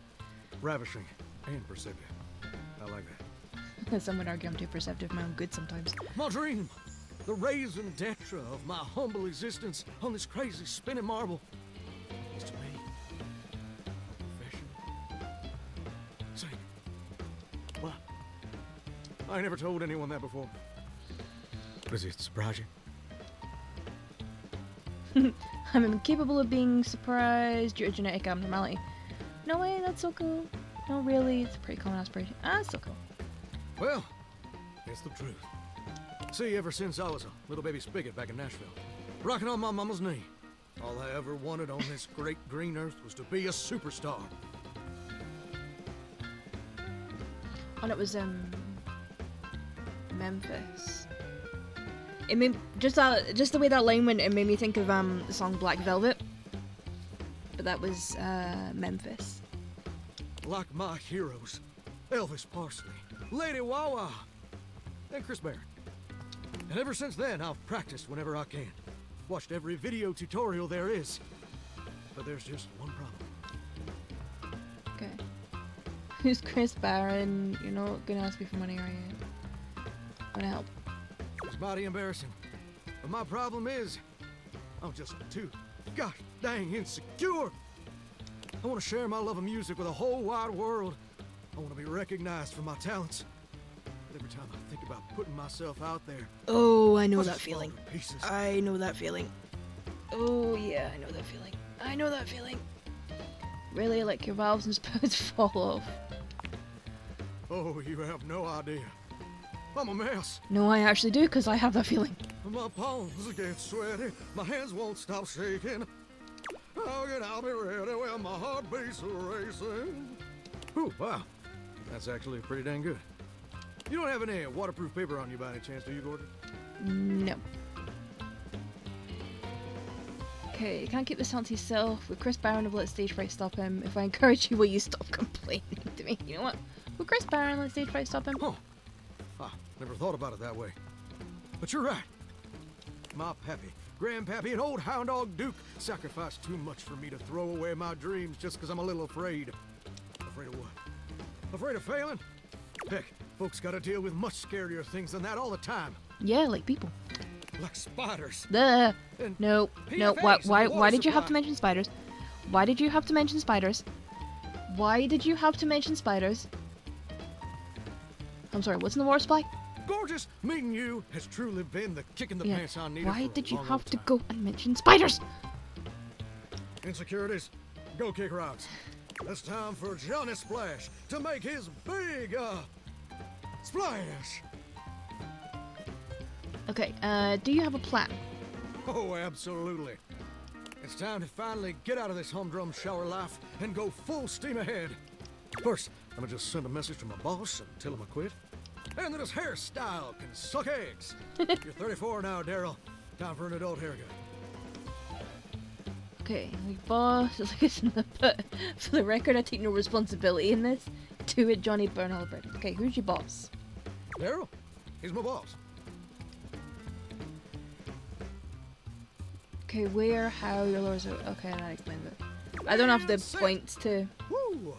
[SPEAKER 21] Ravishing and perceptive. I like that.
[SPEAKER 1] Some would argue I'm too perceptive, my own good sometimes.
[SPEAKER 21] My dream, the raison d'etre of my humble existence on this crazy spinning marble, is to be a professional singer. What? I ain't never told anyone that before. Does it surprise you?
[SPEAKER 1] I'm incapable of being surprised due to genetic abnormality. No way, that's so cool. No, really, it's a pretty common aspiration. Ah, it's so cool.
[SPEAKER 21] Well, it's the truth. See, ever since I was a little baby spigot back in Nashville, rocking on my mama's knee, all I ever wanted on this great green earth was to be a superstar.
[SPEAKER 1] And it was, Memphis. It made, just the way that line went, it made me think of, the song Black Velvet. But that was, Memphis.
[SPEAKER 21] Like my heroes, Elvis Parsley, Lady Wawa, and Chris Barron. And ever since then, I've practiced whenever I can. Watched every video tutorial there is. But there's just one problem.
[SPEAKER 1] Okay. Who's Chris Barron? You're not gonna ask me for money, are you? Wanna help?
[SPEAKER 21] It's mighty embarrassing. But my problem is, I'm just too gosh dang insecure. I want to share my love of music with the whole wide world. I want to be recognized for my talents. But every time I think about putting myself out there...
[SPEAKER 1] Oh, I know that feeling. I know that feeling. Oh, yeah, I know that feeling. I know that feeling. Really, like your valves and spouts fall off.
[SPEAKER 21] Oh, you have no idea. I'm a mess.
[SPEAKER 1] No, I actually do, because I have that feeling.
[SPEAKER 21] My palms get sweaty. My hands won't stop shaking. Oh, and I'll be ready when my heart beats racing. Ooh, wow. That's actually pretty dang good. You don't have any waterproof paper on you by any chance, do you, Gordon?
[SPEAKER 1] No. Okay, you can't keep this to yourself. With Chris Barron, have let stage fright stop him. If I encourage you, will you stop complaining to me? You know what? With Chris Barron, let stage fright stop him.
[SPEAKER 21] Huh. Ah, never thought about it that way. But you're right. My pappy, grandpappy, and old hound dog Duke sacrificed too much for me to throw away my dreams just because I'm a little afraid. Afraid of what? Afraid of failing? Heck, folks gotta deal with much scarier things than that all the time.
[SPEAKER 1] Yeah, like people.
[SPEAKER 21] Like spiders.
[SPEAKER 1] Duh. No.
[SPEAKER 21] PFAs,
[SPEAKER 1] Why did you have to mention spiders? Why did you have to mention spiders? Why did you have to mention spiders? I'm sorry, what's in the water supply?
[SPEAKER 21] Gorgeous, meeting you has truly been the kick in the pants I needed.
[SPEAKER 1] Why
[SPEAKER 21] for
[SPEAKER 1] did
[SPEAKER 21] a
[SPEAKER 1] you
[SPEAKER 21] long,
[SPEAKER 1] have
[SPEAKER 21] long
[SPEAKER 1] to
[SPEAKER 21] time.
[SPEAKER 1] go and mention spiders?
[SPEAKER 21] Insecurities, go kick rocks. It's time for Johnny Splash to make his big, splash.
[SPEAKER 1] Okay, do you have a plan?
[SPEAKER 21] Oh, absolutely. It's time to finally get out of this humdrum shower life and go full steam ahead. First, I'm gonna just send a message to my boss and tell him I quit. And that his hairstyle can suck eggs. You're 34 now, Daryl. Time for an adult haircut.
[SPEAKER 1] Okay, like boss, listen, but for the record, I take no responsibility in this. Do it, Johnny Bernal. Okay, who's your boss?
[SPEAKER 21] Daryl, he's my boss.
[SPEAKER 1] Okay, where, how, your lowers are... Okay, that explains it. I don't have the points to...
[SPEAKER 21] Woo!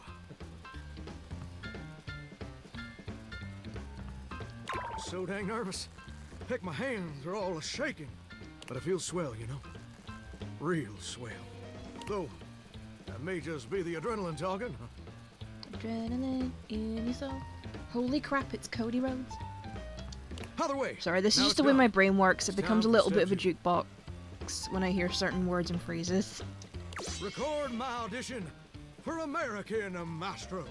[SPEAKER 21] So dang nervous. Heck, my hands are all shaking. But it feels swell, you know? Real swell. Though, that may just be the adrenaline talking.
[SPEAKER 1] Adrenaline in your soul. Holy crap, it's Cody Rhodes.
[SPEAKER 21] Other way.
[SPEAKER 1] Sorry, this is
[SPEAKER 21] Now
[SPEAKER 1] just
[SPEAKER 21] it's
[SPEAKER 1] the way
[SPEAKER 21] done.
[SPEAKER 1] my brain works. It
[SPEAKER 21] It's
[SPEAKER 1] becomes a
[SPEAKER 21] time for
[SPEAKER 1] little bit of a
[SPEAKER 21] step
[SPEAKER 1] jukebox when I hear certain words and phrases.
[SPEAKER 21] Record my audition for American Mastro.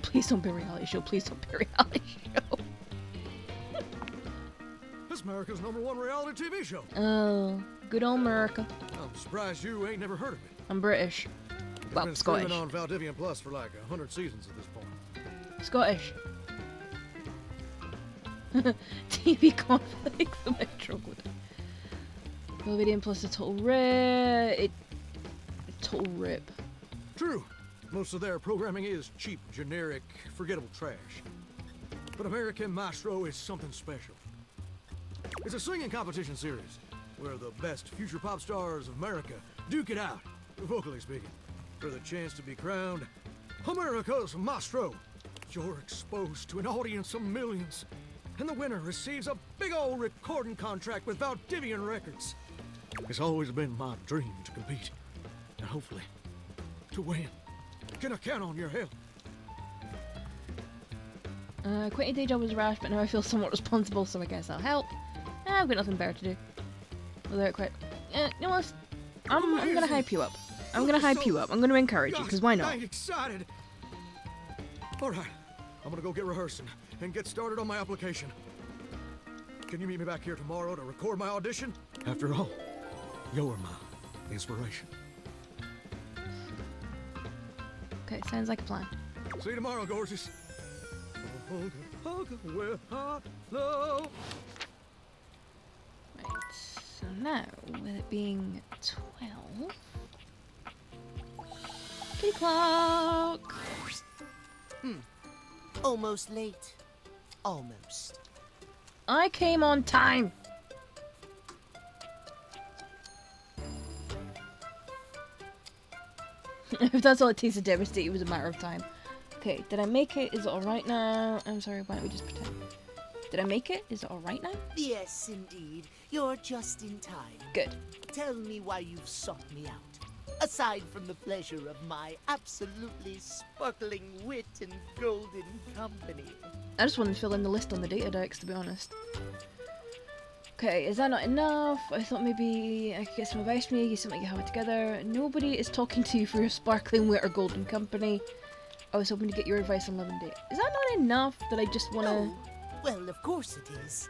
[SPEAKER 1] Please don't be a reality show. Please don't be a reality show.
[SPEAKER 21] This America's #1 reality TV show.
[SPEAKER 1] Oh, good old America.
[SPEAKER 21] I'm surprised you ain't never heard of it.
[SPEAKER 1] I'm British.
[SPEAKER 21] It's
[SPEAKER 1] Well,
[SPEAKER 21] been
[SPEAKER 1] Scottish.
[SPEAKER 21] streaming on Valdivian Plus for like 100 seasons at this point.
[SPEAKER 1] Scottish. TV conflicts. The Metro good. Valdivian plus a total rip. Total rip.
[SPEAKER 21] True. Most of their programming is cheap, generic, forgettable trash. But American Maestro is something special. It's a singing competition series where the best future pop stars of America duke it out, vocally speaking, for the chance to be crowned America's Maestro. You're exposed to an audience of millions, and the winner receives a big old recording contract with Valdivian Records. It's always been my dream to compete, and hopefully, to win. Can I count on your help?
[SPEAKER 1] Quitting day job was rash, but now I feel somewhat responsible, so I guess I'll help. I've got nothing better to do. Whether I quit. You know what? I'm gonna hype you up. I'm gonna hype you up. I'm gonna encourage you, because why not?
[SPEAKER 21] I'm excited. All right, I'm gonna go get rehearsing and get started on my application. Can you meet me back here tomorrow to record my audition? After all, you're my inspiration.
[SPEAKER 1] Okay, sounds like a plan.
[SPEAKER 21] See you tomorrow, gorgeous. Well, hello.
[SPEAKER 1] Right, so now, with it being 12... Kitty clock!
[SPEAKER 19] Almost late. Almost.
[SPEAKER 1] I came on time! If that's all it takes to devastate, it was a matter of time. Okay, did I make it? Is it alright now? I'm sorry, why don't we just pretend? Did I make it? Is it alright now?
[SPEAKER 19] Yes, indeed. You're just in time.
[SPEAKER 1] Good.
[SPEAKER 19] Tell me why you've sought me out. Aside from the pleasure of my absolutely sparkling wit and golden company.
[SPEAKER 1] I just wanted to fill in the list on the data decks, to be honest. Okay, is that not enough? I thought maybe I could get some advice from you, get something you have it together. Nobody is talking to you for your sparkling wit or golden company. I was hoping to get your advice on love and date. Is that not enough that I just want to...
[SPEAKER 19] Oh, well, of course it is.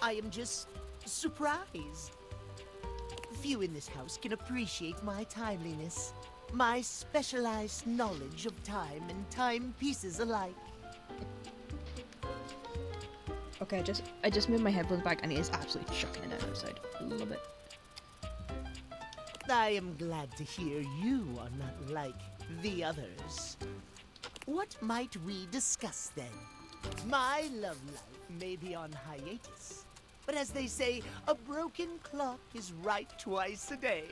[SPEAKER 19] I am just surprised. Few in this house can appreciate my timeliness, my specialized knowledge of time and timepieces alike.
[SPEAKER 1] Okay, I just moved my headphones back and it is absolutely chucking it out outside. Love it.
[SPEAKER 19] I am glad to hear you are not like the others. What might we discuss then? My love life may be on hiatus, but as they say, a broken clock is right twice a day.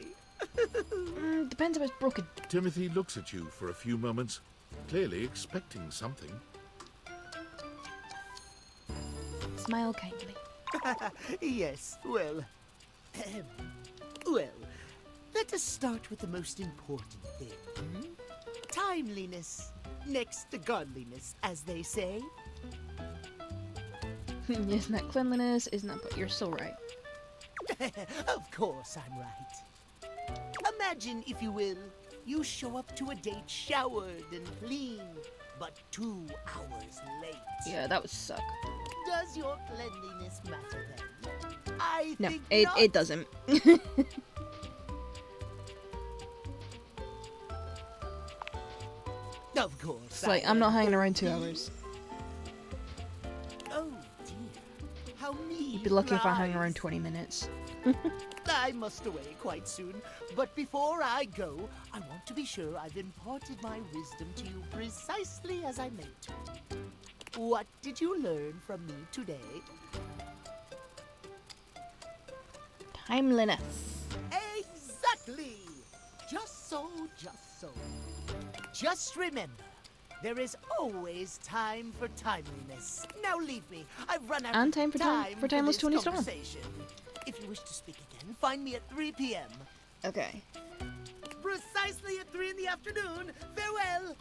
[SPEAKER 1] Depends if it's broken.
[SPEAKER 3] Timothy looks at you for a few moments, clearly expecting something.
[SPEAKER 1] Smile kindly.
[SPEAKER 19] Yes, well, well, let us start with the most important thing. Timeliness, next to godliness, as they say.
[SPEAKER 1] Isn't that cleanliness? Isn't that... But you're so right.
[SPEAKER 19] Of course I'm right. Imagine, if you will, you show up to a date showered and clean, but 2 hours late.
[SPEAKER 1] Yeah, that would suck.
[SPEAKER 19] Does your cleanliness matter then? I
[SPEAKER 1] No,
[SPEAKER 19] think
[SPEAKER 1] it doesn't.
[SPEAKER 19] Of course.
[SPEAKER 1] It's like, I'm not hanging around 2 hours.
[SPEAKER 19] Oh dear. How mean.
[SPEAKER 1] You'd be lucky if I hung around 20 minutes.
[SPEAKER 19] I must away quite soon, but before I go, I want to be sure I've imparted my wisdom to you precisely as I meant to. What did you learn from me today?
[SPEAKER 1] Timeliness.
[SPEAKER 19] Exactly! Just so, just so. Just remember, There is always time for timeliness. Now leave me. I've run out
[SPEAKER 1] And
[SPEAKER 19] of
[SPEAKER 1] time for timeless
[SPEAKER 19] this
[SPEAKER 1] Tony Storm.
[SPEAKER 19] conversation. If you wish to speak again, find me at 3 p.m.
[SPEAKER 1] Okay.
[SPEAKER 19] Precisely at 3 in the afternoon. Farewell.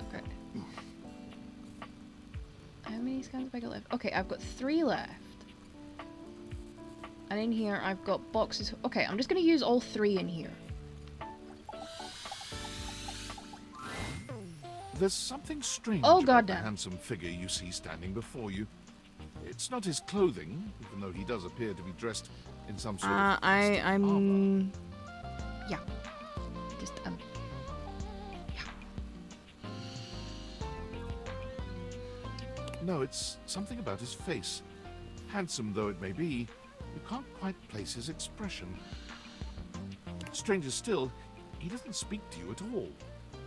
[SPEAKER 1] Okay. How many scans have I got left? Okay, I've got 3 left. And in here, I've got boxes. Okay, I'm just going to use all 3 in here.
[SPEAKER 3] There's something strange
[SPEAKER 1] Oh,
[SPEAKER 3] about the
[SPEAKER 1] goddamn.
[SPEAKER 3] handsome figure you see standing before you. It's not his clothing, even though he does appear to be dressed in some sort of plastic armor.
[SPEAKER 1] Yeah. Just,
[SPEAKER 3] No, it's something about his face. Handsome though it may be, you can't quite place his expression. Stranger still, he doesn't speak to you at all.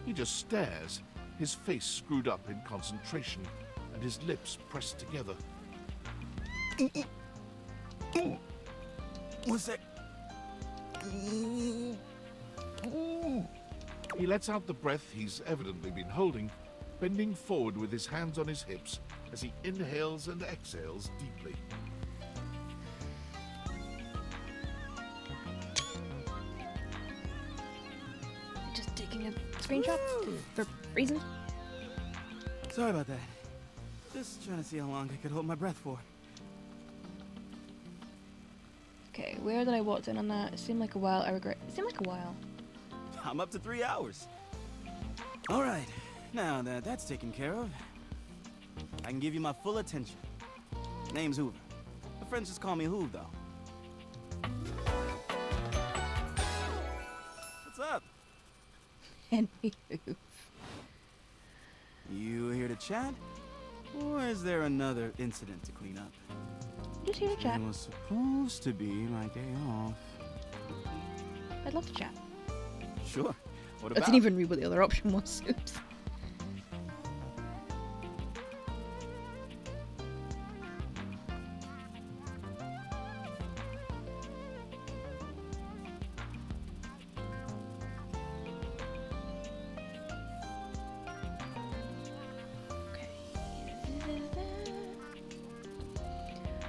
[SPEAKER 3] He just stares, his face screwed up in concentration, and his lips pressed together.
[SPEAKER 8] What's that?
[SPEAKER 3] He lets out the breath he's evidently been holding, bending forward with his hands on his hips as he inhales and exhales deeply.
[SPEAKER 1] just taking a screenshot for reasons.
[SPEAKER 8] Sorry about that. Just trying to see how long I could hold my breath for.
[SPEAKER 1] Okay, where did I walk in on that? It seemed like a while. I regret. It seemed like a while.
[SPEAKER 8] I'm up to 3 hours. All right, now that that's taken care of, I can give you my full attention. Name's Hoover. My friends just call me Hoov, though. What's up?
[SPEAKER 1] Henry Hoof.
[SPEAKER 8] You here to chat? Or is there another incident to clean up?
[SPEAKER 1] Just here to chat.
[SPEAKER 8] It was supposed to be my day off.
[SPEAKER 1] I'd love to chat.
[SPEAKER 8] Sure. What
[SPEAKER 1] I
[SPEAKER 8] about?
[SPEAKER 1] didn't even read what the other option was. Oops.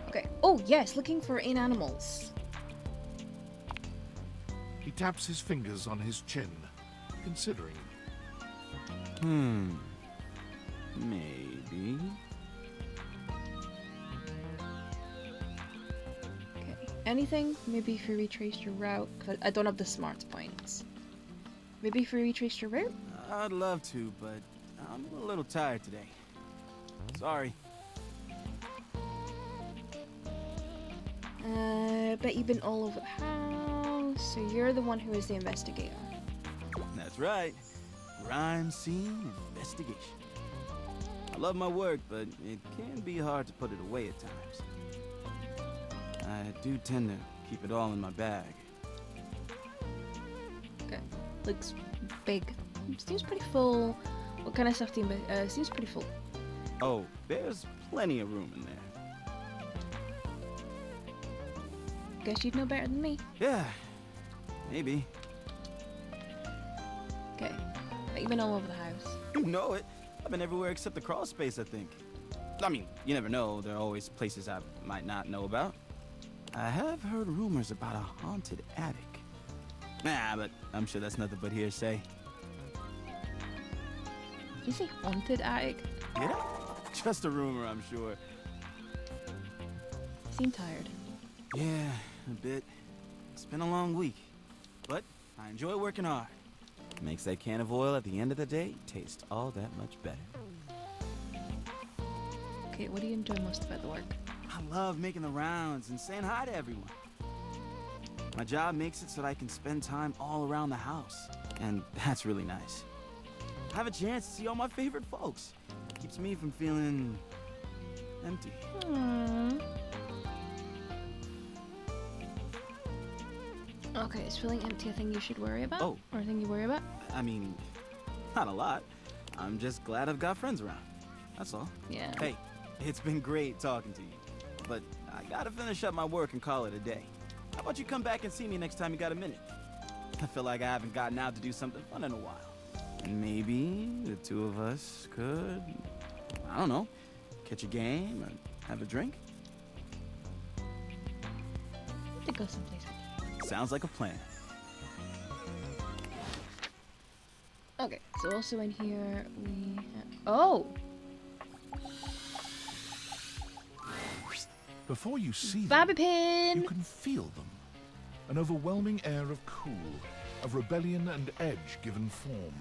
[SPEAKER 1] Okay. Oh, yes, looking for inanimals.
[SPEAKER 3] He taps his fingers on his chin, considering.
[SPEAKER 8] Maybe.
[SPEAKER 1] Okay. Anything? Maybe if you retraced your route. 'Cause I don't have the smarts points. Maybe if you retraced your route?
[SPEAKER 8] I'd love to, but I'm a little tired today. Sorry.
[SPEAKER 1] Bet you've been all over the house. So you're the one who is the investigator.
[SPEAKER 8] That's right. Crime scene investigation. I love my work, but it can be hard to put it away at times. I do tend to keep it all in my bag.
[SPEAKER 1] Okay. Looks big. Seems pretty full. What kind of stuff do you seems pretty full.
[SPEAKER 8] Oh, there's plenty of room in there.
[SPEAKER 1] Guess you'd know better than me.
[SPEAKER 8] Yeah, maybe.
[SPEAKER 1] Okay. Bet you've been all over the house.
[SPEAKER 8] You know it. I've been everywhere except the crawl space, I think. I mean, you never know. There are always places I might not know about. I have heard rumors about a haunted attic. Nah, but I'm sure that's nothing but hearsay.
[SPEAKER 1] Did you say haunted attic?
[SPEAKER 8] Yeah? Just a rumor, I'm sure.
[SPEAKER 1] Seem tired.
[SPEAKER 8] Yeah, a bit. It's been a long week. But I enjoy working hard. Makes that can of oil at the end of the day taste all that much better.
[SPEAKER 1] Okay, what do you enjoy most about the work?
[SPEAKER 8] I love making the rounds and saying hi to everyone. My job makes it so that I can spend time all around the house. And that's really nice. I have a chance to see all my favorite folks. Keeps me from feeling empty.
[SPEAKER 1] Okay, is feeling empty a thing you should worry about?
[SPEAKER 8] Oh.
[SPEAKER 1] Or a thing you worry about?
[SPEAKER 8] I mean, not a lot. I'm just glad I've got friends around. That's all.
[SPEAKER 1] Yeah.
[SPEAKER 8] Hey, it's been great talking to you. But I gotta finish up my work and call it a day. How about you come back and see me next time you got a minute? I feel like I haven't gotten out to do something fun in a while. And maybe the two of us could, I don't know, catch a game or have a drink?
[SPEAKER 1] To go someplace.
[SPEAKER 8] Sounds like a plan.
[SPEAKER 1] Okay, so also in here we have... Oh!
[SPEAKER 3] Before you see them,
[SPEAKER 1] Bobby pin!
[SPEAKER 3] you can feel them. An overwhelming air of cool, of rebellion and edge given form.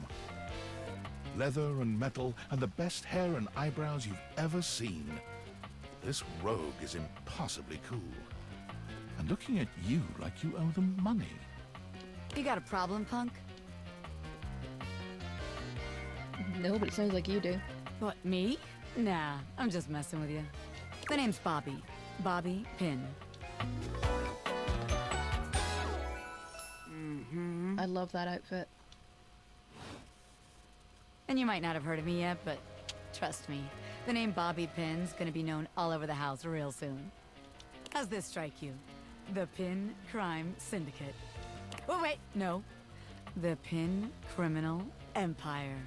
[SPEAKER 3] Leather and metal and the best hair and eyebrows you've ever seen. This rogue is impossibly cool. And looking at you like you owe them money.
[SPEAKER 15] You got a problem, punk?
[SPEAKER 1] No, but it sounds like you do.
[SPEAKER 15] What, me? Nah, I'm just messing with you. The name's Bobby. Bobby Pin.
[SPEAKER 1] I love that outfit.
[SPEAKER 15] And you might not have heard of me yet, but trust me, the name Bobby Pin's gonna be known all over the house real soon. How's this strike you? The Pin Crime Syndicate. Oh, wait, no. The Pin Criminal Empire.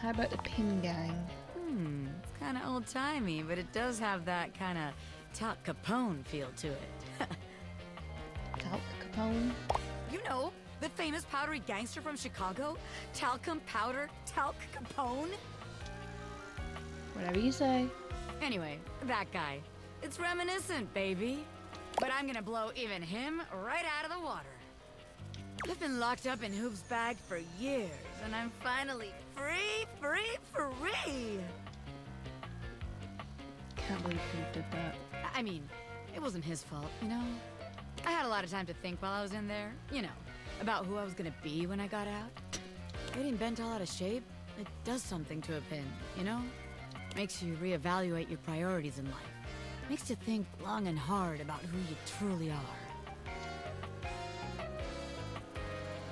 [SPEAKER 1] How about the Pin Gang?
[SPEAKER 15] It's kind of old-timey, but it does have that kind of Tal Capone feel to it.
[SPEAKER 1] Tal Capone?
[SPEAKER 15] You know, the famous powdery gangster from Chicago? Talcum Powder, Talc Capone?
[SPEAKER 1] Whatever you say.
[SPEAKER 15] Anyway, that guy. It's reminiscent, baby. But I'm gonna blow even him right out of the water. I've been locked up in Hoop's bag for years, and I'm finally free!
[SPEAKER 1] Can't believe Hoop did that.
[SPEAKER 15] I mean, it wasn't his fault, you know? I had a lot of time to think while I was in there, you know, about who I was gonna be when I got out. Getting bent all out of shape, it does something to a pin, you know? Makes you reevaluate your priorities in life. Makes you think long and hard about who you truly are.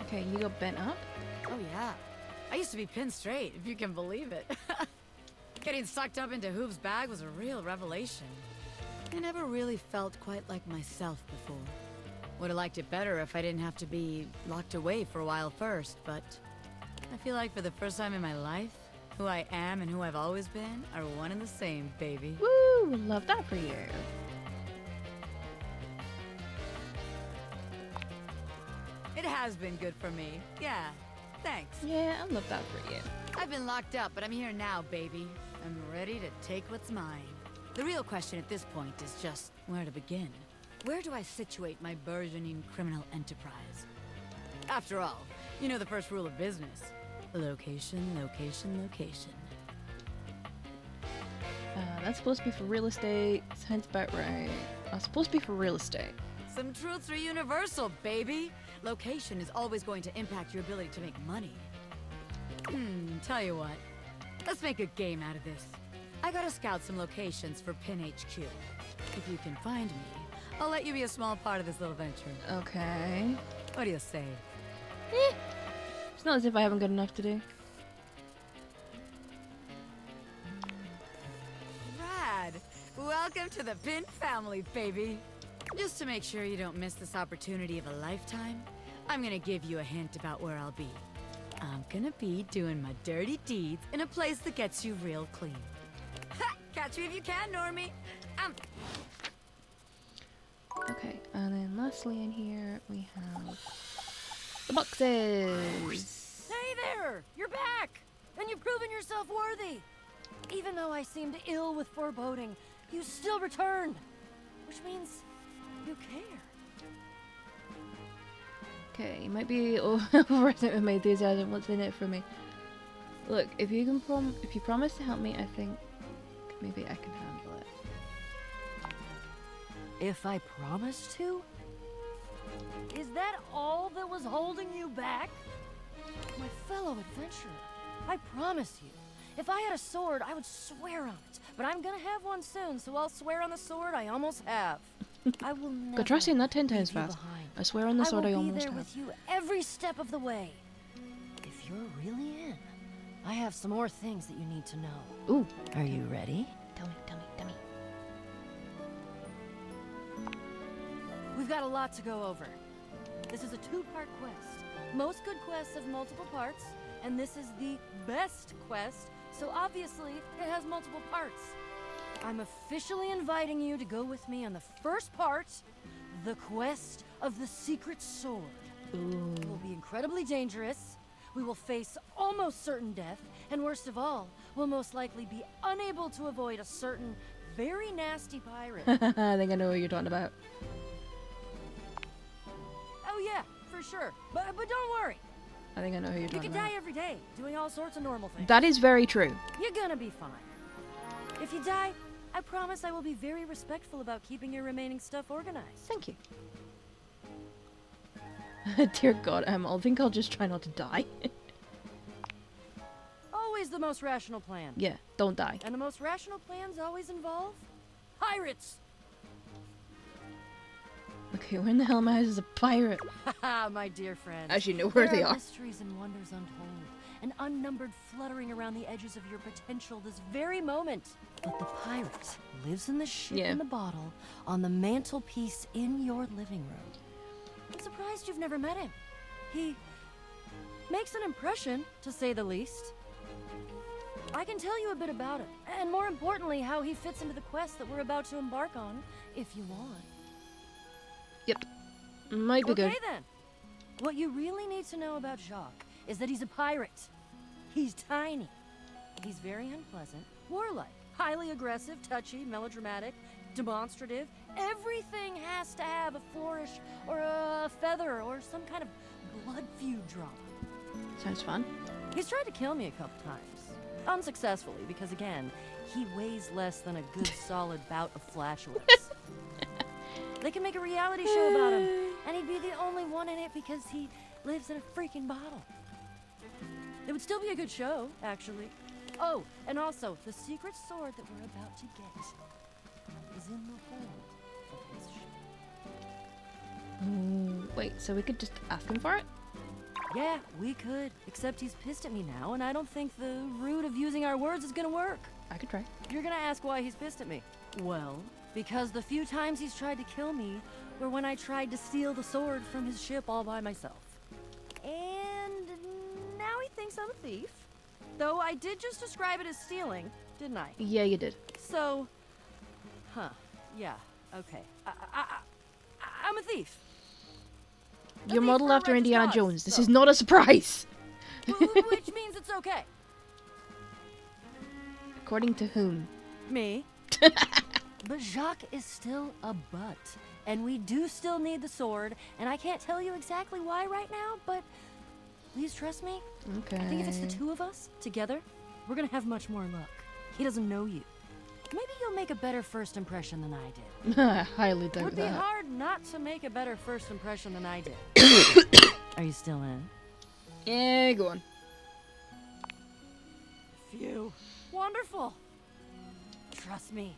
[SPEAKER 1] Okay, you got bent up?
[SPEAKER 15] Oh yeah. I used to be pinned straight, if you can believe it. Getting sucked up into Hoop's bag was a real revelation. I never really felt quite like myself before. Would have liked it better if I didn't have to be locked away for a while first, but I feel like for the first time in my life, who I am and who I've always been are one and the same, baby.
[SPEAKER 1] Woo! Love that for you.
[SPEAKER 15] It has been good for me. Yeah, thanks.
[SPEAKER 1] Yeah, I love that for you.
[SPEAKER 15] I've been locked up, but I'm here now, baby. I'm ready to take what's mine. The real question at this point is just where to begin. Where do I situate my burgeoning criminal enterprise? After all, you know the first rule of business. Location, location, location.
[SPEAKER 1] That's supposed to be for real estate. Sounds about right. That's supposed to be for real estate.
[SPEAKER 15] Some truths are universal, baby. Location is always going to impact your ability to make money. Tell you what. Let's make a game out of this. I gotta scout some locations for Pin HQ. If you can find me, I'll let you be a small part of this little venture.
[SPEAKER 1] Okay.
[SPEAKER 15] What do you say?
[SPEAKER 1] It's not as if I haven't got enough to do.
[SPEAKER 15] Rad! Welcome to the Pin family, baby. Just to make sure you don't miss this opportunity of a lifetime, I'm gonna give you a hint about where I'll be. I'm gonna be doing my dirty deeds in a place that gets you real clean. Ha! Catch me if you can, Normie!
[SPEAKER 1] Okay, and then lastly in here we have the boxes.
[SPEAKER 10] Hey there! You're back! And you've proven yourself worthy! Even though I seemed ill with foreboding, you still returned! Which means you care.
[SPEAKER 1] Okay, you might be overwhelmed with my enthusiasm. What's in it for me? Look, if you can if you promise to help me, I think maybe I can handle it.
[SPEAKER 10] If I promised to? Is that all that was holding you back? My fellow adventurer, I promise you, if I had a sword, I would swear on it. But I'm gonna have one soon, so I'll swear on the sword I almost have. I will never
[SPEAKER 1] Go try saying that 10 times
[SPEAKER 10] leave you
[SPEAKER 1] fast.
[SPEAKER 10] behind.
[SPEAKER 1] I swear on the sword I
[SPEAKER 10] will
[SPEAKER 1] almost
[SPEAKER 10] be there
[SPEAKER 1] have.
[SPEAKER 10] with you every step of the way. If you're really in, I have some more things that you need to know.
[SPEAKER 1] Ooh.
[SPEAKER 10] Are you ready?
[SPEAKER 1] Tell me, tell me, tell me.
[SPEAKER 10] We've got a lot to go over. This is a two-part quest. Most good quests have multiple parts, and this is the best quest, so obviously it has multiple parts. I'm officially inviting you to go with me on the first part, the quest of the secret sword.
[SPEAKER 1] Ooh.
[SPEAKER 10] It will be incredibly dangerous. We will face almost certain death, and worst of all, we'll most likely be unable to avoid a certain very nasty pirate.
[SPEAKER 1] I think I know what you're talking about.
[SPEAKER 10] Oh yeah, for sure. But don't worry.
[SPEAKER 1] I think I know who you're
[SPEAKER 10] You
[SPEAKER 1] talking
[SPEAKER 10] can
[SPEAKER 1] about.
[SPEAKER 10] die every day, doing all sorts of normal things.
[SPEAKER 1] That is very true.
[SPEAKER 10] You're gonna be fine. If you die, I promise I will be very respectful about keeping your remaining stuff organized.
[SPEAKER 1] Thank you. Dear God, I think I'll just try not to die.
[SPEAKER 10] Always the most rational plan.
[SPEAKER 1] Yeah, don't die.
[SPEAKER 10] And the most rational plans always involve pirates.
[SPEAKER 1] Okay, where in the hell am I as a pirate?
[SPEAKER 10] Haha, my dear friend.
[SPEAKER 1] As you know where they
[SPEAKER 10] There
[SPEAKER 1] are.
[SPEAKER 10] mysteries and wonders untold, and unnumbered fluttering around the edges of your potential this very moment. But the pirate lives in the ship
[SPEAKER 1] Yeah.
[SPEAKER 10] in the bottle on the mantelpiece in your living room. I'm surprised you've never met him. He makes an impression, to say the least. I can tell you a bit about him, and more importantly, how he fits into the quest that we're about to embark on, if you want.
[SPEAKER 1] Yep. Might be good.
[SPEAKER 10] Okay then. What you really need to know about Jacques is that he's a pirate. He's tiny. He's very unpleasant, warlike, highly aggressive, touchy, melodramatic, demonstrative. Everything has to have a flourish or a feather or some kind of blood feud drama.
[SPEAKER 1] Sounds fun.
[SPEAKER 10] He's tried to kill me a couple times. Unsuccessfully, because again, he weighs less than a good solid bout of flashlights. They can make a reality show about him, and he'd be the only one in it because he lives in a freaking bottle. It would still be a good show, actually. Oh, and also, the secret sword that we're about to get is in the hold of his ship.
[SPEAKER 1] Ooh, wait, so we could just ask him for it?
[SPEAKER 10] Yeah, we could, except he's pissed at me now, and I don't think the route of using our words is gonna work.
[SPEAKER 1] I could try.
[SPEAKER 10] You're gonna ask why he's pissed at me. Well, because the few times he's tried to kill me were when I tried to steal the sword from his ship all by myself. And now he thinks I'm a thief. Though I did just describe it as stealing, didn't I?
[SPEAKER 1] Yeah, you did.
[SPEAKER 10] So, yeah, okay. I'm a thief.
[SPEAKER 1] You're modeled after
[SPEAKER 10] righteous
[SPEAKER 1] Indiana
[SPEAKER 10] cause,
[SPEAKER 1] Jones. This
[SPEAKER 10] so.
[SPEAKER 1] is not a surprise.
[SPEAKER 10] Which means it's okay.
[SPEAKER 1] According to whom?
[SPEAKER 10] Me. But Jacques is still a butt. And we do still need the sword, and I can't tell you exactly why right now, but please trust me.
[SPEAKER 1] Okay.
[SPEAKER 10] I think if it's the two of us, together, we're gonna have much more luck. He doesn't know you. Maybe you'll make a better first impression than I did.
[SPEAKER 1] I highly doubt
[SPEAKER 10] Would be
[SPEAKER 1] that.
[SPEAKER 10] hard not to make a better first impression than I did. Are you still in?
[SPEAKER 1] Yeah, go on.
[SPEAKER 10] Phew. Wonderful. Trust me,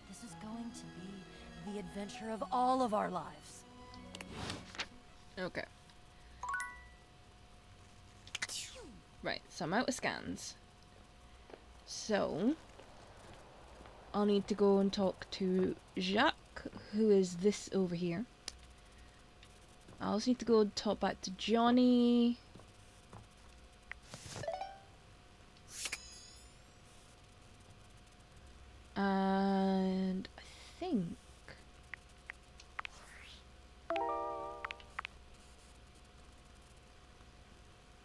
[SPEAKER 10] this is going to be the adventure of all of our lives.
[SPEAKER 1] Okay. Right, so I'm out of scans. So, I'll need to go and talk to Jacques, who is this over here. I also need to go and talk back to Johnny. And I think...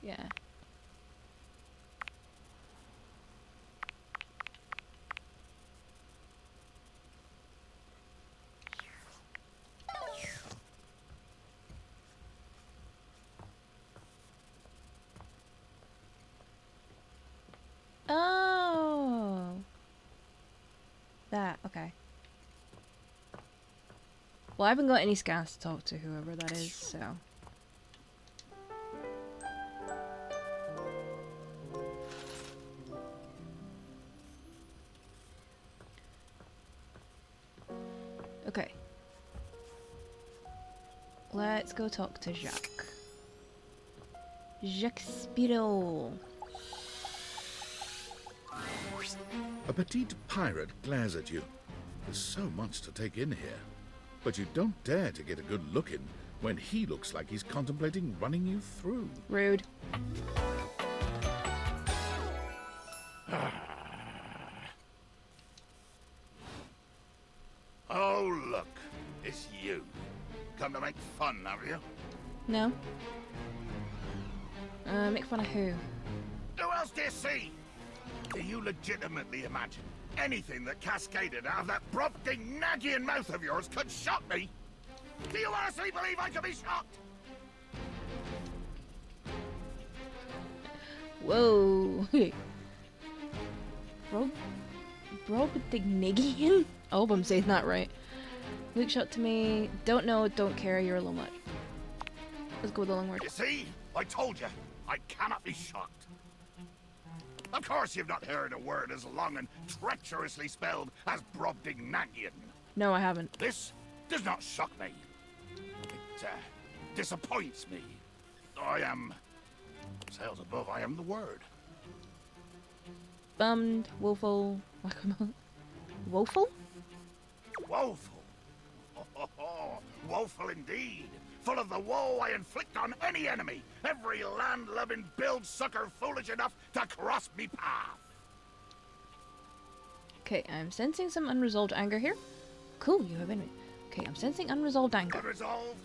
[SPEAKER 1] yeah. Oh. That, okay. Well, I haven't got any scans to talk to whoever that is, so... Okay. Let's go talk to Jacques. Jacques Spiro.
[SPEAKER 3] A petite pirate glares at you. There's so much to take in here. But you don't dare to get a good look in when he looks like he's contemplating running you through.
[SPEAKER 1] Rude.
[SPEAKER 17] Oh, look. It's you. Come to make fun, have you?
[SPEAKER 1] No. Make fun of who?
[SPEAKER 17] Who else do you see? Do you legitimately imagine anything that cascaded out of that Brobdingnagian mouth of yours could shock me? Do you honestly believe I could be shocked?
[SPEAKER 1] Whoa. Brobdingnagian? I hope I'm saying that right. Luke shot to me. Don't know, don't care, you're a little much. Let's go with the long word.
[SPEAKER 17] You see? I told you. I cannot be shocked. Of course you've not heard a word as long and treacherously spelled as Brobdingnagian.
[SPEAKER 1] No, I haven't.
[SPEAKER 17] This does not shock me. It disappoints me. I am... Sails above, I am the word.
[SPEAKER 1] Bummed, woeful, woeful?
[SPEAKER 17] Woeful. Oh, woeful indeed. Full of the woe I inflict on any enemy. Every land-loving build-sucker foolish enough to cross me path.
[SPEAKER 1] Okay, I'm sensing some unresolved anger here. Cool, you have enemy. Okay, I'm sensing unresolved anger.
[SPEAKER 17] Unresolved,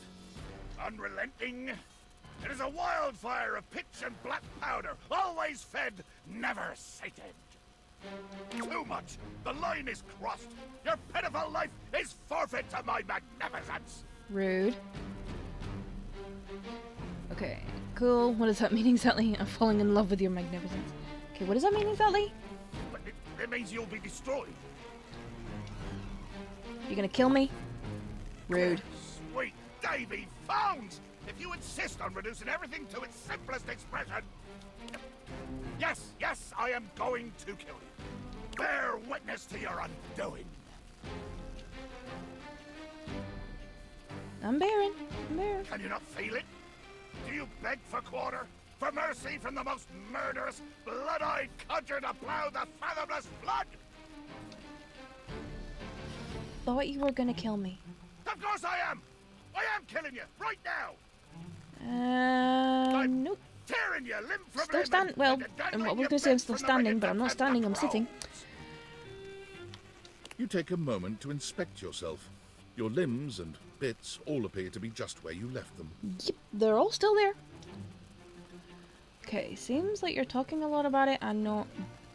[SPEAKER 17] unrelenting. It is a wildfire of pitch and black powder, always fed, never sated. Too much. The line is crossed. Your pitiful life is forfeit to my magnificence.
[SPEAKER 1] Rude. Okay, cool. What does that mean exactly? I'm falling in love with your magnificence. Okay, what does that mean exactly?
[SPEAKER 17] It means you'll be destroyed.
[SPEAKER 1] You gonna kill me? Rude.
[SPEAKER 17] Sweet Davy Phones! If you insist on reducing everything to its simplest expression... Yes, yes, I am going to kill you. Bear witness to your undoing.
[SPEAKER 1] I'm bearing. I'm bearing.
[SPEAKER 17] Can you not feel it? Do you beg for quarter? For mercy from the most murderous, blood-eyed cudger to plow the fathomless flood?
[SPEAKER 1] Thought you were gonna kill me.
[SPEAKER 17] Of course I am! I am killing you, right now!
[SPEAKER 1] Nope.
[SPEAKER 17] Tearing you limb from
[SPEAKER 1] Still
[SPEAKER 17] limb
[SPEAKER 1] stand. Well,
[SPEAKER 17] and
[SPEAKER 1] I was gonna say I'm still standing, but I'm not standing, I'm sitting.
[SPEAKER 3] You take a moment to inspect yourself. Your limbs and bits all appear to be just where you left them.
[SPEAKER 1] Yep, they're all still there. Okay, seems like you're talking a lot about it and not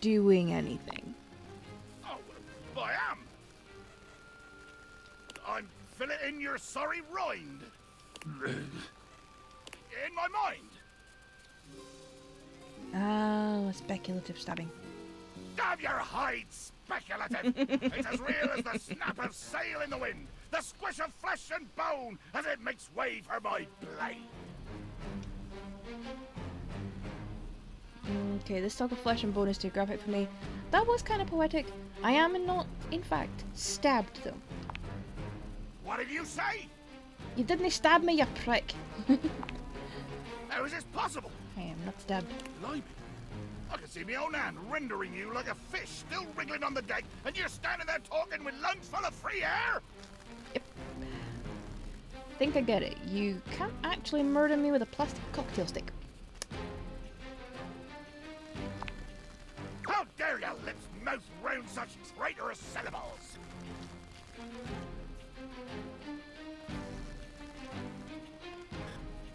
[SPEAKER 1] doing anything.
[SPEAKER 17] Oh, well, I am. I'm filleting your sorry rind. In my mind.
[SPEAKER 1] Oh, speculative stabbing.
[SPEAKER 17] Damn your hide, speculative! It's as real as the snap of sail in the wind, the squish of flesh and bone as it makes way for my blade.
[SPEAKER 1] Okay, this talk of flesh and bone is too graphic for me. That was kind of poetic. I am not, in fact, stabbed them.
[SPEAKER 17] What did you say?
[SPEAKER 1] You didn't stab me, you prick.
[SPEAKER 17] How is this possible?
[SPEAKER 1] I am not stabbed.
[SPEAKER 17] Blimey. I can see my own hand rendering you like a fish still wriggling on the deck, and you're standing there talking with lungs full of free air?
[SPEAKER 1] Yep. Think I get it. You can't actually murder me with a plastic cocktail stick.
[SPEAKER 17] How dare your lips mouth round such traitorous syllables?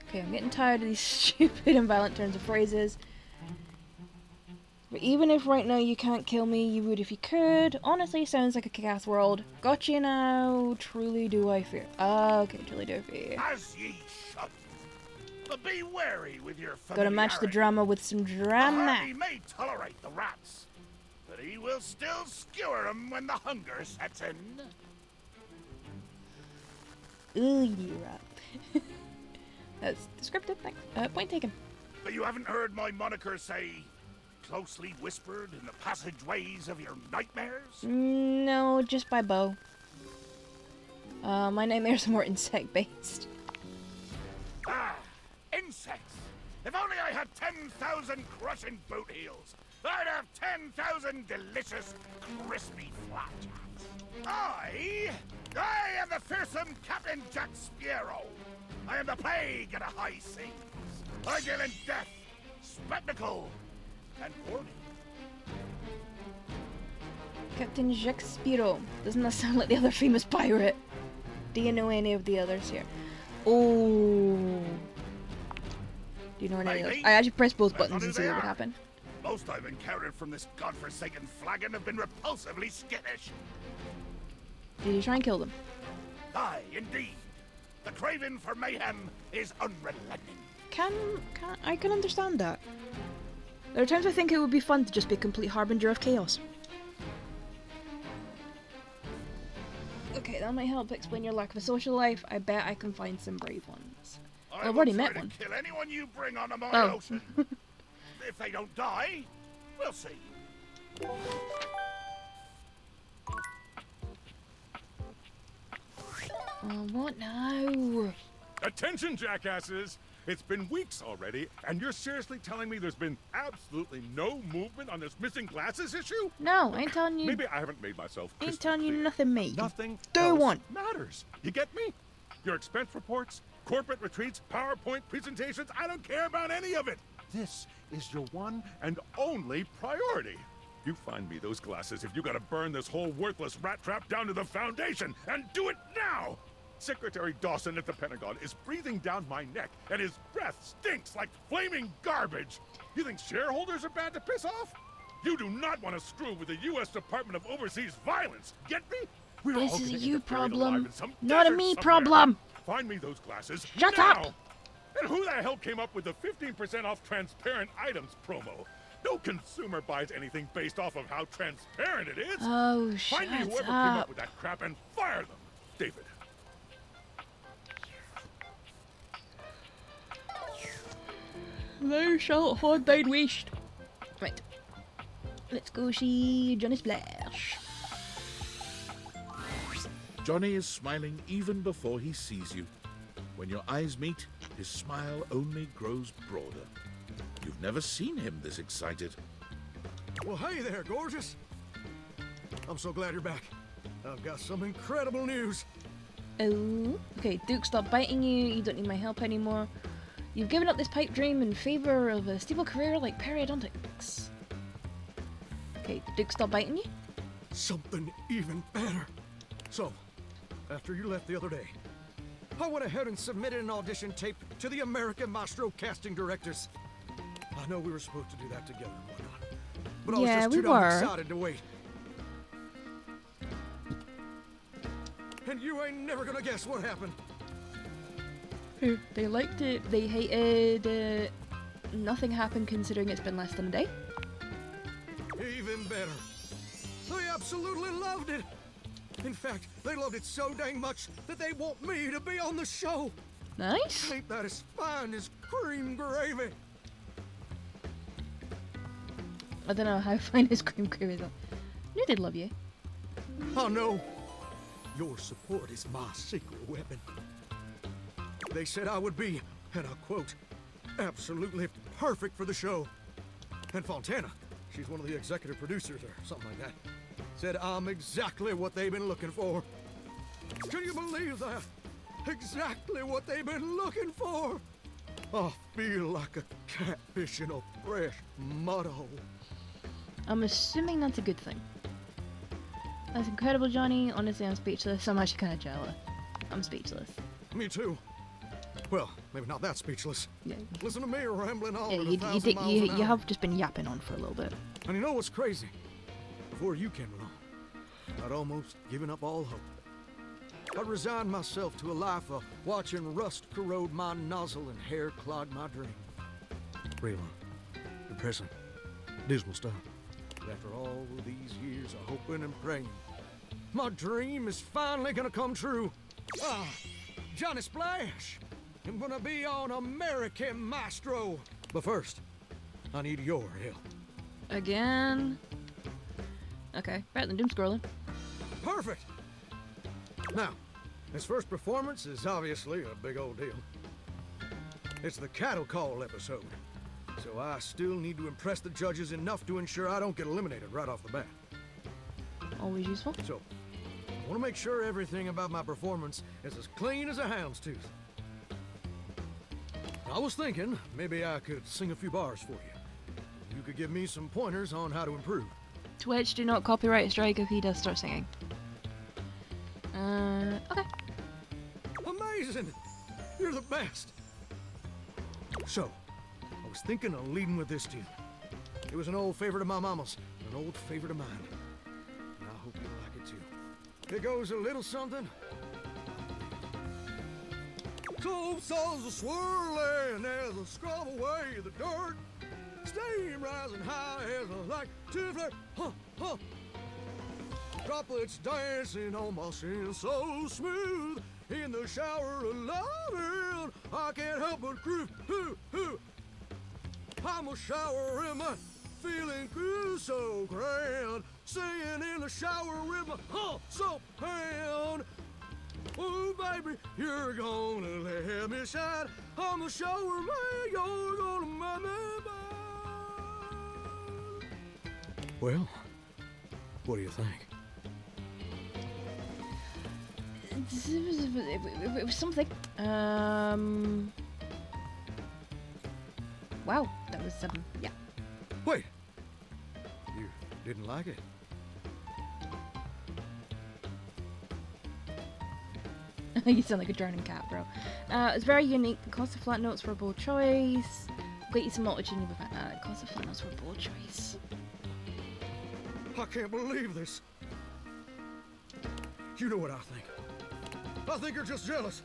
[SPEAKER 1] Okay, I'm getting tired of these stupid and violent turns of phrases. But even if right now you can't kill me, you would if you could. Honestly, sounds like a kick-ass world. Got you now. Truly do I fear. Okay, truly do I fear.
[SPEAKER 17] As ye should. But be wary with your familiarity.
[SPEAKER 1] Gotta match the drama with some drama.
[SPEAKER 17] He may tolerate the rats, but he will still skewer them when the hunger sets in.
[SPEAKER 1] Ooh, yeah. That's descriptive, thanks. Point taken.
[SPEAKER 17] But you haven't heard my moniker say, closely whispered in the passageways of your nightmares?
[SPEAKER 1] No, just by Bo. My nightmares are more insect-based.
[SPEAKER 17] Ah, insects.
[SPEAKER 5] If only I had 10,000 crushing boot heels, I'd have 10,000 delicious, crispy flapjacks. I am the fearsome Captain Jack Sparrow. I am the plague of the high seas. I deal in death, spectacle, and warning.
[SPEAKER 1] Captain Jacques Spiro. Doesn't that sound like the other famous pirate? Do you know any of the others here? Oh. Do you know any of those? I actually press both buttons and see what would happen.
[SPEAKER 5] Most I've encountered from this godforsaken flagon have been repulsively skittish.
[SPEAKER 1] Did you try and kill them?
[SPEAKER 5] Aye, indeed. The craving for mayhem is unrelenting.
[SPEAKER 1] I can understand that. There are times I think it would be fun to just be a complete harbinger of chaos. Okay, that might help explain your lack of a social life. I bet I can find some brave ones. I've already met one.
[SPEAKER 5] Kill anyone you bring onto my
[SPEAKER 1] Oh.
[SPEAKER 5] ocean. If they don't die, we'll see.
[SPEAKER 1] What now?
[SPEAKER 5] Attention, jackasses! It's been weeks already, and you're seriously telling me there's been absolutely no movement on this missing glasses issue?
[SPEAKER 1] No, I ain't telling you.
[SPEAKER 5] Maybe I haven't made myself crystal
[SPEAKER 1] Ain't telling you
[SPEAKER 5] clear.
[SPEAKER 1] nothing, mate.
[SPEAKER 5] Nothing
[SPEAKER 1] Do
[SPEAKER 5] else
[SPEAKER 1] one.
[SPEAKER 5] matters. You get me? Your expense reports, corporate retreats, PowerPoint presentations, I don't care about any of it. This is your one and only priority. You find me those glasses if you gotta burn this whole worthless rat trap down to the foundation, and do it now! Secretary Dawson at the Pentagon is breathing down my neck, and his breath stinks like flaming garbage. You think shareholders are bad to piss off? You do not want to screw with the U.S. Department of Overseas Violence, get me? We're all
[SPEAKER 1] This is
[SPEAKER 5] gonna
[SPEAKER 1] a
[SPEAKER 5] end
[SPEAKER 1] you
[SPEAKER 5] up buried alive
[SPEAKER 1] problem,
[SPEAKER 5] in some
[SPEAKER 1] not a
[SPEAKER 5] desert
[SPEAKER 1] me
[SPEAKER 5] somewhere.
[SPEAKER 1] problem.
[SPEAKER 5] Find me those glasses
[SPEAKER 1] Shut
[SPEAKER 5] now!
[SPEAKER 1] up!
[SPEAKER 5] And who the hell came up with the 15% off transparent items promo? No consumer buys anything based off of how transparent it is.
[SPEAKER 1] Oh,
[SPEAKER 5] Find me
[SPEAKER 1] shut
[SPEAKER 5] whoever came
[SPEAKER 1] up.
[SPEAKER 5] up with that crap and fire them. David.
[SPEAKER 1] Thou shalt hold thine waist. Right. Let's go see Johnny Splash.
[SPEAKER 3] Johnny is smiling even before he sees you. When your eyes meet, his smile only grows broader. You've never seen him this excited.
[SPEAKER 21] Well, hey there, gorgeous. I'm so glad you're back. I've got some incredible news.
[SPEAKER 1] Oh, okay. Duke, stop biting you. You don't need my help anymore. You've given up this pipe dream in favor of a stable career like periodontics. Okay, Duke, stop biting you.
[SPEAKER 21] Something even better. So, after you left the other day, I went ahead and submitted an audition tape to the American Maestro casting directors. I know we were supposed to do that together and whatnot, but I was
[SPEAKER 1] Yeah,
[SPEAKER 21] just
[SPEAKER 1] we
[SPEAKER 21] too damn
[SPEAKER 1] were.
[SPEAKER 21] excited to wait. And you ain't never gonna guess what happened.
[SPEAKER 1] They liked it. They hated it. Nothing happened considering it's been less than a day.
[SPEAKER 21] Even better. They absolutely loved it. In fact, they loved it so dang much that they want me to be on the show.
[SPEAKER 1] Nice.
[SPEAKER 21] Ain't that as fine as cream gravy?
[SPEAKER 1] I don't know how fine his cream cream is. Knew they'd love you.
[SPEAKER 21] Oh no. Your support is my secret weapon. They said I would be, and I quote, absolutely perfect for the show. And Fontana, she's one of the executive producers or something like that, said I'm exactly what they've been looking for. Can you believe that? Exactly what they've been looking for. I feel like a catfish in a fresh mud hole.
[SPEAKER 1] I'm assuming that's a good thing. That's incredible, Johnny. Honestly, I'm speechless. I'm actually kind of jealous. I'm speechless.
[SPEAKER 21] Me too. Well, maybe not that speechless.
[SPEAKER 1] Yeah.
[SPEAKER 21] Listen to me rambling on
[SPEAKER 1] Yeah,
[SPEAKER 21] at
[SPEAKER 1] you,
[SPEAKER 21] 1,000 miles an
[SPEAKER 1] you
[SPEAKER 21] hour.
[SPEAKER 1] have just been yapping on for a little bit.
[SPEAKER 21] And you know what's crazy? Before you came along, I'd almost given up all hope. I'd resigned myself to a life of watching rust corrode my nozzle and hair clog my dream. Real, depressing, dismal stuff. But after all these years of hoping and praying, my dream is finally gonna come true. Ah, Johnny Splash! I'm gonna be on American Maestro. But first, I need your help.
[SPEAKER 1] Again. Okay, better than doom scrolling.
[SPEAKER 21] Perfect! Now, his first performance is obviously a big old deal. It's the cattle call episode. So I still need to impress the judges enough to ensure I don't get eliminated right off the bat.
[SPEAKER 1] Always useful.
[SPEAKER 21] So, I want to make sure everything about my performance is as clean as a hound's tooth. I was thinking maybe I could sing a few bars for you. You could give me some pointers on how to improve.
[SPEAKER 1] Twitch, do not copyright strike if he does start singing. Okay.
[SPEAKER 21] Amazing! You're the best! So, I was thinking of leading with this tune. It was an old favorite of my mama's, and an old favorite of mine. And I hope you'll like it too. It goes a little something. Cold souls are swirling as I scrub away the dirt. Steam rising high as I like to flirt. Huh, huh. Droplets dancing on my skin so smooth. In the shower of loving, I can't help but groove. Hoo, hoo. I'm a shower in my feeling good so grand. Singing in the shower with my soap hand. Oh, baby, you're gonna let me shine. I'm a shower man, you're gonna make me mine. Well, what do you think?
[SPEAKER 1] It was something. Wow, that was yeah.
[SPEAKER 21] Wait, you didn't like it?
[SPEAKER 1] You sound like a drowning cat, bro. It's very unique. The cost of flat notes were a bold choice. Get you some multitude of cost of flat notes were a bold choice.
[SPEAKER 21] I can't believe this. You know what I think. I think you're just jealous.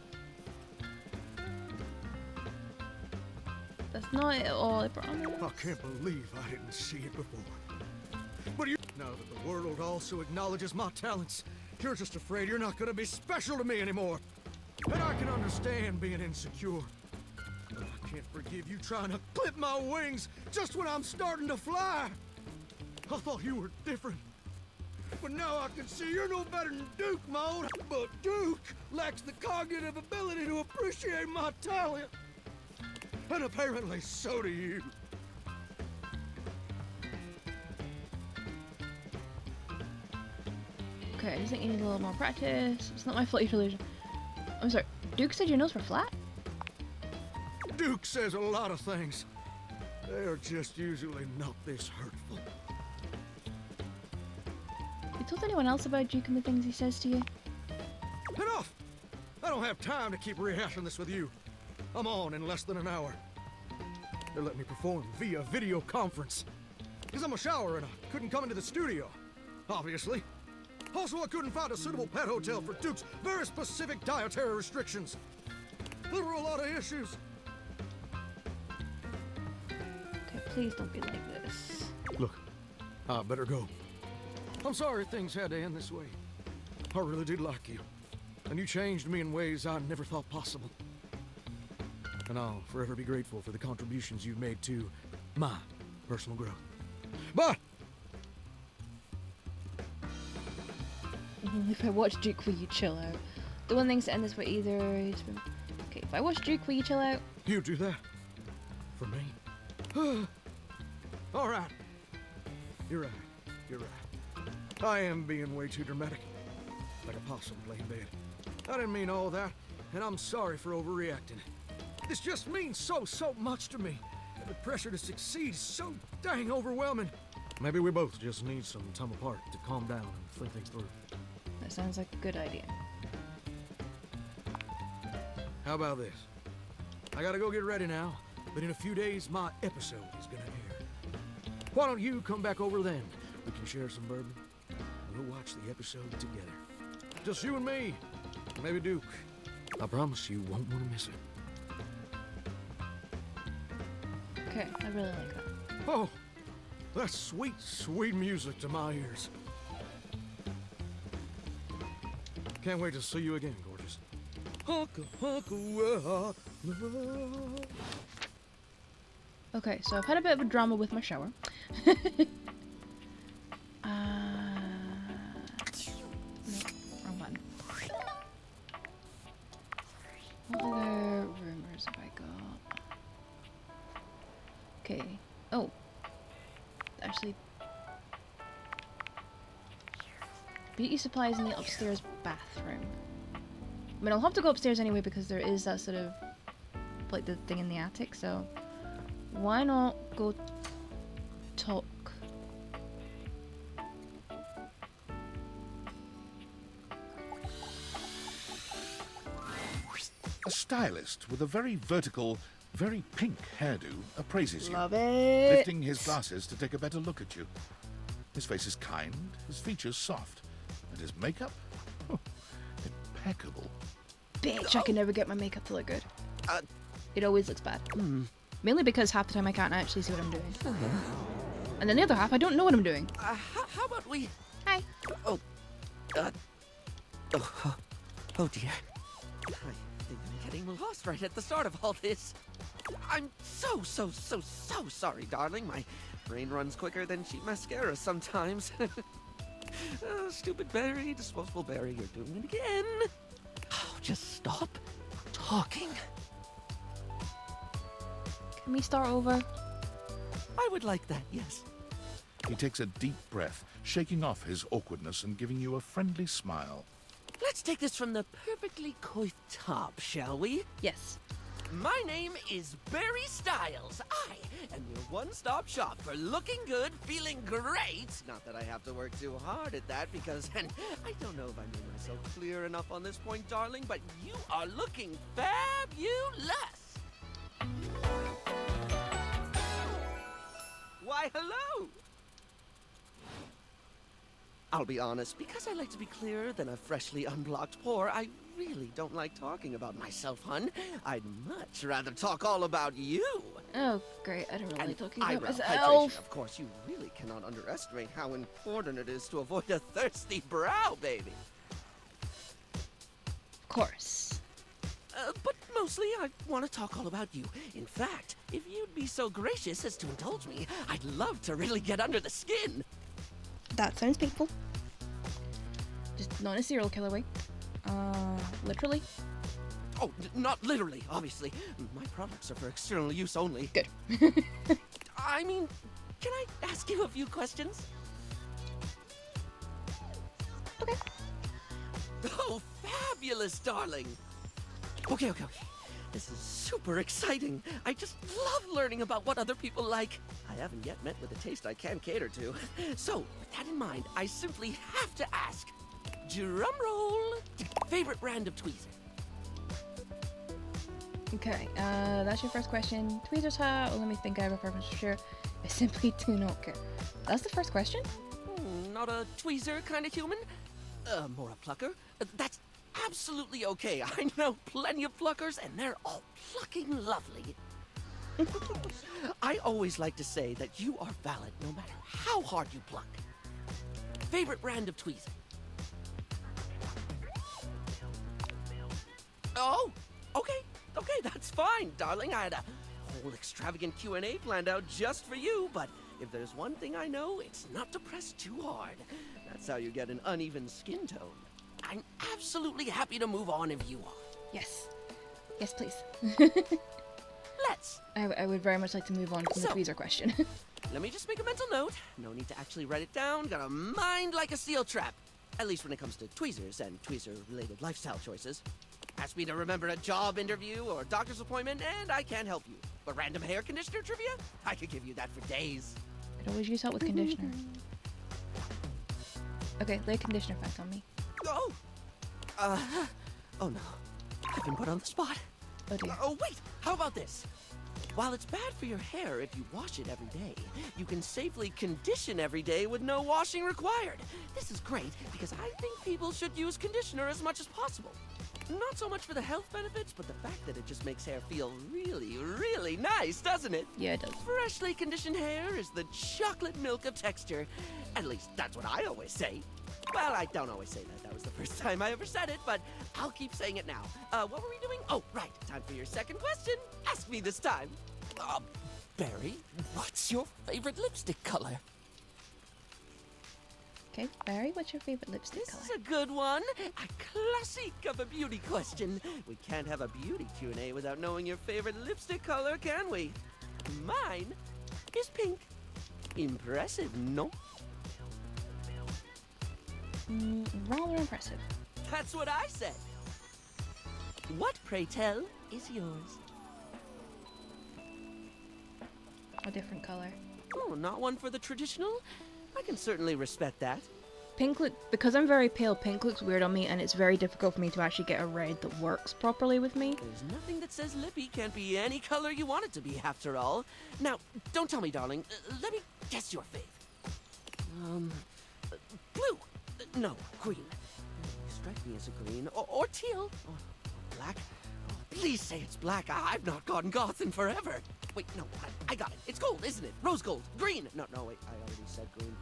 [SPEAKER 1] That's not at all, I promise.
[SPEAKER 21] I can't believe I didn't see it before. But you, now that the world also acknowledges my talents, you're just afraid you're not gonna be special to me anymore. And I can understand being insecure. But I can't forgive you trying to clip my wings just when I'm starting to fly. I thought you were different. But now I can see you're no better than Duke, Maud. But Duke lacks the cognitive ability to appreciate my talent. And apparently so do you.
[SPEAKER 1] Okay, I just think you need a little more practice. It's not my fault you're illusion. I'm sorry, Duke said your notes were flat?
[SPEAKER 21] Duke says a lot of things. They're just usually not this hurtful.
[SPEAKER 1] You told anyone else about Duke and the things he says to you?
[SPEAKER 21] Enough! I don't have time to keep rehashing this with you. I'm on in less than an hour. They let me perform via video conference. Because I'm a shower and I couldn't come into the studio, obviously. Also, I couldn't find a suitable pet hotel for Duke's very specific dietary restrictions. There were a lot of issues.
[SPEAKER 1] Okay, please don't be like this.
[SPEAKER 21] Look, I better go. I'm sorry things had to end this way. I really did like you. And you changed me in ways I never thought possible. And I'll forever be grateful for the contributions you've made to my personal growth. Bye!
[SPEAKER 1] If I watch Duke, will you chill out? The one thing's to end this way either. Okay, if I watch Duke, will you chill out?
[SPEAKER 21] You do that? For me? All right. You're right. You're right. I am being way too dramatic. Like a possum playing dead. I didn't mean all that, and I'm sorry for overreacting. This just means so much to me. And the pressure to succeed is so dang overwhelming. Maybe we both just need some time apart to calm down and think things through.
[SPEAKER 1] That sounds like a good idea.
[SPEAKER 21] How about this? I gotta go get ready now, but in a few days my episode is gonna air. Why don't you come back over then? We can share some bourbon. We'll watch the episode together. Just you and me. Maybe Duke. I promise you won't want to miss it.
[SPEAKER 1] Okay, I really like that.
[SPEAKER 21] Oh, that's sweet, sweet music to my ears. Can't wait to see you again, gorgeous.
[SPEAKER 1] Okay, so I've had a bit of a drama with my shower. No, wrong button. What other rumors have I got? Okay. Oh. Actually. Beauty supplies in the upstairs bathroom. I mean, I'll have to go upstairs anyway because there is that sort of, like, the thing in the attic, so why not go talk?
[SPEAKER 3] A stylist with a very vertical, very pink hairdo appraises you,
[SPEAKER 1] Love it.
[SPEAKER 3] lifting his glasses to take a better look at you. His face is kind, his features soft, and his makeup, oh, impeccable.
[SPEAKER 1] Bitch, I can never get my makeup to look good. It always looks bad. Mainly because half the time I can't actually see what I'm doing. And then the other half, I don't know what I'm doing.
[SPEAKER 6] How about we...
[SPEAKER 1] Hi.
[SPEAKER 6] Oh, oh dear. I think I'm getting lost right at the start of all this. I'm so sorry, darling. My brain runs quicker than cheap mascara sometimes. Stupid Barry, disposable Barry, you're doing it again. Oh, just stop talking.
[SPEAKER 1] Can we start over?
[SPEAKER 6] I would like that, yes.
[SPEAKER 3] He takes a deep breath, shaking off his awkwardness and giving you a friendly smile.
[SPEAKER 6] Let's take this from the perfectly coiffed top, shall we?
[SPEAKER 1] Yes.
[SPEAKER 6] My name is Barry Styles. I am your one-stop shop for looking good, feeling great. Not that I have to work too hard at that because, and I don't know if I made myself clear enough on this point, darling, but you are looking fabulous. Why, hello! I'll be honest, because I like to be clearer than a freshly unblocked pore, I really don't like talking about myself, hun. I'd much rather talk all about you.
[SPEAKER 1] Oh, great. I don't really like talking about
[SPEAKER 6] eyebrow
[SPEAKER 1] myself.
[SPEAKER 6] hydration, of course, you really cannot underestimate how important it is to avoid a thirsty brow, baby.
[SPEAKER 1] Of course.
[SPEAKER 6] But mostly, I want to talk all about you. In fact, if you'd be so gracious as to indulge me, I'd love to really get under the skin.
[SPEAKER 1] That sounds painful. Just not in a serial killer way. Literally?
[SPEAKER 6] Oh, not literally, obviously. My products are for external use only.
[SPEAKER 1] Good.
[SPEAKER 6] I mean, can I ask you a few questions?
[SPEAKER 1] Okay.
[SPEAKER 6] Oh, fabulous, darling. Okay. This is super exciting. I just love learning about what other people like. I haven't yet met with a taste I can cater to. So, with that in mind, I simply have to ask, drum roll, favorite brand of tweezer?
[SPEAKER 1] Okay, that's your first question. Tweezers hat, well, let me think, I have a preference for sure. I simply do not care. That's the first question?
[SPEAKER 6] Not a tweezer kind of human? More a plucker? That's absolutely okay. I know plenty of pluckers, and they're all plucking lovely. I always like to say that you are valid no matter how hard you pluck. Favorite brand of tweezer? Oh, okay, that's fine, darling. I had a whole extravagant Q&A planned out just for you, but if there's one thing I know, it's not to press too hard. That's how you get an uneven skin tone. I'm absolutely happy to move on if you are.
[SPEAKER 1] Yes. Yes, please.
[SPEAKER 6] Let's.
[SPEAKER 1] I would very much like to move on from the tweezer question.
[SPEAKER 6] Let me just make a mental note. No need to actually write it down. Got a mind like a steel trap. At least when it comes to tweezers and tweezer-related lifestyle choices. Ask me to remember a job interview or doctor's appointment, and I can't help you. But random hair conditioner trivia? I could give you that for days.
[SPEAKER 1] Could always use help with conditioner. Okay, lay a conditioner fact on me.
[SPEAKER 6] Oh! Oh no. I've been put on the spot.
[SPEAKER 1] Oh dear.
[SPEAKER 6] Oh wait! How about this? While it's bad for your hair if you wash it every day, you can safely condition every day with no washing required. This is great because I think people should use conditioner as much as possible. Not so much for the health benefits, but the fact that it just makes hair feel really, really nice, doesn't it?
[SPEAKER 1] Yeah, it does.
[SPEAKER 6] Freshly conditioned hair is the chocolate milk of texture. At least that's what I always say. Well, I don't always say that. That was the first time I ever said it, but I'll keep saying it now. What were we doing? Oh, right. Time for your second question. Ask me this time. Barry, what's your favorite lipstick color?
[SPEAKER 1] Okay, Barry, what's your favorite lipstick color?
[SPEAKER 6] This is a good one. A classic of a beauty question. We can't have a beauty Q&A without knowing your favorite lipstick color, can we? Mine is pink. Impressive, no?
[SPEAKER 1] Rather impressive.
[SPEAKER 6] That's what I said. What, pray tell, is yours?
[SPEAKER 1] A different color.
[SPEAKER 6] Oh, not one for the traditional? I can certainly respect that.
[SPEAKER 1] Pink because I'm very pale, pink looks weird on me, and it's very difficult for me to actually get a red that works properly with me.
[SPEAKER 6] There's nothing that says Lippy can't be any color you want it to be, after all. Now, don't tell me, darling. Let me guess your faith. Blue. No, green. You strike me as a green. Or teal. Or black. Oh, please say it's black. I've not gone goth in forever. Wait, no, I got it. It's gold, isn't it? Rose gold. Green. No, wait, I already said green.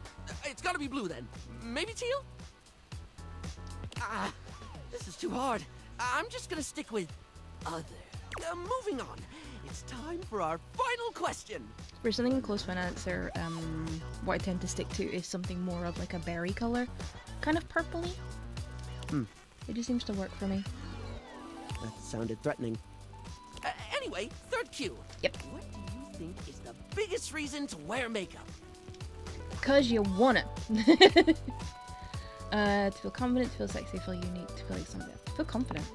[SPEAKER 6] It's gotta be blue then. Maybe teal? This is too hard. I'm just gonna stick with other. Moving on. It's time for our final question.
[SPEAKER 1] For something in close finance, or what I tend to stick to is something more of like a berry color, kind of purpley. It just seems to work for me.
[SPEAKER 6] That sounded threatening. Anyway, third cue.
[SPEAKER 1] Yep.
[SPEAKER 6] What do you think is the biggest reason to wear makeup?
[SPEAKER 1] Because you wanna. To feel confident, to feel sexy, to feel unique, to feel like something. To feel confident.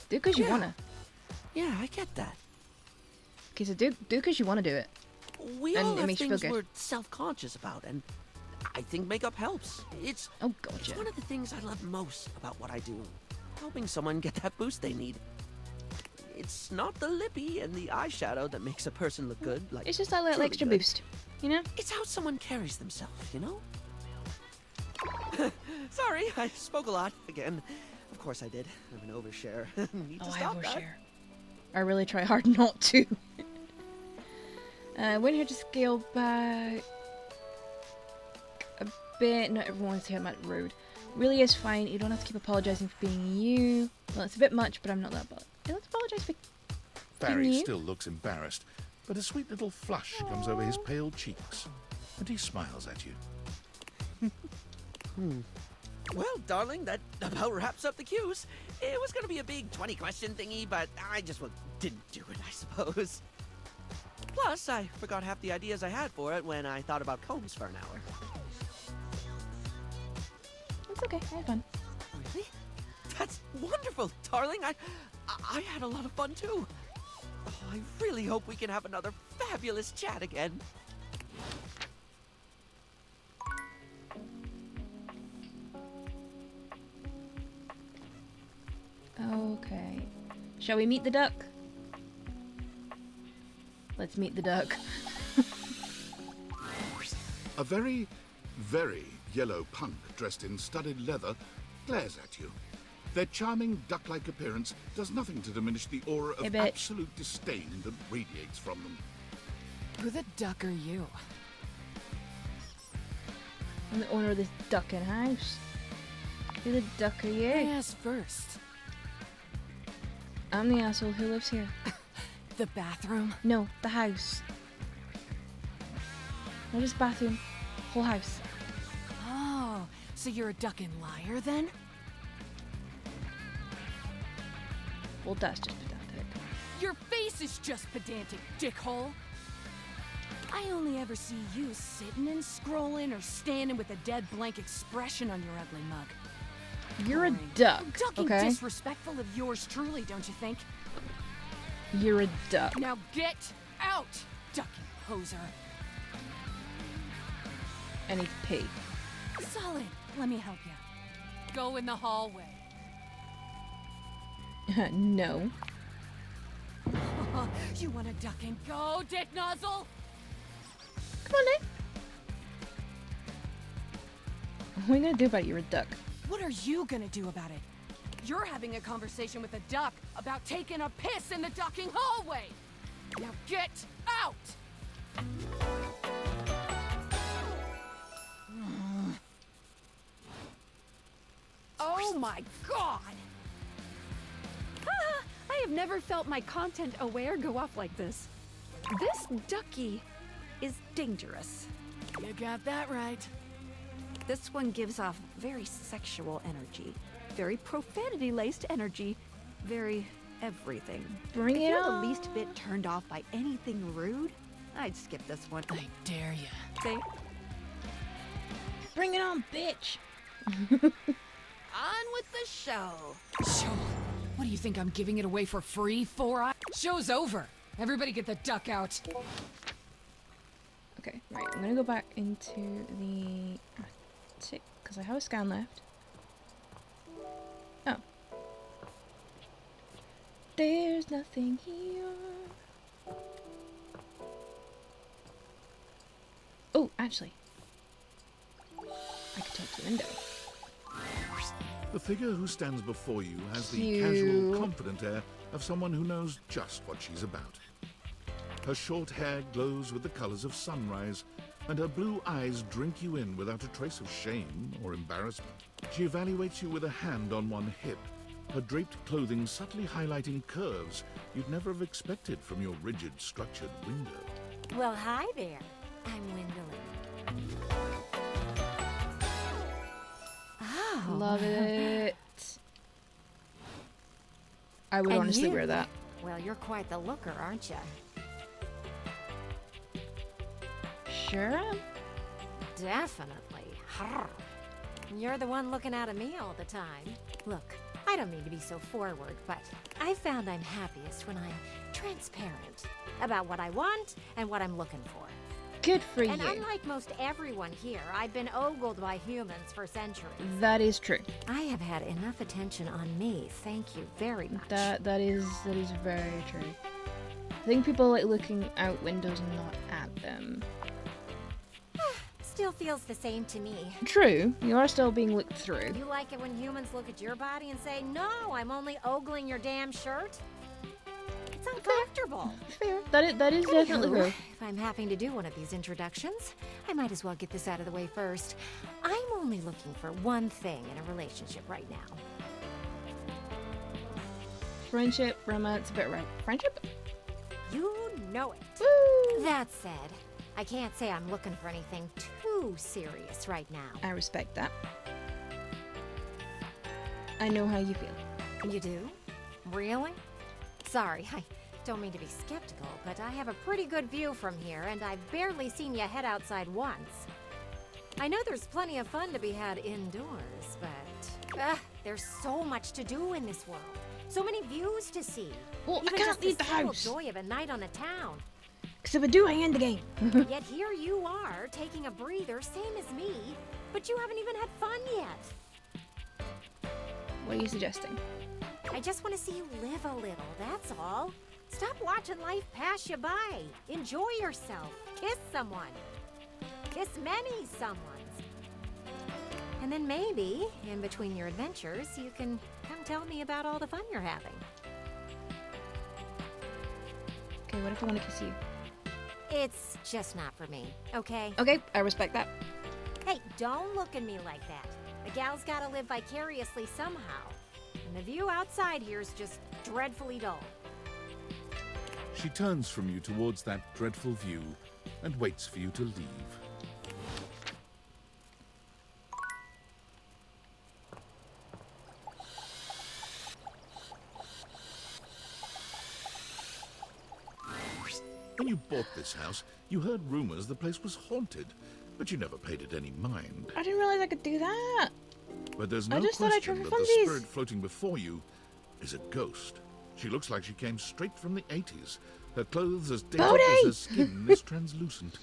[SPEAKER 1] Do because you wanna.
[SPEAKER 6] Yeah, I get that.
[SPEAKER 1] Okay, so do because you wanna do it.
[SPEAKER 6] We
[SPEAKER 1] And
[SPEAKER 6] all
[SPEAKER 1] it
[SPEAKER 6] have
[SPEAKER 1] makes you feel
[SPEAKER 6] things
[SPEAKER 1] good.
[SPEAKER 6] we're self-conscious about, and I think makeup helps. It's
[SPEAKER 1] Oh god,
[SPEAKER 6] it's
[SPEAKER 1] yeah.
[SPEAKER 6] one of the things I love most about what I do. Helping someone get that boost they need. It's not the lippy and the eyeshadow that makes a person look good. Like
[SPEAKER 1] It's just that little
[SPEAKER 6] truly
[SPEAKER 1] extra
[SPEAKER 6] good.
[SPEAKER 1] boost, you know?
[SPEAKER 6] It's how someone carries themselves, you know? Sorry, I spoke a lot again. Of course I did. I'm an overshare. Need to
[SPEAKER 1] Oh, I
[SPEAKER 6] stop that.
[SPEAKER 1] overshare. I really try hard not to. When here to scale back a bit. Not everyone wants to hear that rude. Really is fine. You don't have to keep apologizing for being you. Well, it's a bit much, but I'm not that bad. I don't apologize for
[SPEAKER 3] Barry
[SPEAKER 1] being you.
[SPEAKER 3] still looks embarrassed, but a sweet little flush comes over his pale cheeks, and he smiles at you.
[SPEAKER 6] Well, darling, that about wraps up the cues. It was gonna be a big 20-question thingy, but I just didn't do it, I suppose. Plus, I forgot half the ideas I had for it when I thought about combs for an hour.
[SPEAKER 1] It's okay. I had fun.
[SPEAKER 6] Really? That's wonderful, darling. I had a lot of fun too. Oh, I really hope we can have another fabulous chat again.
[SPEAKER 1] Okay. Shall we meet the duck? Let's meet the duck.
[SPEAKER 11] A very, very yellow punk dressed in studded leather glares at you. Their charming duck-like appearance does nothing to diminish the aura
[SPEAKER 1] Hey,
[SPEAKER 11] of
[SPEAKER 1] bitch.
[SPEAKER 11] absolute disdain that radiates from them.
[SPEAKER 12] Who the duck are you?
[SPEAKER 1] I'm the owner of this ducking house. Who the duck are you?
[SPEAKER 12] I asked first.
[SPEAKER 1] I'm the asshole who lives here.
[SPEAKER 12] The bathroom?
[SPEAKER 1] No, the house. Not just bathroom. Whole house.
[SPEAKER 12] Oh, so you're a ducking liar then?
[SPEAKER 1] Well, that's just pedantic.
[SPEAKER 12] Your face is just pedantic, dickhole. I only ever see you sitting and scrolling or standing with a dead blank expression on your ugly mug.
[SPEAKER 1] You're a
[SPEAKER 12] Boring.
[SPEAKER 1] duck,
[SPEAKER 12] Ducking
[SPEAKER 1] okay?
[SPEAKER 12] disrespectful of yours truly, don't you think?
[SPEAKER 1] You're a duck.
[SPEAKER 12] Now get out, ducking poser.
[SPEAKER 1] I need to pee.
[SPEAKER 12] Solid. Let me help you. Go in the hallway.
[SPEAKER 1] No.
[SPEAKER 12] You want to duck and go, dick nozzle?
[SPEAKER 1] Come on, Nick. What are you gonna do about it? You're a duck.
[SPEAKER 12] What are you gonna do about it? You're having a conversation with a duck about taking a piss in the ducking hallway. Now get out!
[SPEAKER 14] Oh my god! I have never felt my content aware go off like this. This ducky is dangerous.
[SPEAKER 12] You got that right.
[SPEAKER 14] This one gives off very sexual energy, very profanity-laced energy, very everything.
[SPEAKER 1] Bring
[SPEAKER 14] if
[SPEAKER 1] it
[SPEAKER 14] you're
[SPEAKER 1] on.
[SPEAKER 14] the least bit turned off by anything rude,
[SPEAKER 10] I'd skip this one.
[SPEAKER 2] I dare you.
[SPEAKER 10] See?
[SPEAKER 1] Bring it on, bitch.
[SPEAKER 2] On with the show. Show? What do you think I'm giving it away for free for? Show's over. Everybody get the duck out.
[SPEAKER 1] Okay, right. I'm gonna go back into the attic because I have a scan left. Oh. There's nothing here. Oh, actually. I could talk to the window.
[SPEAKER 11] The figure who stands before you has the
[SPEAKER 1] Cute.
[SPEAKER 11] casual, confident air of someone who knows just what she's about. Her short hair glows with the colors of sunrise, and her blue eyes drink you in without a trace of shame or embarrassment. She evaluates you with a hand on one hip, her draped clothing subtly highlighting curves you'd never have expected from your rigid, structured window.
[SPEAKER 9] Well, hi there. I'm Gwendolyn. Oh.
[SPEAKER 1] Love it. I would
[SPEAKER 9] And
[SPEAKER 1] honestly
[SPEAKER 9] you?
[SPEAKER 1] wear that.
[SPEAKER 9] Well, you're quite the looker, aren't you?
[SPEAKER 1] Sure.
[SPEAKER 9] Definitely. Harr. You're the one looking out at me all the time. Look, I don't mean to be so forward, but I found I'm happiest when I'm transparent about what I want and what I'm looking for.
[SPEAKER 1] Good for
[SPEAKER 9] And
[SPEAKER 1] you.
[SPEAKER 9] unlike most everyone here, I've been ogled by humans for centuries.
[SPEAKER 1] That is true.
[SPEAKER 9] I have had enough attention on me, thank you very much.
[SPEAKER 1] That is very true. I think people like looking out windows and not at them.
[SPEAKER 9] Still feels the same to me.
[SPEAKER 1] True, you are still being looked through.
[SPEAKER 9] You like it when humans look at your body and say, no, I'm only ogling your damn shirt? It's uncomfortable.
[SPEAKER 1] Fair. That is definitely
[SPEAKER 9] Anywho,
[SPEAKER 1] fair.
[SPEAKER 9] if I'm having to do one of these introductions, I might as well get this out of the way first. I'm only looking for one thing in a relationship right now.
[SPEAKER 1] Friendship, romance, a bit right. Friendship?
[SPEAKER 9] You know it.
[SPEAKER 1] Woo!
[SPEAKER 9] That said, I can't say I'm looking for anything too serious right now.
[SPEAKER 1] I respect that. I know how you feel.
[SPEAKER 9] You do? Really? Sorry, I don't mean to be skeptical, but I have a pretty good view from here, and I've barely seen you head outside once. I know there's plenty of fun to be had indoors, but there's so much to do in this world. So many views to see.
[SPEAKER 1] Well,
[SPEAKER 9] Even
[SPEAKER 1] I can't
[SPEAKER 9] just
[SPEAKER 1] leave
[SPEAKER 9] the
[SPEAKER 1] the
[SPEAKER 9] simple
[SPEAKER 1] house.
[SPEAKER 9] joy of a night on the town.
[SPEAKER 1] Because if I do, I end the game.
[SPEAKER 9] Yet here you are, taking a breather, same as me, but you haven't even had fun yet.
[SPEAKER 1] What are you suggesting?
[SPEAKER 9] I just want to see you live a little, that's all. Stop watching life pass you by. Enjoy yourself. Kiss someone. Kiss many someones. And then maybe, in between your adventures, you can come tell me about all the fun you're having.
[SPEAKER 1] Okay, what if I want to kiss you?
[SPEAKER 9] It's just not for me, okay?
[SPEAKER 1] Okay, I respect that.
[SPEAKER 9] Hey, don't look at me like that. A gal's gotta live vicariously somehow. And the view outside here is just dreadfully dull.
[SPEAKER 3] She turns from you towards that dreadful view and waits for you to leave. When you bought this house, you heard rumors the place was haunted, but you never paid it any mind.
[SPEAKER 1] I didn't realize I could do that.
[SPEAKER 3] But there's
[SPEAKER 1] I
[SPEAKER 3] no
[SPEAKER 1] just thought I'd
[SPEAKER 3] question
[SPEAKER 1] try
[SPEAKER 3] that
[SPEAKER 1] for
[SPEAKER 3] the
[SPEAKER 1] funsies.
[SPEAKER 3] spirit floating before you is a ghost. She looks like she came straight from the 80s. Her clothes as dated
[SPEAKER 1] Bodhi!
[SPEAKER 3] as her skin is translucent.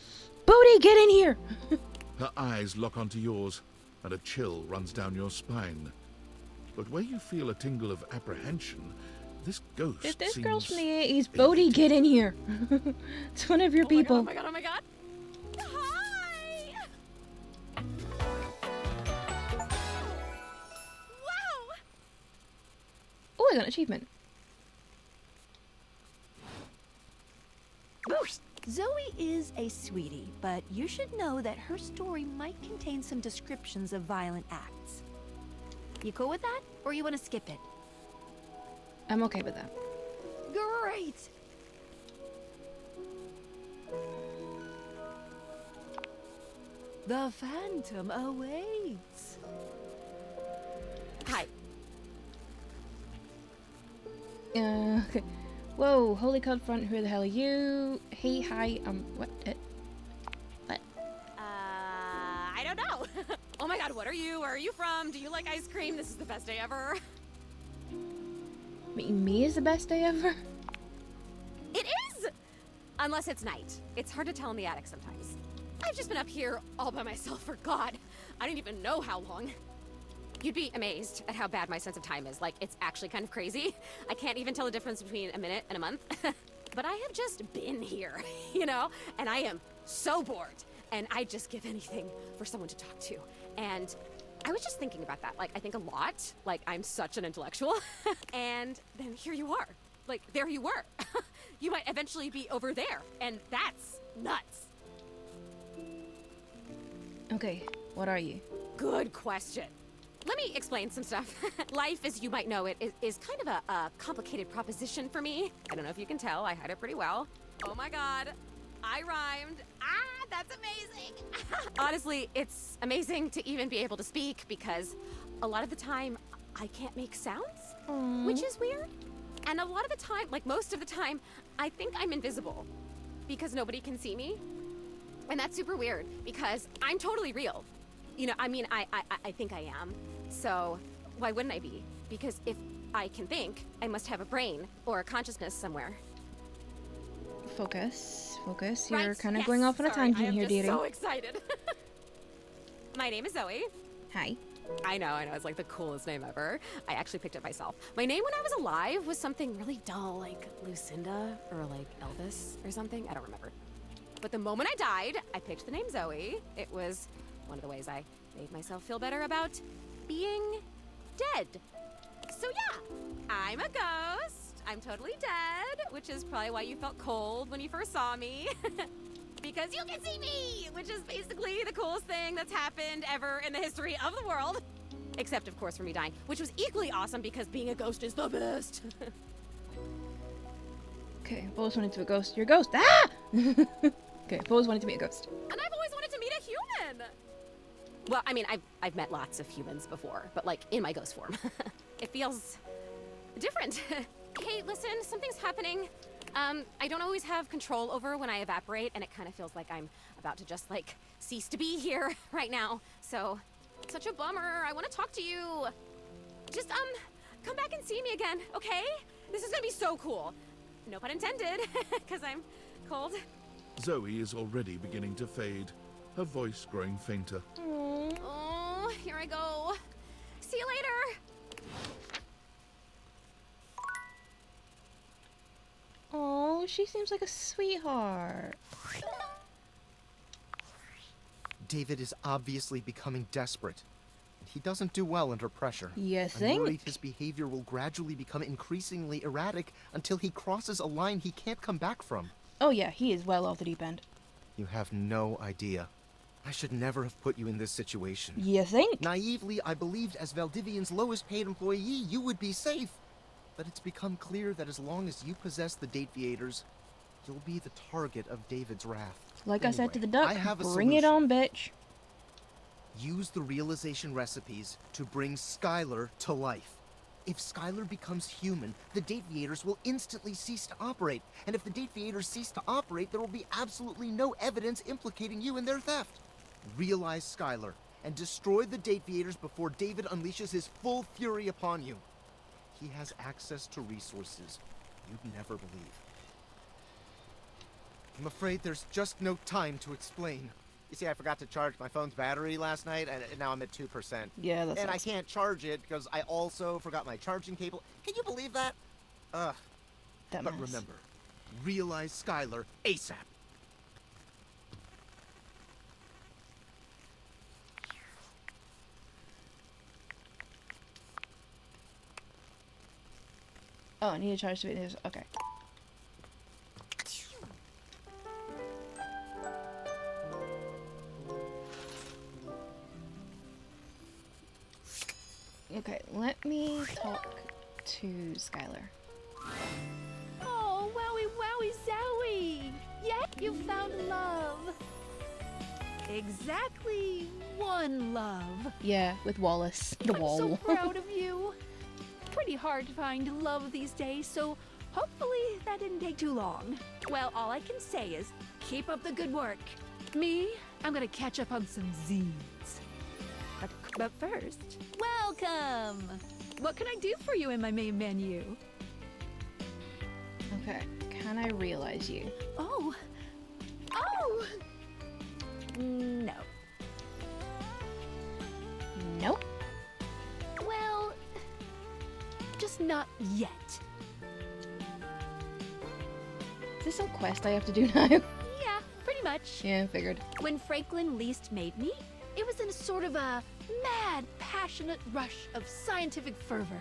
[SPEAKER 1] Bodhi, get in here!
[SPEAKER 3] Her eyes lock onto yours, and a chill runs down your spine. But where you feel a tingle of apprehension, this ghost
[SPEAKER 1] If this
[SPEAKER 3] seems...
[SPEAKER 1] girl's from the 80s, Bodhi, get in here. It's one of your people.
[SPEAKER 2] Oh my god, oh my god. Hi! Wow!
[SPEAKER 1] Oh, I got an achievement.
[SPEAKER 14] Zoe is a sweetie, but you should know that her story might contain some descriptions of violent acts. You cool with that, or you want to skip it?
[SPEAKER 1] I'm okay with that.
[SPEAKER 14] Great! The Phantom awaits.
[SPEAKER 9] Hi.
[SPEAKER 1] Okay. Whoa, holy cod front, who the hell are you? Hey, hi, what? What?
[SPEAKER 13] I don't know. Oh my god, what are you? Where are you from? Do you like ice cream? This is the best day ever.
[SPEAKER 1] Meeting me is the best day ever?
[SPEAKER 13] It is! Unless it's night. It's hard to tell in the attic sometimes. I've just been up here all by myself for God. I don't even know how long. You'd be amazed at how bad my sense of time is. Like, it's actually kind of crazy. I can't even tell the difference between a minute and a month. But I have just been here, you know? And I am so bored. And I'd just give anything for someone to talk to. And I was just thinking about that. Like, I think a lot. Like, I'm such an intellectual. And then here you are. Like, there you were. You might eventually be over there. And that's nuts.
[SPEAKER 1] Okay, what are you?
[SPEAKER 13] Good question. Let me explain some stuff. Life, as you might know it, is kind of a complicated proposition for me. I don't know if you can tell, I hide it pretty well. Oh my god, I rhymed. Ah, that's amazing. Honestly, it's amazing to even be able to speak because a lot of the time, I can't make sounds, which is weird. And a lot of the time, like most of the time, I think I'm invisible because nobody can see me. And that's super weird because I'm totally real. You know, I mean, I think I am. So why wouldn't I be? Because if I can think, I must have a brain or a consciousness somewhere.
[SPEAKER 1] Focus, focus. You're
[SPEAKER 13] Right,
[SPEAKER 1] kind of
[SPEAKER 13] yes,
[SPEAKER 1] going off on a
[SPEAKER 13] sorry,
[SPEAKER 1] tangent here,
[SPEAKER 13] I am
[SPEAKER 1] dearie.
[SPEAKER 13] just so excited. My name is Zoe.
[SPEAKER 1] Hi.
[SPEAKER 13] I know, it's like the coolest name ever. I actually picked it myself. My name when I was alive was something really dull, like Lucinda or like Elvis or something. I don't remember. But the moment I died, I picked the name Zoe. It was one of the ways I made myself feel better about being dead. So yeah, I'm a ghost. I'm totally dead, which is probably why you felt cold when you first saw me. Because you can see me, which is basically the coolest thing that's happened ever in the history of the world. Except, of course, for me dying, which was equally awesome because being a ghost is the best.
[SPEAKER 1] Okay, I've always wanted to be a ghost. You're a ghost! Ah! Okay, I've always wanted to be a ghost.
[SPEAKER 13] And I've always wanted to meet a human. Well, I mean, I've met lots of humans before, but like in my ghost form. It feels different. Hey, listen, something's happening. I don't always have control over when I evaporate, and it kind of feels like I'm about to just like cease to be here right now. So, it's such a bummer. I want to talk to you. Just come back and see me again, okay? This is gonna be so cool. No pun intended, because I'm cold.
[SPEAKER 11] Zoe is already beginning to fade, her voice growing fainter.
[SPEAKER 13] Oh, here I go. See you later.
[SPEAKER 1] Oh, she seems like a sweetheart.
[SPEAKER 7] David is obviously becoming desperate. He doesn't do well under pressure.
[SPEAKER 1] You
[SPEAKER 7] I'm
[SPEAKER 1] think?
[SPEAKER 7] worried his behavior will gradually become increasingly erratic until he crosses a line he can't come back from.
[SPEAKER 1] Oh yeah, he is well off the deep end.
[SPEAKER 7] You have no idea. I should never have put you in this situation.
[SPEAKER 1] You think?
[SPEAKER 7] Naively, I believed as Valdivian's lowest paid employee, you would be safe. But it's become clear that as long as you possess the Dateviators, you'll be the target of David's wrath.
[SPEAKER 1] Like I said to the duck,
[SPEAKER 7] I have a
[SPEAKER 1] bring it
[SPEAKER 7] solution.
[SPEAKER 1] on, bitch.
[SPEAKER 7] Use the realization recipes to bring Skylar to life. If Skylar becomes human, the Dateviators will instantly cease to operate. And if the Dateviators cease to operate, there will be absolutely no evidence implicating you in their theft. Realize Skylar and destroy the Dateviators before David unleashes his full fury upon you. He has access to resources you'd never believe. I'm afraid there's just no time to explain. You see, I forgot to charge my phone's battery last night, and now I'm at 2%.
[SPEAKER 1] Yeah, that's.
[SPEAKER 7] And I can't charge it because I also forgot my charging cable. Can you believe that? Ugh.
[SPEAKER 1] That
[SPEAKER 7] But
[SPEAKER 1] mess.
[SPEAKER 7] remember, realize Skylar ASAP.
[SPEAKER 1] Oh, I need to charge the videos. Okay. Okay, let me talk to Skylar.
[SPEAKER 14] Oh, wowie, wowie, zowie! Yeah, you found love. Exactly one love.
[SPEAKER 1] Yeah, with Wallace. The
[SPEAKER 14] I'm
[SPEAKER 1] wall.
[SPEAKER 14] so proud of you. Pretty hard to find love these days, so Hopefully that didn't take too long. Well, all I can say is keep up the good work. Me, I'm gonna catch up on some zines. But first, welcome! What can I do for you in my main menu?
[SPEAKER 1] Okay, can I realize you?
[SPEAKER 14] Oh! Oh! No.
[SPEAKER 1] Nope.
[SPEAKER 14] Well, just not yet.
[SPEAKER 1] Is this some quest I have to do now?
[SPEAKER 14] Yeah, pretty much.
[SPEAKER 1] Yeah, I figured.
[SPEAKER 14] When Franklin least made me, it was in a sort of a mad, passionate rush of scientific fervor.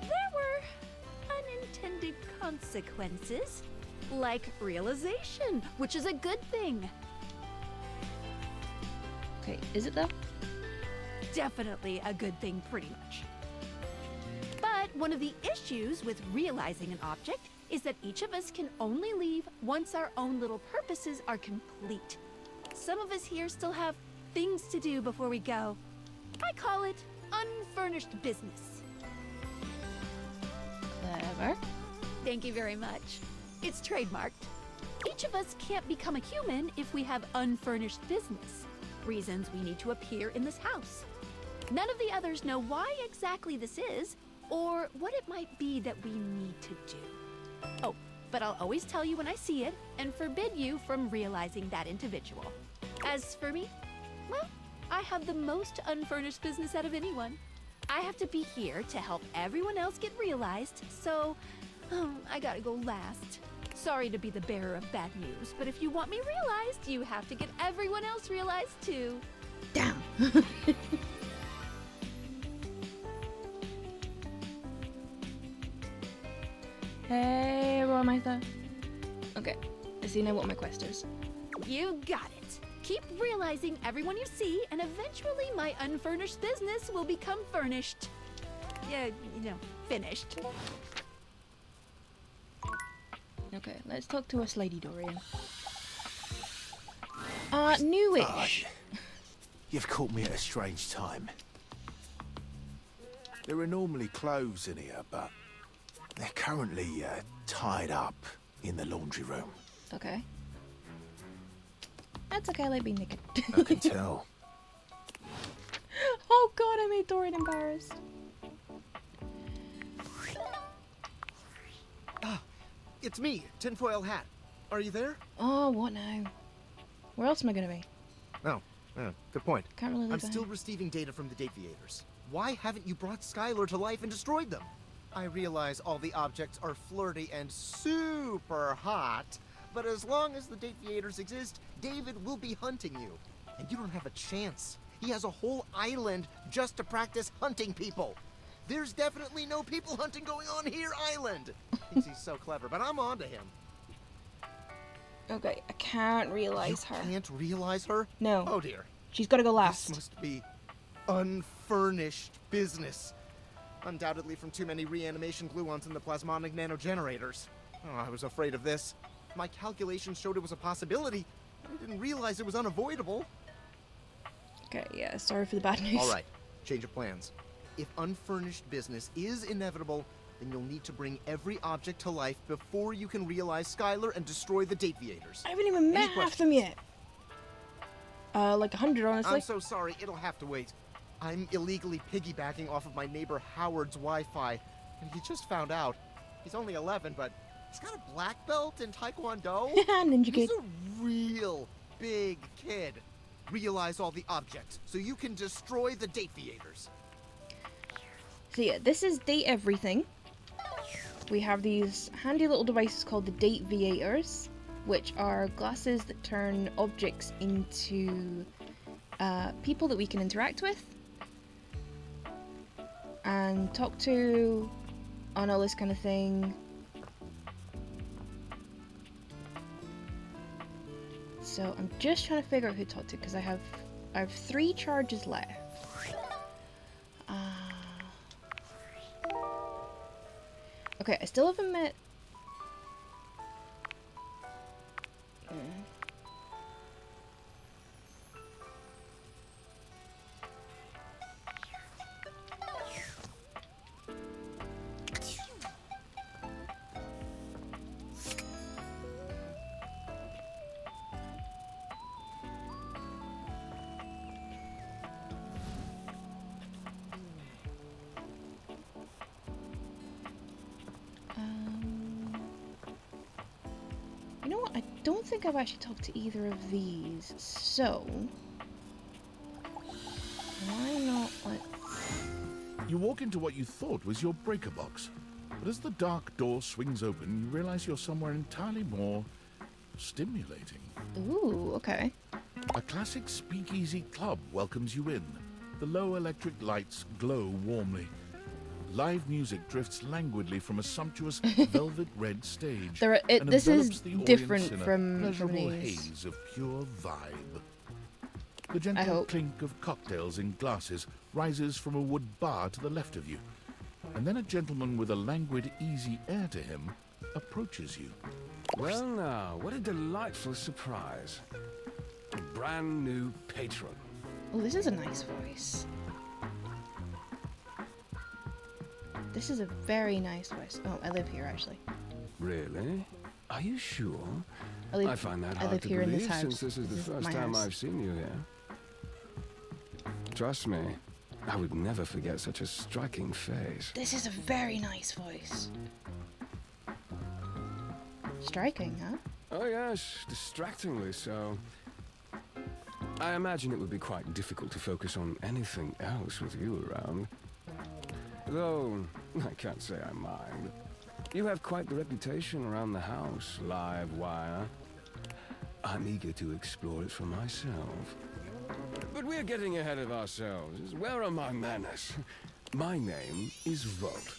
[SPEAKER 14] There were unintended consequences, like realization, which is a good thing.
[SPEAKER 1] Okay, is it though?
[SPEAKER 14] Definitely a good thing, pretty much. But one of the issues with realizing an object is that each of us can only leave once our own little purposes are complete. Some of us here still have things to do before we go. I call it unfurnished business.
[SPEAKER 1] Clever.
[SPEAKER 14] Thank you very much. It's trademarked. Each of us can't become a human if we have unfurnished business. Reasons we need to appear in this house. None of the others know why exactly this is, or what it might be that we need to do. Oh, but I'll always tell you when I see it, and forbid you from realizing that individual. As for me, well, I have the most unfurnished business out of anyone. I have to be here to help everyone else get realized, so I gotta go last. Sorry to be the bearer of bad news, but if you want me realized, you have to get everyone else realized too.
[SPEAKER 1] Damn. Hey, Rohrmeister. Okay, I see now what my quest is.
[SPEAKER 14] You got it. Keep realizing everyone you see, and eventually my unfurnished business will become furnished. Yeah, finished.
[SPEAKER 1] Okay, let's talk to us, Lady Dorian. Newish.
[SPEAKER 17] You've caught me at a strange time. There are normally clothes in here, but they're currently tied up in the laundry room.
[SPEAKER 1] Okay. That's okay, I like being naked.
[SPEAKER 17] I can tell.
[SPEAKER 1] Oh god, I made Dorian embarrassed.
[SPEAKER 7] It's me, Tinfoil Hat. Are you there?
[SPEAKER 1] Oh, what now? Where else am I gonna be?
[SPEAKER 7] Oh, good point.
[SPEAKER 1] Can't really leave
[SPEAKER 7] I'm
[SPEAKER 1] that
[SPEAKER 7] still
[SPEAKER 1] in.
[SPEAKER 7] receiving data from the Dateviators. Why haven't you brought Skylar to life and destroyed them? I realize all the objects are flirty and super hot, but as long as the Dateviators exist, David will be hunting you. And you don't have a chance. He has a whole island just to practice hunting people. There's definitely no people hunting going on here, island. Thinks he's so clever, but I'm on to him.
[SPEAKER 1] Okay, I can't realize her.
[SPEAKER 7] You can't realize her?
[SPEAKER 1] No.
[SPEAKER 7] Oh dear.
[SPEAKER 1] She's gotta go last.
[SPEAKER 7] This must be unfurnished business. Undoubtedly from too many reanimation gluons in the plasmonic nanogenerators. Oh, I was afraid of this. My calculations showed it was a possibility, but I didn't realize it was unavoidable.
[SPEAKER 1] Okay, yeah, sorry for the bad news.
[SPEAKER 7] All right, change of plans. If unfurnished business is inevitable, then you'll need to bring every object to life before you can realize Skylar and destroy the Dateviators.
[SPEAKER 1] I haven't even met half them yet. Like 100, honestly.
[SPEAKER 7] I'm so sorry, it'll have to wait. I'm illegally piggybacking off of my neighbor Howard's Wi-Fi, and he just found out. He's only 11, but he's got a black belt in Taekwondo.
[SPEAKER 1] Ninja
[SPEAKER 7] He's
[SPEAKER 1] kid.
[SPEAKER 7] a real big kid. Realize all the objects, so you can destroy the Dateviators.
[SPEAKER 1] So yeah, this is Date Everything. We have these handy little devices called the Dateviators, which are glasses that turn objects into people that we can interact with and talk to and all this kind of thing. So I'm just trying to figure out who to talk to because I have 3 charges left. Okay, I still haven't met. don't think I've actually talked to either of these, so why not let...
[SPEAKER 11] You walk into what you thought was your breaker box, but as the dark door swings open, you realize you're somewhere entirely more stimulating.
[SPEAKER 1] Ooh, okay.
[SPEAKER 11] A classic speakeasy club welcomes you in. The low electric lights glow warmly. Live music drifts languidly from a sumptuous velvet red stage. And
[SPEAKER 1] this is
[SPEAKER 11] envelops the audience
[SPEAKER 1] different
[SPEAKER 11] in a
[SPEAKER 1] from
[SPEAKER 11] pleasurable
[SPEAKER 1] these.
[SPEAKER 11] haze of pure vibe. The gentle clink of cocktails in glasses rises from a wood bar to the left of you, and then a gentleman with a languid, easy air to him approaches you.
[SPEAKER 16] Well now, what a delightful surprise. A brand new patron.
[SPEAKER 1] Oh, this is a nice voice. This is a very nice voice. Oh, I live here, actually.
[SPEAKER 16] Really? Are you sure?
[SPEAKER 1] I
[SPEAKER 16] find that
[SPEAKER 1] I
[SPEAKER 16] hard
[SPEAKER 1] live
[SPEAKER 16] to
[SPEAKER 1] here in
[SPEAKER 16] believe
[SPEAKER 1] this house.
[SPEAKER 16] since this is the first
[SPEAKER 1] my
[SPEAKER 16] time
[SPEAKER 1] house.
[SPEAKER 16] I've seen you here. Trust me, I would never forget such a striking face.
[SPEAKER 1] This is a very nice voice. Striking, huh?
[SPEAKER 16] Oh yes, distractingly so. I imagine it would be quite difficult to focus on anything else with you around. Though, I can't say I mind. You have quite the reputation around the house, live wire. I'm eager to explore it for myself. But we're getting ahead of ourselves. Where are my manners? My name is Volt.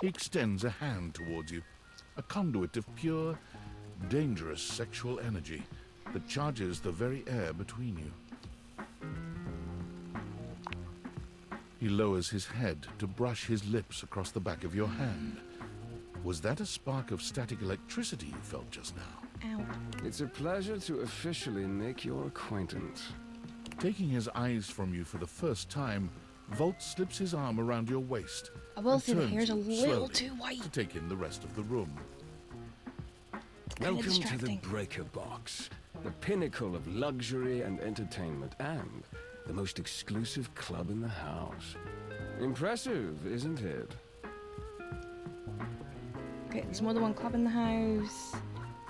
[SPEAKER 11] He extends a hand towards you, a conduit of pure, dangerous sexual energy that charges the very air between you. He lowers his head to brush his lips across the back of your hand. Was that a spark of static electricity you felt just now?
[SPEAKER 1] Ow.
[SPEAKER 16] It's a pleasure to officially make your acquaintance.
[SPEAKER 11] Taking his eyes from you for the first time, Volt slips his arm around your waist.
[SPEAKER 1] I will
[SPEAKER 11] and
[SPEAKER 1] say the
[SPEAKER 11] turns
[SPEAKER 1] hair's a
[SPEAKER 11] you
[SPEAKER 1] little
[SPEAKER 11] slowly
[SPEAKER 1] too white.
[SPEAKER 11] to take in the rest of the room.
[SPEAKER 16] Welcome to the
[SPEAKER 1] distracting.
[SPEAKER 16] Breaker Box, the pinnacle of luxury and entertainment, and the most exclusive club in the house. Impressive, isn't it?
[SPEAKER 1] Okay, there's more than one club in the house.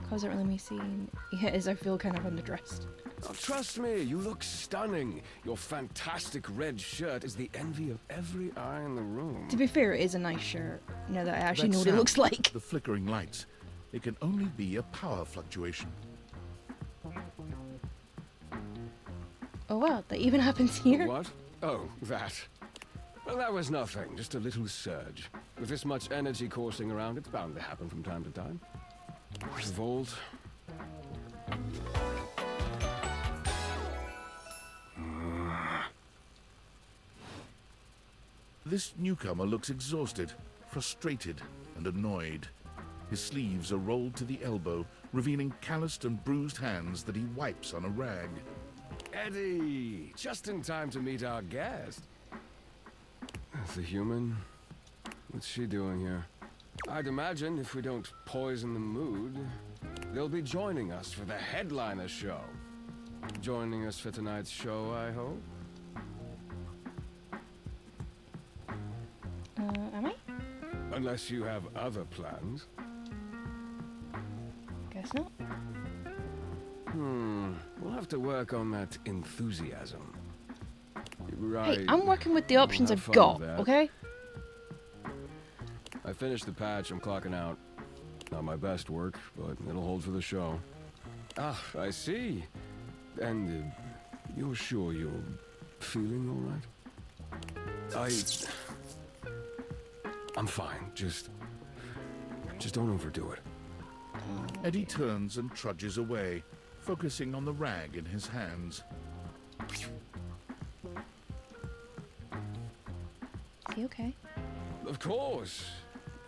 [SPEAKER 1] Clubs aren't really me seeing. Yeah, it is. I feel kind of underdressed.
[SPEAKER 16] Oh, trust me, you look stunning. Your fantastic red shirt is the envy of every eye in the room.
[SPEAKER 1] To be fair, it is a nice shirt. Now that I actually
[SPEAKER 11] That
[SPEAKER 1] know what it
[SPEAKER 11] sound,
[SPEAKER 1] looks like.
[SPEAKER 11] The flickering lights. It can only be a power fluctuation.
[SPEAKER 1] Oh wow, that even happens here.
[SPEAKER 16] What? Oh, that. Well, that was nothing. Just a little surge. With this much energy coursing around, it's bound to happen from time to time. Volt.
[SPEAKER 11] This newcomer looks exhausted, frustrated, and annoyed. His sleeves are rolled to the elbow, revealing calloused and bruised hands that he wipes on a rag.
[SPEAKER 16] Eddie! Just in time to meet our guest. The human? What's she doing here? I'd imagine if we don't poison the mood, they'll be joining us for the headliner show. Joining us for tonight's show, I hope?
[SPEAKER 1] Am I?
[SPEAKER 16] Unless you have other plans.
[SPEAKER 1] Guess not.
[SPEAKER 16] We'll have to work on that enthusiasm. Right.
[SPEAKER 1] Hey, I'm working with the options
[SPEAKER 16] Have
[SPEAKER 1] I've
[SPEAKER 16] fun
[SPEAKER 1] got,
[SPEAKER 16] with that.
[SPEAKER 1] okay?
[SPEAKER 16] I finished the patch, I'm clocking out. Not my best work, but it'll hold for the show. Ah, I see. And you're sure you're feeling all right? I'm fine. Just don't overdo it.
[SPEAKER 11] Eddie turns and trudges away, focusing on the rag in his hands.
[SPEAKER 1] Is he okay?
[SPEAKER 16] Of course.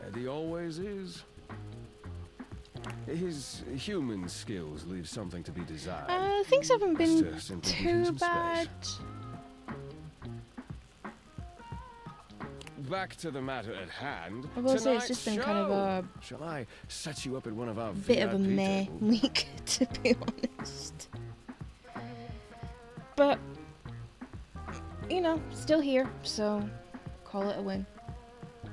[SPEAKER 16] Eddie always is. His human skills leave something to be desired.
[SPEAKER 1] Things haven't been
[SPEAKER 16] Just simply give him
[SPEAKER 1] too
[SPEAKER 16] some space.
[SPEAKER 1] bad.
[SPEAKER 16] Back to the matter at hand.
[SPEAKER 1] I will say it's
[SPEAKER 16] Tonight's
[SPEAKER 1] just been kind of
[SPEAKER 16] show.
[SPEAKER 1] a
[SPEAKER 16] Shall I set you up at one of our
[SPEAKER 1] bit of a
[SPEAKER 16] VIP
[SPEAKER 1] meh
[SPEAKER 16] tables?
[SPEAKER 1] week, to be honest. But, you know, still here, so call it a win.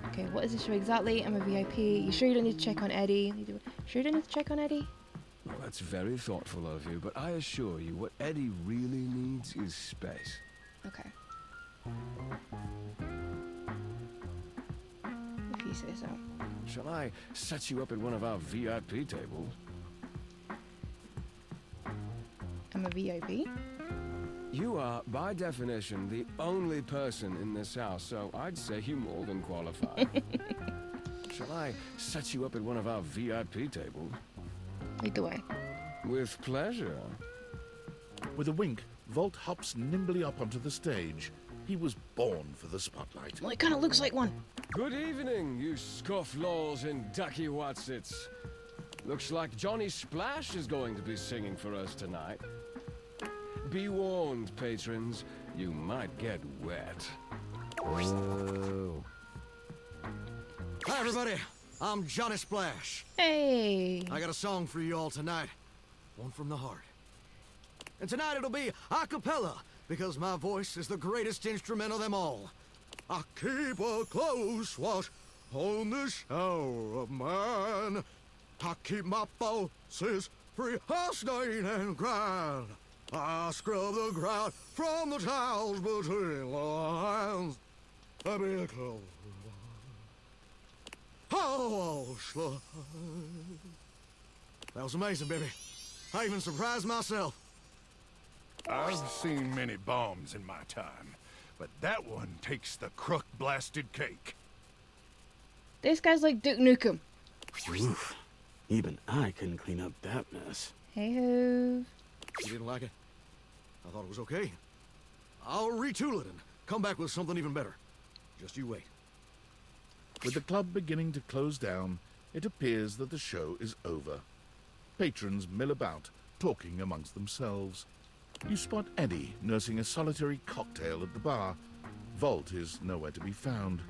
[SPEAKER 1] Okay, what is the show exactly? I'm a VIP. You sure you don't need to check on Eddie? Sure you don't need to check on Eddie?
[SPEAKER 16] Well, that's very thoughtful of you, but I assure you, what Eddie really needs is space.
[SPEAKER 1] Okay. If you say so.
[SPEAKER 16] Shall I set you up at one of our VIP tables?
[SPEAKER 1] I'm a VIP?
[SPEAKER 16] You are, by definition, the only person in this house, so I'd say you more than qualify. Shall I set you up at one of our VIP tables?
[SPEAKER 1] Lead the way.
[SPEAKER 16] With pleasure.
[SPEAKER 11] With a wink, Volt hops nimbly up onto the stage. He was born for the spotlight.
[SPEAKER 1] Well, it kind of looks like one.
[SPEAKER 16] Good evening, you scofflaws and ducky watsits. Looks like Johnny Splash is going to be singing for us tonight. Be warned, patrons, you might get wet. Oh.
[SPEAKER 21] Hi, everybody. I'm Johnny Splash.
[SPEAKER 1] Hey.
[SPEAKER 21] I got a song for you all tonight. One from the heart. And tonight it'll be a cappella, because my voice is the greatest instrument of them all. I keep a close watch on the shower of mine. I keep my pulses free of stain and grind. I scrub the ground from the tiles between the lines. I be close. Oh, slide. That was amazing, baby. I even surprised myself.
[SPEAKER 18] I've seen many bombs in my time, but that one takes the crook-blasted cake.
[SPEAKER 1] This guy's like Duke Nukem.
[SPEAKER 8] Oof. Even I couldn't clean up that mess.
[SPEAKER 1] Hey ho.
[SPEAKER 21] You didn't like it? I thought it was okay. I'll retool it and come back with something even better. Just you wait.
[SPEAKER 11] With the club beginning to close down, it appears that the show is over. Patrons mill about, talking amongst themselves. You spot Eddie nursing a solitary cocktail at the bar. Volt is nowhere to be found.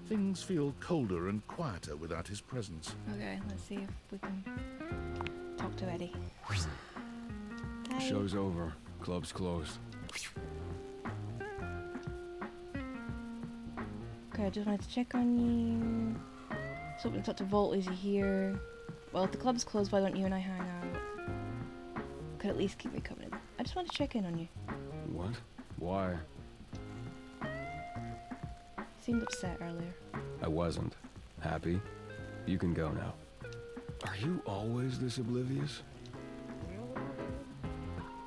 [SPEAKER 11] Things feel colder and quieter without his presence.
[SPEAKER 1] Okay, let's see if we can talk to Eddie. Hi.
[SPEAKER 16] Show's over. Club's closed.
[SPEAKER 1] Okay, I just wanted to check on you. So we can talk to Volt. Is he here? Well, if the club's closed, why don't you and I hang out? Could at least keep me company. I just want to check in on you.
[SPEAKER 16] What? Why?
[SPEAKER 1] You seemed upset earlier.
[SPEAKER 16] I wasn't. Happy? You can go now. Are you always this oblivious?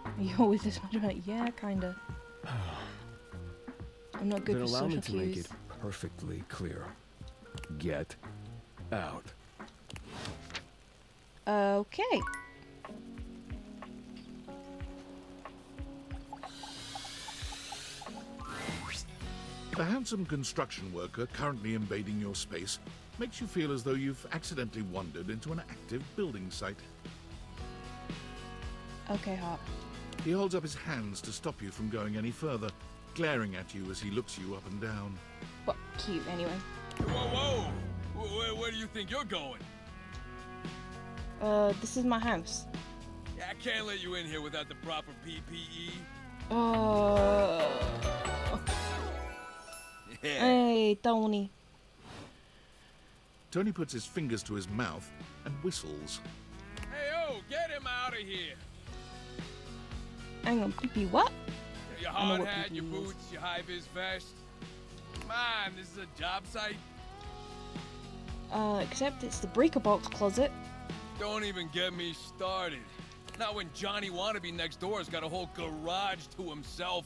[SPEAKER 1] Are you always this much about it? Yeah, kinda. I'm not good
[SPEAKER 16] Then
[SPEAKER 1] for
[SPEAKER 16] allow me
[SPEAKER 1] social
[SPEAKER 16] to make
[SPEAKER 1] cues.
[SPEAKER 16] it perfectly clear. Get out.
[SPEAKER 1] Okay.
[SPEAKER 11] The handsome construction worker currently invading your space makes you feel as though you've accidentally wandered into an active building site.
[SPEAKER 1] Okay, Hop.
[SPEAKER 11] He holds up his hands to stop you from going any further, glaring at you as he looks you up and down.
[SPEAKER 1] What? Cute, anyway.
[SPEAKER 22] Whoa, whoa! Where do you think you're going?
[SPEAKER 1] This is my house.
[SPEAKER 22] Yeah, I can't let you in here without the proper PPE. Yeah.
[SPEAKER 1] Hey, Tony.
[SPEAKER 11] Tony puts his fingers to his mouth and whistles.
[SPEAKER 22] Hey, get him out of here!
[SPEAKER 1] Hang on, pee what?
[SPEAKER 22] Your
[SPEAKER 1] I know
[SPEAKER 22] hard
[SPEAKER 1] what
[SPEAKER 22] hat,
[SPEAKER 1] PP
[SPEAKER 22] your
[SPEAKER 1] is.
[SPEAKER 22] boots, your high-vis vest. Come on, this is a job site.
[SPEAKER 1] Except it's the breaker box closet.
[SPEAKER 22] Don't even get me started. Not when Johnny Wannabe next door has got a whole garage to himself.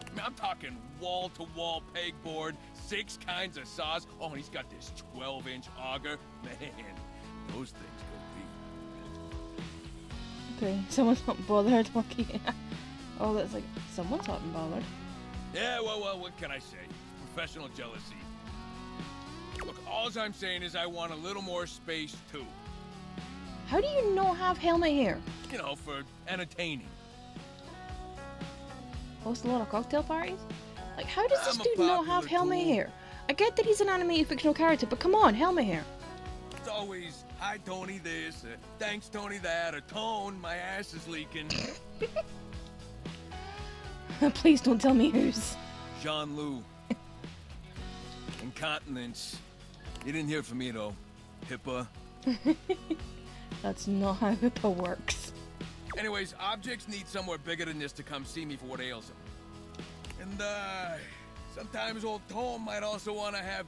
[SPEAKER 22] I mean, I'm talking wall-to-wall pegboard, 6 kinds of saws. Oh, and he's got this 12-inch auger. Man, those things go deep.
[SPEAKER 1] Okay, someone's not bothered. Okay. Oh, that's like, someone's not bothered.
[SPEAKER 22] Yeah, well, what can I say? Professional jealousy. Look, all I'm saying is I want a little more space, too.
[SPEAKER 1] How do you not have helmet here?
[SPEAKER 22] You know, for entertaining.
[SPEAKER 1] Host a lot of cocktail parties? Like, how does this
[SPEAKER 22] I'm a
[SPEAKER 1] dude not have
[SPEAKER 22] popular
[SPEAKER 1] helmet
[SPEAKER 22] tool.
[SPEAKER 1] hair? I get that he's an animated fictional character, but come on, helmet hair.
[SPEAKER 22] It's always, hi, Tony this, thanks, Tony that, or Tone, my ass is leaking.
[SPEAKER 1] Please don't tell me whose.
[SPEAKER 22] Jean-Lou. Incontinence. You didn't hear from me, though. HIPAA.
[SPEAKER 1] That's not how HIPAA works.
[SPEAKER 22] Anyways, objects need somewhere bigger than this to come see me for what ails them. And, sometimes old Tom might also want to have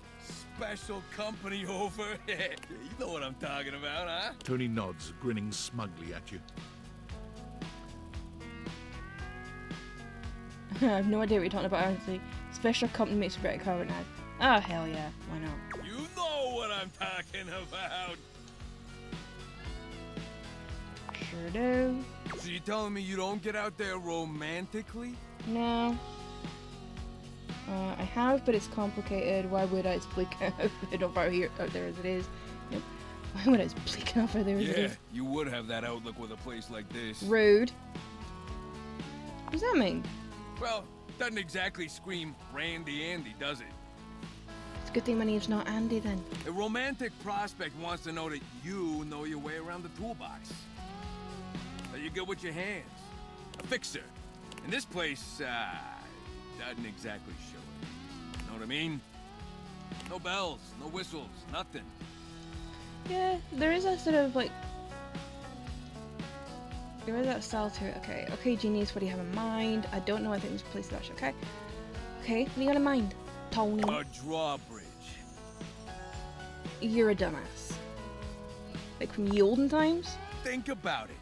[SPEAKER 22] special company over. You know what I'm talking about, huh?
[SPEAKER 11] Tony nods, grinning smugly at you.
[SPEAKER 1] I have no idea what you're talking about, honestly. Special company makes a better car now. Oh, hell yeah. Why not?
[SPEAKER 22] You know what I'm talking about.
[SPEAKER 1] Sure do.
[SPEAKER 22] So you telling me you don't get out there romantically?
[SPEAKER 1] No. I have, but it's complicated. Why would I? It's bleak enough out there as it is. Nope. Why would I? It's bleak enough out there as it
[SPEAKER 22] Yeah,
[SPEAKER 1] is.
[SPEAKER 22] you would have that outlook with a place like this.
[SPEAKER 1] Rude. What does that mean?
[SPEAKER 22] Well, doesn't exactly scream Randy Andy, does it?
[SPEAKER 1] It's a good thing my name's not Andy then.
[SPEAKER 22] A romantic prospect wants to know that you know your way around the toolbox. That you're good with your hands. A fixer. And this place, doesn't exactly show it. Know what I mean? No bells, no whistles, nothing.
[SPEAKER 1] Yeah, there is a sort of like... There is that style to it. Okay, genius, what do you have in mind? I don't know, I think this place is actually okay. Okay, what do you got in mind, Tony?
[SPEAKER 22] A drawbridge.
[SPEAKER 1] You're a dumbass. Like from the olden times?
[SPEAKER 22] Think about it.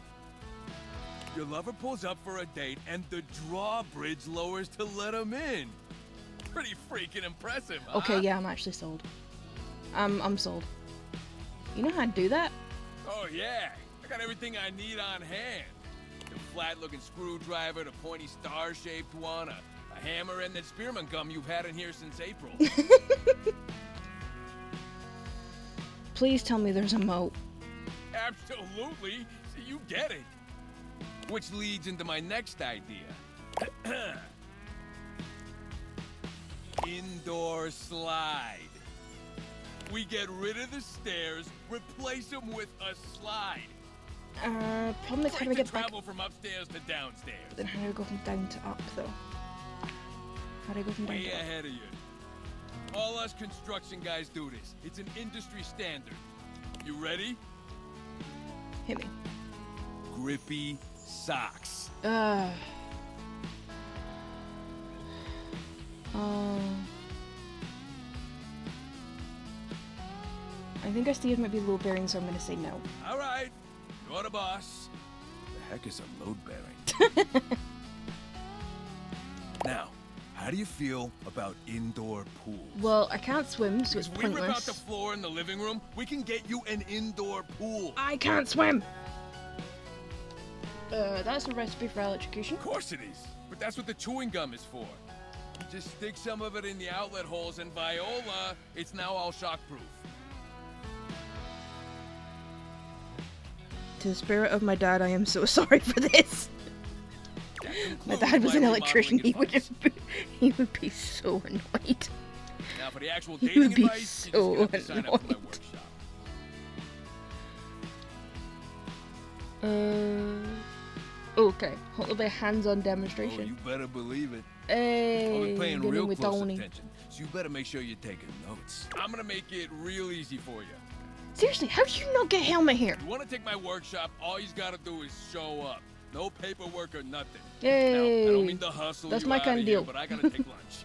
[SPEAKER 22] Your lover pulls up for a date and the drawbridge lowers to let him in. Pretty freaking impressive, huh?
[SPEAKER 1] Okay, yeah, I'm actually sold. I'm sold. You know how to do that?
[SPEAKER 22] Oh yeah, I got everything I need on hand. The flat-looking screwdriver, the pointy star-shaped one, a hammer, and that spearmint gum you've had in here since April.
[SPEAKER 1] Please tell me there's a moat.
[SPEAKER 22] Absolutely. See, you get it. Which leads into my next idea. Indoor slide. We get rid of the stairs, replace them with a slide.
[SPEAKER 1] Problem is how do we get back?
[SPEAKER 22] Travel from upstairs to downstairs.
[SPEAKER 1] Then how do we go from down to up, though? How do I go from down
[SPEAKER 22] Way
[SPEAKER 1] to up?
[SPEAKER 22] ahead of you. All us construction guys do this. It's an industry standard. You ready?
[SPEAKER 1] Hit me.
[SPEAKER 22] Grippy socks.
[SPEAKER 1] I think our Steve might be load bearing, so I'm gonna say no.
[SPEAKER 22] All right, you're the boss. The heck is a load bearing? Now, how do you feel about indoor pools?
[SPEAKER 1] Well, I can't swim, so it's
[SPEAKER 22] If we rip out
[SPEAKER 1] pointless.
[SPEAKER 22] the floor in the living room, we can get you an indoor pool.
[SPEAKER 1] I can't swim. That's a recipe for electrocution.
[SPEAKER 22] Of course it is, but that's what the chewing gum is for. Just stick some of it in the outlet holes, and Viola, it's now all shockproof.
[SPEAKER 1] To the spirit of my dad, I am so sorry for this. My dad was an electrician. He would be so annoyed.
[SPEAKER 22] Now for the actual
[SPEAKER 1] He
[SPEAKER 22] dating
[SPEAKER 1] would be
[SPEAKER 22] advice, you
[SPEAKER 1] so
[SPEAKER 22] just have to sign up for my
[SPEAKER 1] annoyed.
[SPEAKER 22] workshop.
[SPEAKER 1] Okay. Hopefully a hands-on
[SPEAKER 22] Oh,
[SPEAKER 1] demonstration.
[SPEAKER 22] you better believe it.
[SPEAKER 1] Hey,
[SPEAKER 22] I'll be paying
[SPEAKER 1] get in
[SPEAKER 22] real
[SPEAKER 1] with
[SPEAKER 22] close
[SPEAKER 1] Tony.
[SPEAKER 22] attention, so you better make sure you're taking notes. I'm gonna make it real easy for you.
[SPEAKER 1] Seriously, how did you not get Helmet here?
[SPEAKER 22] You want to take my workshop, all you gotta do is show up. No paperwork or nothing.
[SPEAKER 1] Yay.
[SPEAKER 22] Now, I don't mean to hustle
[SPEAKER 1] That's
[SPEAKER 22] you
[SPEAKER 1] my
[SPEAKER 22] out
[SPEAKER 1] kind
[SPEAKER 22] of
[SPEAKER 1] of
[SPEAKER 22] here,
[SPEAKER 1] deal.
[SPEAKER 22] but I gotta take lunch.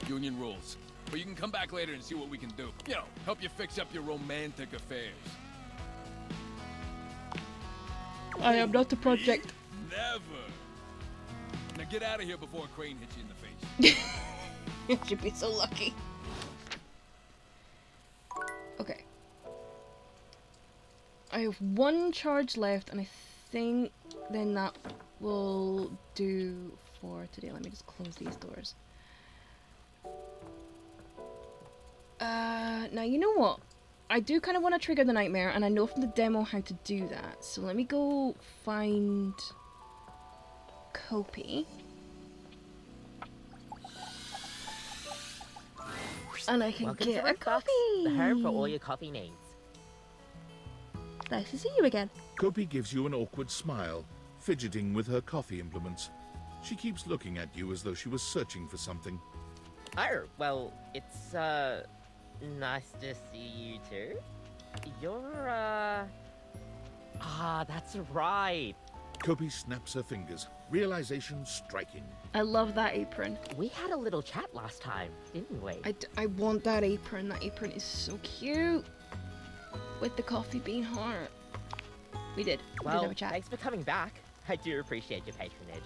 [SPEAKER 22] Union rules. But you can come back later and see what we can do. You know, help you fix up your romantic affairs.
[SPEAKER 1] I am not the project.
[SPEAKER 22] Never. Now get out of here before a crane hits you in the face.
[SPEAKER 1] You should be so lucky. Okay. I have one charge left, and I think then that will do for today. Let me just close these doors. Now you know what? I do kind of want to trigger the nightmare, and I know from the demo how to do that. So let me go find Kopi. And I can
[SPEAKER 4] Welcome
[SPEAKER 1] get
[SPEAKER 4] to
[SPEAKER 1] a
[SPEAKER 4] Workbox,
[SPEAKER 1] coffee.
[SPEAKER 4] the home for all your coffee needs.
[SPEAKER 1] Nice to see you again.
[SPEAKER 11] Kopi gives you an awkward smile, fidgeting with her coffee implements. She keeps looking at you as though she was searching for something.
[SPEAKER 4] Oh, well, it's, nice to see you too. You're, that's right.
[SPEAKER 11] Kopi snaps her fingers, realization striking.
[SPEAKER 1] I love that apron.
[SPEAKER 4] We had a little chat last time, didn't we?
[SPEAKER 1] I want that apron. That apron is so cute. With the coffee bean heart. We did. We did
[SPEAKER 4] Well,
[SPEAKER 1] have a chat.
[SPEAKER 4] thanks for coming back. I do appreciate your patronage.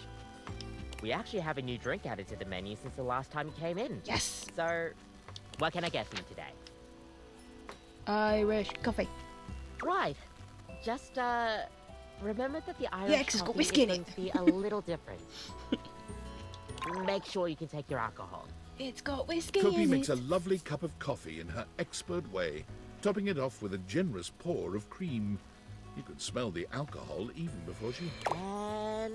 [SPEAKER 4] We actually have a new drink added to the menu since the last time you came in.
[SPEAKER 1] Yes!
[SPEAKER 4] So, what can I get for you today?
[SPEAKER 1] Irish coffee.
[SPEAKER 4] Right. Just, remember that the Irish
[SPEAKER 1] Yeah, 'cause it's got
[SPEAKER 4] coffee
[SPEAKER 1] whiskey
[SPEAKER 4] is
[SPEAKER 1] in
[SPEAKER 4] going
[SPEAKER 1] it.
[SPEAKER 4] to be a little different. Make sure you can take your alcohol.
[SPEAKER 1] It's got whiskey
[SPEAKER 11] Kopi
[SPEAKER 1] in
[SPEAKER 11] makes
[SPEAKER 1] it.
[SPEAKER 11] a lovely cup of coffee in her expert way, topping it off with a generous pour of cream. You could smell the alcohol even before she...
[SPEAKER 4] And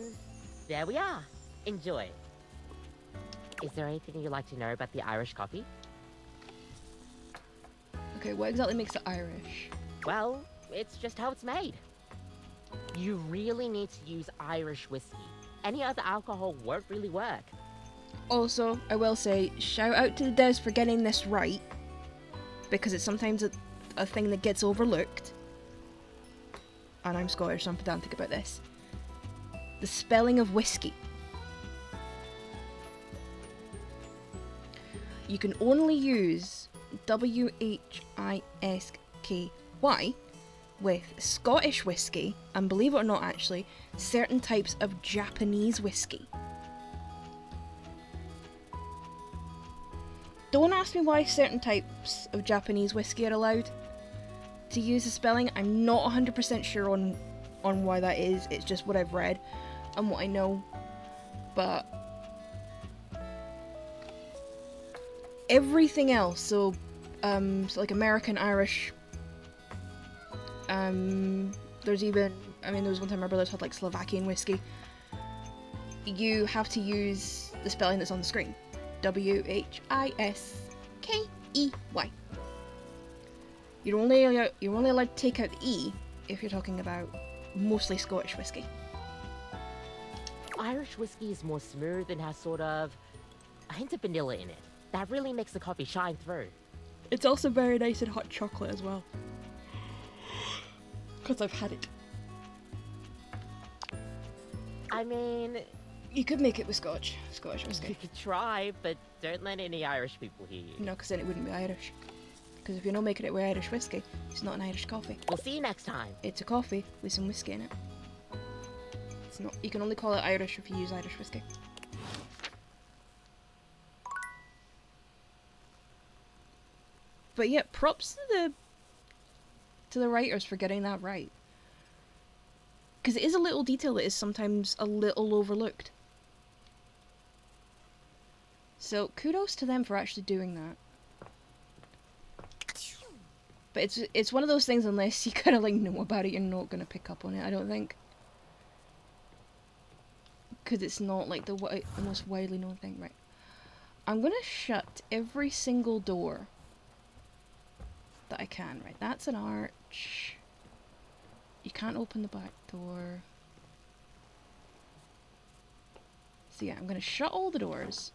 [SPEAKER 4] there we are. Enjoy. Is there anything you'd like to know about the Irish coffee?
[SPEAKER 1] Okay, what exactly makes it Irish?
[SPEAKER 4] Well, it's just how it's made. You really need to use Irish whiskey. Any other alcohol won't really work.
[SPEAKER 1] Also, I will say, shout out to the Des for getting this right. Because it's sometimes a thing that gets overlooked. And I'm Scottish, so I'm pedantic about this. The spelling of whiskey. You can only use W-H-I-S-K-Y with Scottish whiskey, and believe it or not actually, certain types of Japanese whiskey. Don't ask me why certain types of Japanese whiskey are allowed to use the spelling. I'm not 100% sure on why that is. It's just what I've read and what I know. But everything else, so like American, Irish, there's even, I mean, there was one time my brothers had like Slovakian whiskey. You have to use the spelling that's on the screen. W-H-I-S-K-E-Y. You're only allowed to take out the E if you're talking about mostly Scottish whiskey.
[SPEAKER 4] Irish whiskey is more smooth and has sort of a hint of vanilla in it. That really makes the coffee shine through.
[SPEAKER 1] It's also very nice in hot chocolate as well. Because I've had it.
[SPEAKER 4] I mean...
[SPEAKER 1] You could make it with Scottish whiskey.
[SPEAKER 4] You could try, but don't let any Irish people hear you.
[SPEAKER 1] No, because then it wouldn't be Irish. Because if you're not making it with Irish whiskey, it's not an Irish coffee.
[SPEAKER 4] We'll see you next time.
[SPEAKER 1] It's a coffee with some whiskey in it. It's not. You can only call it Irish if you use Irish whiskey. But yeah, props to the writers for getting that right. Because it is a little detail that is sometimes a little overlooked. So kudos to them for actually doing that. But it's one of those things, unless you kind of like know about it, you're not gonna pick up on it, I don't think. Because it's not like the most widely known thing, right? I'm gonna shut every single door that I can, right? That's an arch. You can't open the back door. So yeah, I'm gonna shut all the doors.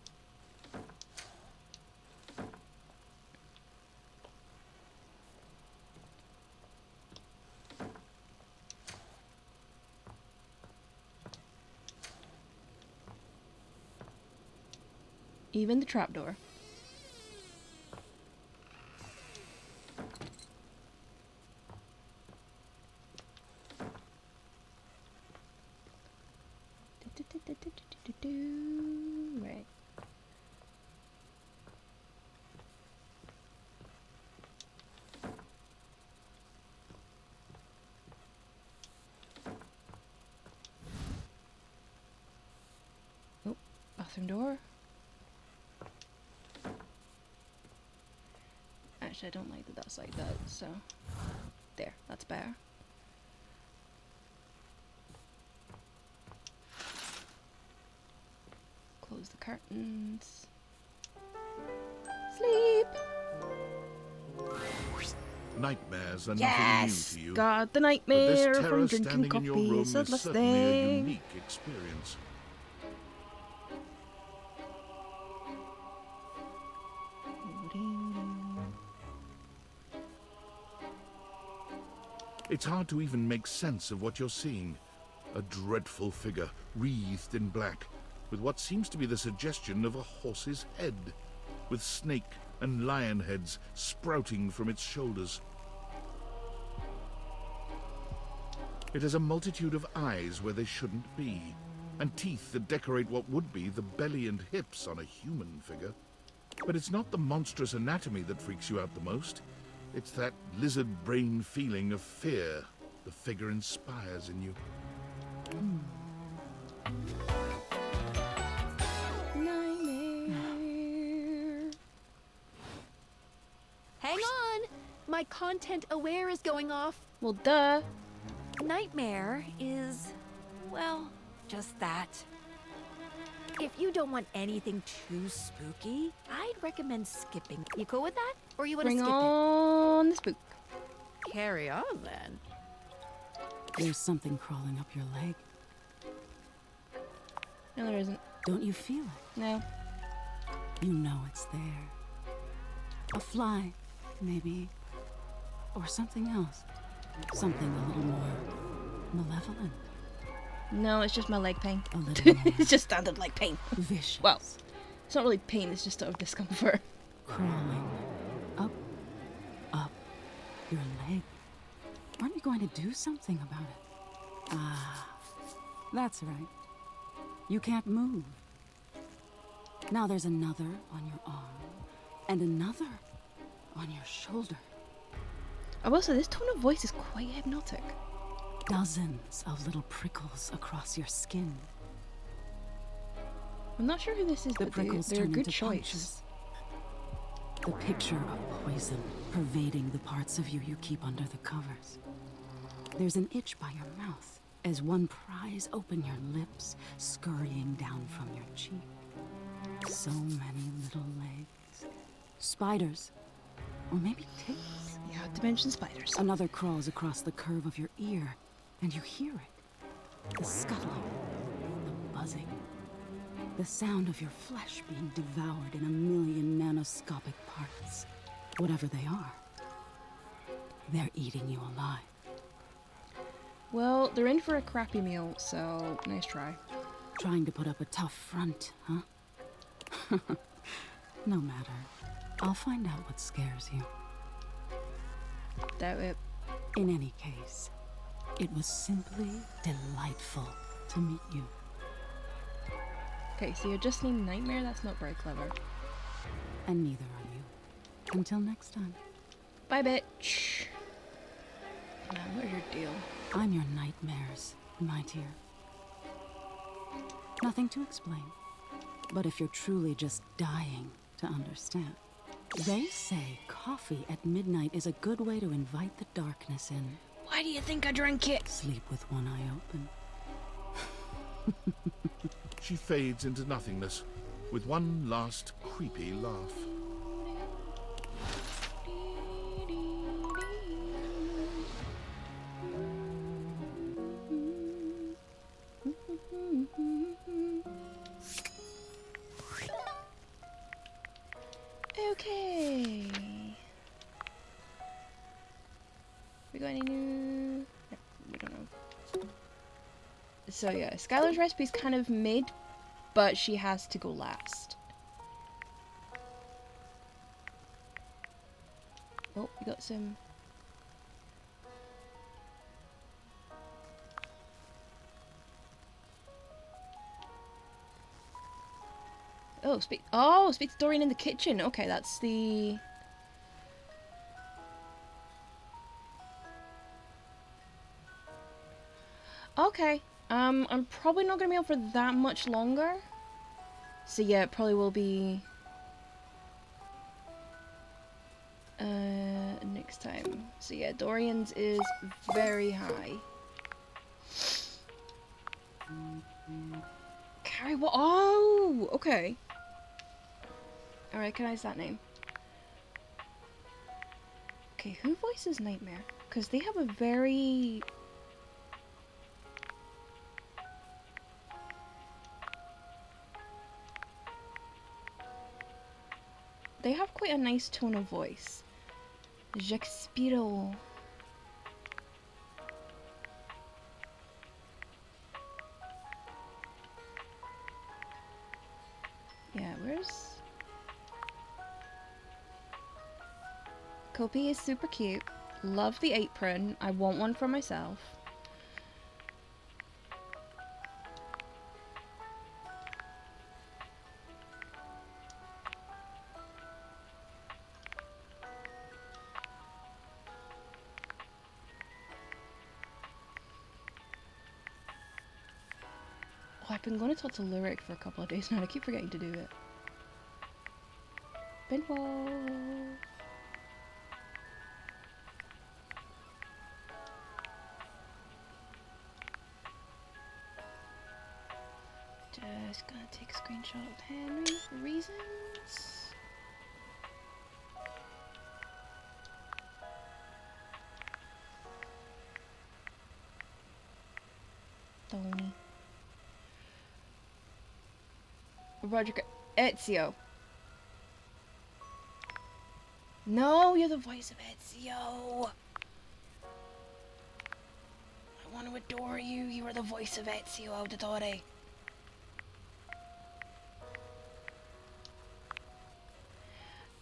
[SPEAKER 1] Even the trapdoor. Right. Oh, bathroom door. Actually, I don't like that that's like that, so there, that's better. Close the curtains. Sleep!
[SPEAKER 11] Nightmares are
[SPEAKER 1] Yes!
[SPEAKER 11] nothing new to you.
[SPEAKER 1] God, the
[SPEAKER 11] but
[SPEAKER 1] nightmare
[SPEAKER 11] this
[SPEAKER 1] from
[SPEAKER 11] terror
[SPEAKER 1] drinking
[SPEAKER 11] standing in your
[SPEAKER 1] coffee
[SPEAKER 11] room
[SPEAKER 1] is the
[SPEAKER 11] is
[SPEAKER 1] last
[SPEAKER 11] certainly a
[SPEAKER 1] thing.
[SPEAKER 11] unique experience. It's hard to even make sense of what you're seeing. A dreadful figure, wreathed in black, with what seems to be the suggestion of a horse's head, with snake and lion heads sprouting from its shoulders. It has a multitude of eyes where they shouldn't be, and teeth that decorate what would be the belly and hips on a human figure. But it's not the monstrous anatomy that freaks you out the most. It's that lizard brain feeling of fear the figure inspires in you.
[SPEAKER 1] Nightmare.
[SPEAKER 14] Hang on! My content aware is going off.
[SPEAKER 1] Well, duh.
[SPEAKER 14] Nightmare is, well, just that. If you don't want anything too spooky, I'd recommend skipping. You cool with that? Or you want to
[SPEAKER 1] Bring
[SPEAKER 14] skip
[SPEAKER 1] on the spook.
[SPEAKER 14] it? Carry on then.
[SPEAKER 19] There's something crawling up your leg.
[SPEAKER 1] No, there isn't.
[SPEAKER 19] Don't you feel it?
[SPEAKER 1] No.
[SPEAKER 19] You know it's there. A fly, maybe. Or something else. Something a little more malevolent.
[SPEAKER 1] No, it's just my leg pain.
[SPEAKER 19] A little more
[SPEAKER 1] It's just standard leg pain.
[SPEAKER 19] vicious.
[SPEAKER 1] Well, it's not really pain, it's just sort of discomfort.
[SPEAKER 19] Crawling up your leg. Aren't you going to do something about it? Ah, that's right. You can't move. Now there's another on your arm, and another on your shoulder.
[SPEAKER 1] I will say, this tone of voice is quite hypnotic.
[SPEAKER 19] Dozens of little prickles across your skin.
[SPEAKER 1] I'm not sure who this is,
[SPEAKER 19] The
[SPEAKER 1] but
[SPEAKER 19] prickles
[SPEAKER 1] they're a
[SPEAKER 19] turn
[SPEAKER 1] good
[SPEAKER 19] into
[SPEAKER 1] choice.
[SPEAKER 19] punctures. The picture of poison pervading the parts of you you keep under the covers. There's an itch by your mouth as one pries open your lips, scurrying down from your cheek. So many little legs. Spiders. Or maybe ticks.
[SPEAKER 1] Yeah, dimension spiders.
[SPEAKER 19] Another crawls across the curve of your ear, and you hear it. The scuttling, the buzzing. The sound of your flesh being devoured in a million nanoscopic parts. Whatever they are. They're eating you alive.
[SPEAKER 1] Well, they're in for a crappy meal, so nice try.
[SPEAKER 19] Trying to put up a tough front, huh? No matter. I'll find out what scares you.
[SPEAKER 1] Doubt it.
[SPEAKER 19] In any case, it was simply delightful to meet you.
[SPEAKER 1] Okay, so you're just named Nightmare? That's not very clever.
[SPEAKER 19] And neither are you. Until next time.
[SPEAKER 1] Bye, bitch. Man, what's your deal?
[SPEAKER 19] I'm your nightmares, my dear. Nothing to explain. But if you're truly just dying to understand, they say coffee at midnight is a good way to invite the darkness in.
[SPEAKER 1] Why do you think I drank it?
[SPEAKER 19] Sleep with one eye open.
[SPEAKER 11] She fades into nothingness, with one last creepy laugh.
[SPEAKER 1] Okay. We got any new? No, we don't know. So yeah, Skylar's recipe's kind of mid, but she has to go last. Oh, we got some. Speak to Dorian in the kitchen. Okay, that's the. Okay. I'm probably not gonna be on for that much longer. So yeah, it probably will be next time. So yeah, Dorian's is very high. Carrie, what? Oh, okay. I recognize that name. Okay, who voices Nightmare? Because they have a very... They have quite a nice tone of voice. Jacques Spiro. Kopi is super cute. Love the apron. I want one for myself. Oh, I've been going to talk to Lyric for a couple of days now. I keep forgetting to do it. Pinball. Just gonna take a screenshot of Henry for reasons. Tony. Roger Ezio. No, you're the voice of Ezio. I want to adore you. You are the voice of Ezio Auditore.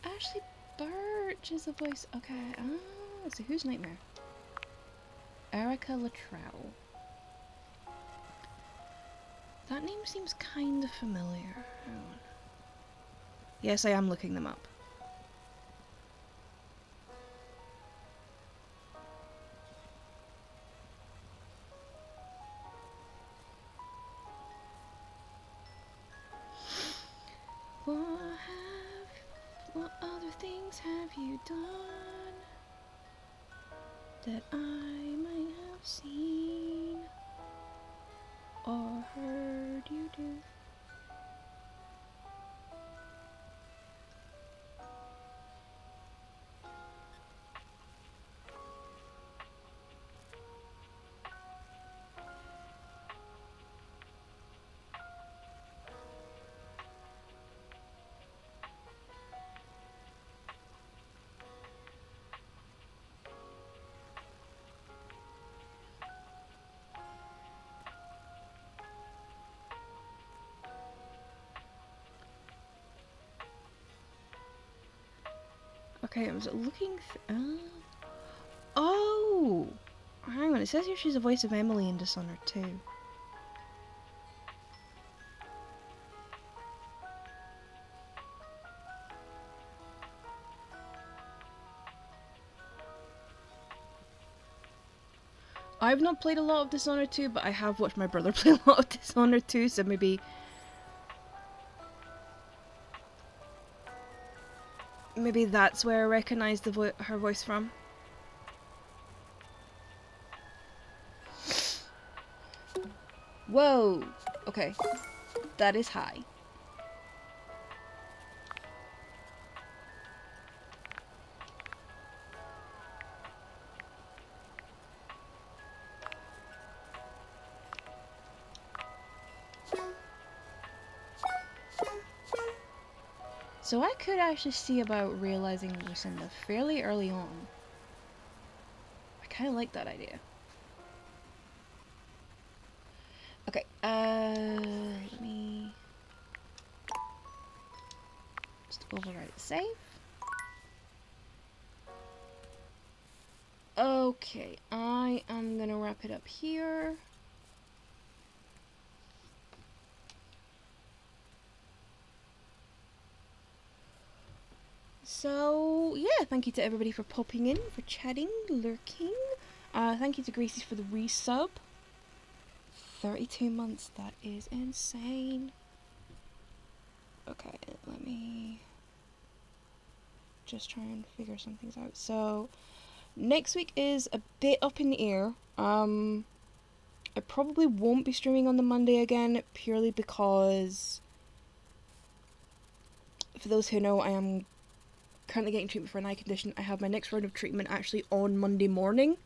[SPEAKER 1] Ashley Birch is the voice. Okay. Let's see. Who's Nightmare? Erica Latrell. That name seems kind of familiar. Hang on. Yes, I am looking them up. What other things have you done that I might have seen or heard you do? Okay, I was looking. Oh! Hang on, it says here she's the voice of Emily in Dishonored 2. I've not played a lot of Dishonored 2, but I have watched my brother play a lot of Dishonored 2, so maybe that's where I recognize the her voice from. Whoa! Okay. That is high. So I could actually see about realizing Lucinda fairly early on. I kind of like that idea. Okay, let me just overwrite the save. Okay, I am gonna wrap it up here. So, yeah, thank you to everybody for popping in, for chatting, lurking. Thank you to Gracie for the resub. 32 months, that is insane. Okay, let me just try and figure some things out. So, next week is a bit up in the air. I probably won't be streaming on the Monday again, purely because, for those who know, I am currently getting treatment for an eye condition. I have my next round of treatment actually on Monday morning.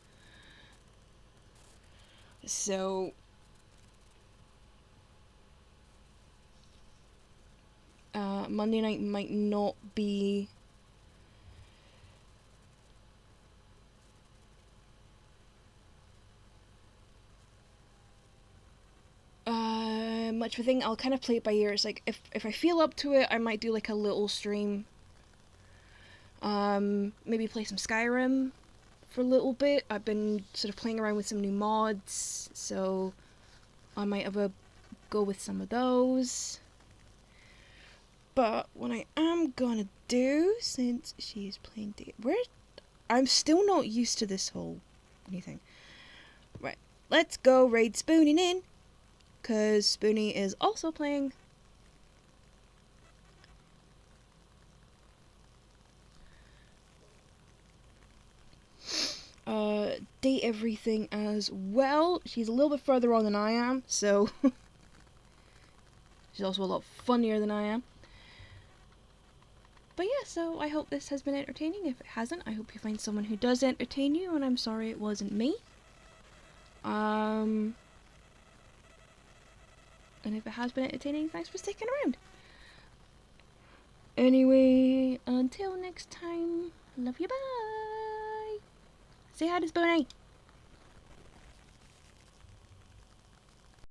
[SPEAKER 1] So Monday night might not be much of a thing. I'll kind of play it by ear. It's like if I feel up to it, I might do like a little stream. Maybe play some Skyrim for a little bit. I've been sort of playing around with some new mods, so I might have a go with some of those. But what I am gonna do, since she is playing I'm still not used to this whole new thing. Right, let's go raid Spoonie in, because Spoonie is also playing. Date everything as well. She's a little bit further on than I am, so she's also a lot funnier than I am. But yeah, so I hope this has been entertaining. If it hasn't, I hope you find someone who does entertain you, and I'm sorry it wasn't me. And if it has been entertaining, thanks for sticking around. Anyway, until next time, love you, bye. Say hi to Spoonie.